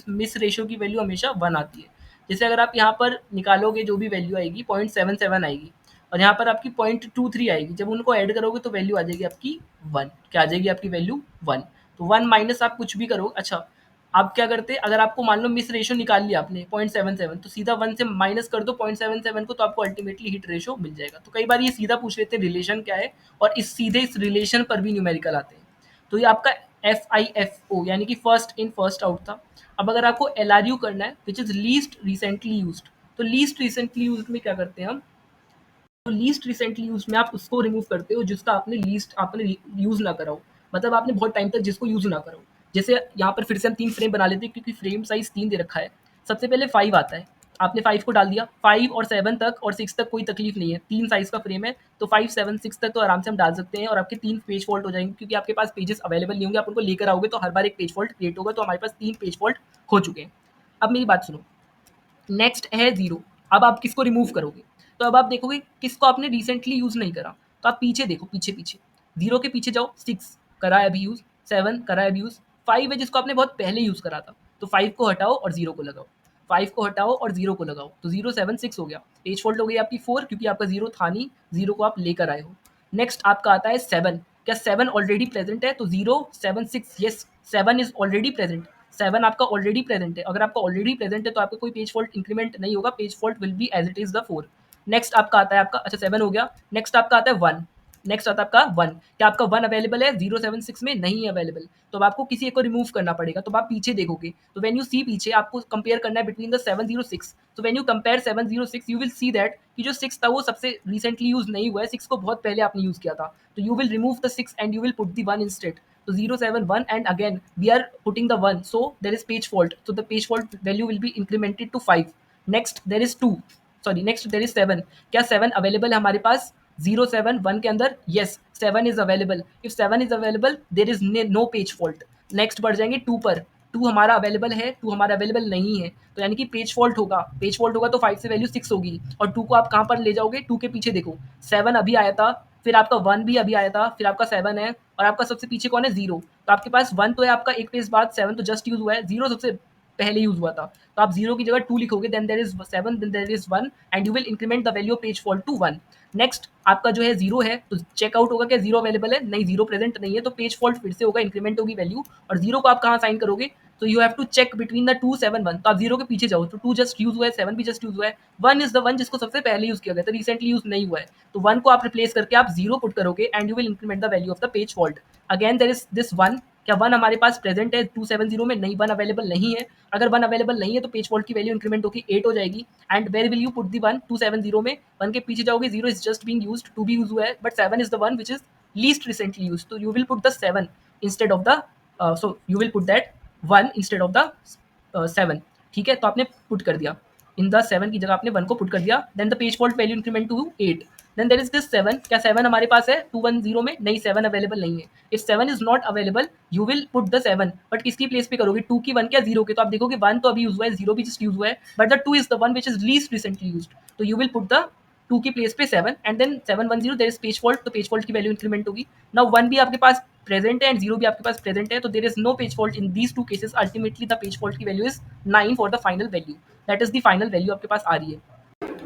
miss ratio की वैल्यू हमेशा 1 आती है। जैसे अगर आप यहाँ पर निकालोगे जो भी वैल्यू आएगी 0.77 आएगी, और यहाँ पर आपकी 0.23 आएगी, जब उनको ऐड करोगे तो वैल्यू आ जाएगी आपकी 1। क्या आ जाएगी आपकी वैल्यू? 1। तो 1 माइनस आप कुछ भी करो। अच्छा, आप क्या करते, अगर आपको मान लो मिस रेशियो निकाल लिया आपने 0.77, तो सीधा 1 से माइनस कर दो 0.77 को, तो आपको अल्टीमेटली हिट रेशियो मिल जाएगा। तो कई बार ये सीधा पूछ लेते हैं रिलेशन क्या है, और इस रिलेशन पर भी न्यूमेरिकल आते हैं। तो ये आपका FIFO यानी कि फर्स्ट इन फर्स्ट आउट था। अब अगर आपको LRU करना है विच इज लीस्ट रिसेंटली यूज्ड, तो लीस्ट रिसेंटली यूज्ड में क्या करते हैं हम, तो लीस्ट रिसेंटली यूज में आप उसको रिमूव करते हो जिसका आपने यूज ना करा हो, मतलब आपने बहुत टाइम तक जिसको यूज ना करो। जैसे यहाँ पर फिर से हम 3 फ्रेम बना लेते हैं क्योंकि फ्रेम साइज 3 दे रखा है। सबसे पहले 5 आता है, आपने 5 को डाल दिया, 5 और 7 तक और 6 तक कोई तकलीफ नहीं है, 3 साइज का फ्रेम है, तो 5 7 6 तक तो आराम से हम डाल सकते हैं, और आपके 3 पेज फॉल्ट हो जाएंगे क्योंकि आपके पास पेजेस अवेलेबल नहीं होंगे, आप उनको लेकर आओगे तो हर बार एक पेज फॉल्ट क्रिएट होगा, तो हमारे पास 3 पेज फॉल्ट हो चुके हैं। अब मेरी बात सुनो, नेक्स्ट है 0। अब आप किसको रिमूव करोगे? तो अब आप देखोगे किसको आपने रिसेंटली यूज़ नहीं करा, तो आप पीछे देखो, पीछे-पीछे, 0 के पीछे जाओ, 6 करा है अभी यूज़, 7 करा है अभी यूज़, 5 है जिसको आपने बहुत पहले यूज़ करा था, तो 5 को हटाओ और 0 को लगाओ, 5 को हटाओ और 0 को लगाओ, तो 0, 7, 6 हो गया। पेज फॉल्ट हो गई आपकी 4 क्योंकि आपका 0 था नहीं, 0 को आप लेकर आए हो। नेक्स्ट आपका आता है 7, क्या 7 ऑलरेडी प्रेज़ेंट है? तो 0, 7, 6 येस 7 इज़ ऑलरेडी प्रेज़ेंट, 7 आपका ऑलरेडी प्रेज़ेंट है। अगर आपका ऑलरेडी प्रेज़ेंट है तो आपका कोई पेज फॉल्ट इंक्रीमेंट नहीं होगा, page fault will be as it is the 4। Next आपका आता है आपका अच्छा 7 हो गया, नेक्स्ट आपका आता है 1, नेक्स्ट आता है आपका 1, क्या आपका 1 अवेलेबल है? 076 में नहीं है अवेलेबल, तो अब आपको किसी एक को रिमूव करना पड़ेगा, तो अब आप पीछे देखोगे, तो व्हेन यू सी पीछे आपको कंपेयर करना है बिटवीन द 706, तो when you compare 706 you will see that कि जो 6 था वो सबसे रिसेंटली यूज़ नहीं हुआ है, 6 को बहुत पहले आपने यूज़ किया था, तो you will remove the 6 and you will put the 1 instead, so 071 and again we are putting the 1, so there is page fault, so the page fault value will be incremented to 5. Next there is 2, sorry next there is 7, क्या 7 available है हमारे पास? 071 के अंदर yes 7 is available, if 7 is available there is no page fault. Next बढ़ जाएंगे 2 पर, 2 हमारा available है, 2 हमारा अवेलेबल नहीं है, तो यानी कि पेज फॉल्ट होगा, पेज फॉल्ट होगा तो 5 से वैल्यू 6 होगी, और 2 को आप कहाँ पर ले जाओगे? 2 के पीछे देखो, 7 अभी आया था, फिर आपका 1 भी अभी आया था, फिर आपका 7 है, और आपका सबसे पीछे कौन है? 0, तो आपके पास 1 तो है आपका एक पेज बाद, 7 तो जस्ट यूज़ हुआ है, 0 सबसे पहले यूज़ हुआ था, तो आप 0 की जगह 2 लिखोगे, then there is 7, then there is 1 and you will increment the value of page fault to 1। Next आपका जो है 0 है, तो चेकआउट होगा क्या 0 अवेलेबल है? नहीं, 0 प्रेजेंट नहीं है, तो पेज फॉल्ट फिर से होगा, इंक्रीमेंट होगी वैल्यू, और 0 को आप कहाँ साइन करोगे? तो you have to check between the 2, 7, 1, तो आप 0 के पीछे जाओ, तो 2 जस्ट यूज़ हुआ है, 7 भी जस्ट यूज़ हुआ है, 1 इज़ द 1 जिसको सबसे पहले यूज़ किया गया था, रिसेंटली यूज़ नहीं हुआ है, तो 1 को आप रिप्लेस करके आप 0 पुट करोगे and you will increment the value of the page fault. Again there is this 1, क्या 1 हमारे पास प्रेजेंट है 270 में? नहीं, 1 अवेलेबल नहीं है, अगर 1 अवेलेबल नहीं है तो पेज फॉल्ट की वैल्यू इंक्रीमेंट होगी 8 हो जाएगी, and where will you put the 1? 270 में, 1 के पीछे जाओगे, 0 इज़ जस्ट बीइंग यूज्ड, 2 भी यूज़ हुआ है, but 7 is the 1 which is least recently used, तो you will put the 7 instead of the so you will put that 1 instead of the 7, ठीक है? तो आपने पुट कर दिया, इन द 7 की जगह आपने 1 को पुट कर दिया, then the page fault value increment to 8, then there is this 7, क्या 7 हमारे पास है 210 में? नहीं, 7 अवेलेबल नहीं है, if 7 is not available you will put the 7, but किसकी प्लेस पे करोगे? 2 की, 1 क्या 0 के, तो आप देखोगे 1 तो अभी यूज हुआ है, 0 भी जस्ट यूज हुआ है, but the 2 is the 1 which is least recently used, तो यू विल पुट द 2 की प्लेस पे 7 and then 710 there is page fault, तो पेज फॉल्ट की वैल्यू इंक्रीमेंट होगी। नाउ 1 भी आपके पास प्रेजेंट है एंड 0 भी आपके पास प्रेजेंट है, तो there is no page fault in these two cases, ultimately the page fault की value is 9 for the final value, that is the final value आपके पास आ रही है।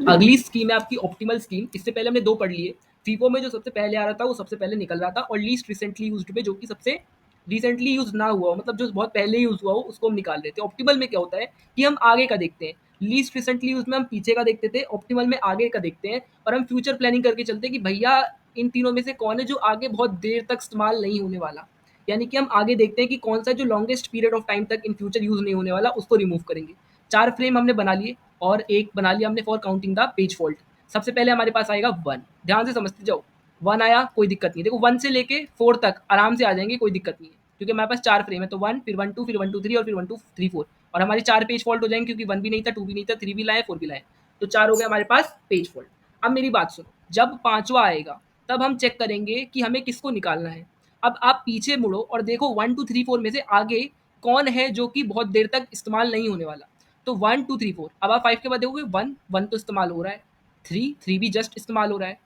अगली स्कीम है आपकी ऑप्टिमल स्कीम, इससे पहले हमने 2 पढ़ लिए, फीफो में जो सबसे पहले आ रहा था वो सबसे पहले निकल रहा था, और लीस्ट रिसेंटली यूज्ड में जो कि सबसे रिसेंटली यूज ना हुआ हो, मतलब जो बहुत पहले यूज हुआ हो उसको हम निकाल देते हैं। ऑप्टिमल में क्या होता है कि हम आगे का देखते हैं, लीस्ट रिसेंटली यूज में हम पीछे का देखते थे, ऑप्टिमल में आगे का देखते हैं, और हम फ्यूचर प्लानिंग करके चलते हैं कि भैया इन तीनों में से कौन है जो आगे बहुत देर तक इस्तेमाल नहीं होने वाला, यानी कि हम आगे देखते हैं कि कौन सा जो लॉन्गेस्ट पीरियड ऑफ टाइम तक इन फ्यूचर यूज नहीं होने वाला उसको रिमूव करेंगे। 4 फ्रेम हमने बना लिए और एक बना लिया हमने for counting the page fault. सबसे पहले हमारे पास आएगा 1, ध्यान से समझते जाओ, 1 आया कोई दिक्कत नहीं है, देखो 1 से लेके 4 तक आराम से आ जाएंगे, कोई दिक्कत नहीं है, क्योंकि हमारे पास 4 फ्रेम है, तो 1 फिर 1 2 फिर 1 2 3 और फिर 1 2 3 4, और हमारे 4 पेज फॉल्ट हो जाएंगे क्योंकि 1 भी नहीं था, 2 भी नहीं था, 3 भी लाए, 4 भी लाए, तो 4 हो गए हमारे पास पेज फॉल्ट। अब मेरी बात सुनो, जब 5वां आएगा तब हम चेक करेंगे कि हमें किसको निकालना है। अब आप पीछे मुड़ो और देखो 1 2 3 4 में से आगे कौन है जो कि बहुत देर तक इस्तेमाल नहीं होने वाला, तो 1 2 3 4, अब आप 5 के बाद देखोगे 1 1 तो इस्तेमाल हो रहा है, 3 भी जस्ट इस्तेमाल हो रहा है,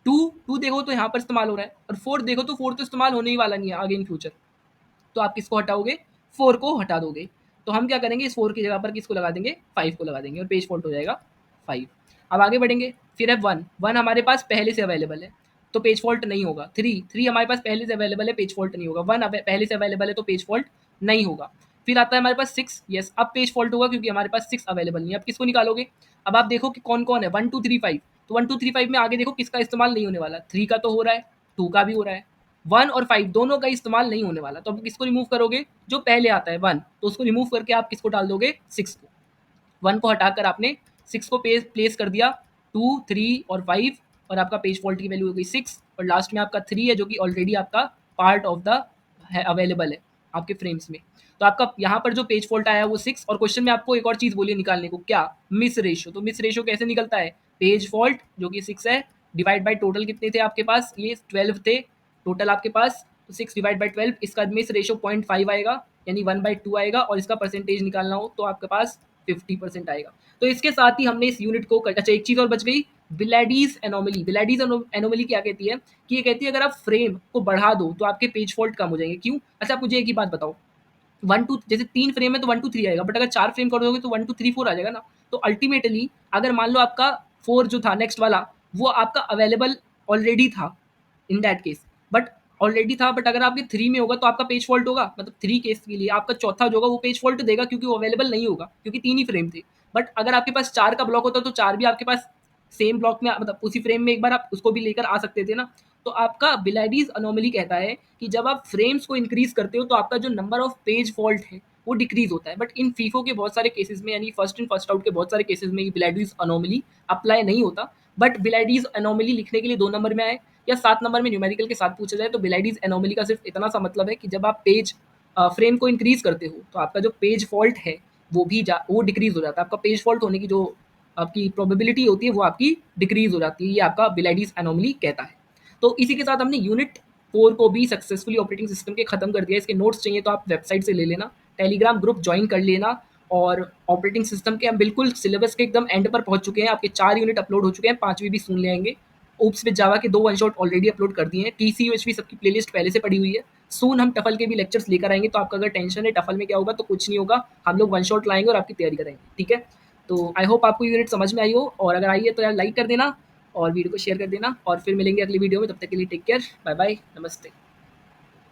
2 देखो तो यहाँ पर इस्तेमाल हो रहा है, और 4 देखो तो 4 तो इस्तेमाल होने ही वाला नहीं है आगे इन फ्यूचर, तो आप किसको हटाओगे? 4 को हटा दोगे, तो हम क्या करेंगे इस 4 की जगह पर किसको लगा देंगे? 5 को लगा देंगे, और पेज फॉल्ट हो जाएगा 5। अब आगे बढ़ेंगे, फिर है 1 1 हमारे पास पहले से अवेलेबल है तो पेज फॉल्ट नहीं होगा, 3 हमारे पास पहले से अवेलेबल है, पेज फॉल्ट नहीं होगा, 1 पहले से अवेलेबल है तो पेज फॉल्ट नहीं होगा। फिर आता है हमारे पास 6, यस अब पेज फॉल्ट होगा क्योंकि हमारे पास 6 अवेलेबल नहीं है। अब किसको निकालोगे? अब आप देखो कि कौन कौन है, 1 2 3 5, तो 1 2 3 5 में आगे देखो किसका इस्तेमाल नहीं होने वाला, 3 का तो हो रहा है, 2 का भी हो रहा है, 1 और 5 दोनों का इस्तेमाल नहीं होने वाला, तो अब किसको रिमूव करोगे? जो पहले आता है 1, तो उसको रिमूव करके आप किसको डाल दोगे? 6 को। 1 को हटाकर आपने 6 को प्लेस कर दिया, 2 3 और 5, और आपका पेज फॉल्ट की वैल्यू हो गई 6, और लास्ट में आपका 3 है जो कि ऑलरेडी आपका पार्ट ऑफ द है, अवेलेबल है आपके फ्रेम्स में। तो आपका यहाँ पर जो पेज फॉल्ट आया है वो 6, और क्वेश्चन में आपको एक और चीज़ बोलिए निकालने को, क्या? Miss ratio. तो मिस रेशियो कैसे निकलता है? पेज फॉल्ट जो कि 6 है डिवाइड बाई टोटल कितने थे आपके पास? ये 12 थे टोटल आपके पास, तो 6 डिवाइड बाई 12, इसका मिस रेशियो 0.5 आएगा, यानी 1/2 आएगा, और इसका परसेंटेज निकालना हो तो आपके पास 50% आएगा। तो इसके साथ ही हमने इस यूनिट को अच्छा एक चीज़ और बच गई बिलाडीज एनोमली, बिलाडीज एनोमली क्या कहती है कि ये कहती है अगर आप फ्रेम को बढ़ा दो तो आपके पेज फॉल्ट कम हो जाएंगे। क्यों? अच्छा, आप मुझे एक ही बात बताओ, 1 2 जैसे 3 फ्रेम है तो 1 2 3 आएगा, बट अगर 4 फ्रेम कर दोगे तो 1 2 3 4 आ जाएगा ना। तो अल्टीमेटली अगर मान लो आपका 4 जो था नेक्स्ट वाला, वो आपका अवेलेबल ऑलरेडी था इन दैट केस, बट ऑलरेडी था, बट अगर आपके 3 में होगा तो आपका पेज फॉल्ट होगा, मतलब 3 केस के लिए आपका चौथा जो होगा वो पेज फॉल्ट देगा क्योंकि वो अवेलेबल नहीं होगा, क्योंकि 3 ही फ्रेम थे। बट अगर आपके पास 4 का ब्लॉक होता तो 4 भी आपके पास सेम ब्लॉक में, मतलब उसी फ्रेम में एक बार आप उसको भी लेकर आ सकते थे ना। तो आपका बिलाडीज अनोमली कहता है कि जब आप फ्रेम्स को इंक्रीज करते हो तो आपका जो नंबर ऑफ पेज फॉल्ट है वो डिक्रीज होता है। बट इन फीफो के बहुत सारे केसेस में, यानी फर्स्ट इन फर्स्ट आउट के बहुत सारे केसेस में ये बिलाडीज अनोमली अप्लाई नहीं होता। बट बिलाडीज अनोमली लिखने के लिए 2 नंबर में आए या 7 नंबर में न्यूमेरिकल के साथ पूछा जाए तो बिलाडीज एनोमली का सिर्फ इतना सा मतलब है कि जब आप पेज फ्रेम को इंक्रीज करते हो तो आपका जो पेज फॉल्ट है वो डिक्रीज हो जाता है। आपका पेज फॉल्ट होने की जो आपकी प्रोबेबिलिटी होती है वो आपकी डिक्रीज हो जाती है। ये आपका बिलाडीज एनोमली कहता है। तो इसी के साथ हमने यूनिट 4 को भी सक्सेसफुली ऑपरेटिंग सिस्टम के खत्म कर दिया। इसके नोट्स चाहिए तो आप वेबसाइट से ले लेना, टेलीग्राम ग्रुप ज्वाइन कर लेना। और ऑपरेटिंग सिस्टम के हम बिल्कुल सिलेबस के एकदम एंड पर पहुंच चुके हैं। आपके 4 यूनिट अपलोड हो चुके हैं, 5वीं भी सुन लेंगे। ओप्स विद जावा के 2 वन शॉट ऑलरेडी अपलोड कर दिए हैं। टीसी यूएचवी सबकी प्लेलिस्ट पहले से पड़ी हुई है। सून हम टफल के भी लेक्चर्स लेकर आएंगे, तो आपका अगर टेंशन है टफल में क्या होगा तो कुछ नहीं होगा, हम लोग वन शॉट लाएंगे और आपकी तैयारी कराएंगे। ठीक है, तो आई होप आपको यूनिट समझ में आई हो, और अगर आई है तो यार लाइक कर देना और वीडियो को शेयर कर देना, और फिर मिलेंगे अगली वीडियो में। तब तक के लिए टेक केयर, बाय बाय, नमस्ते।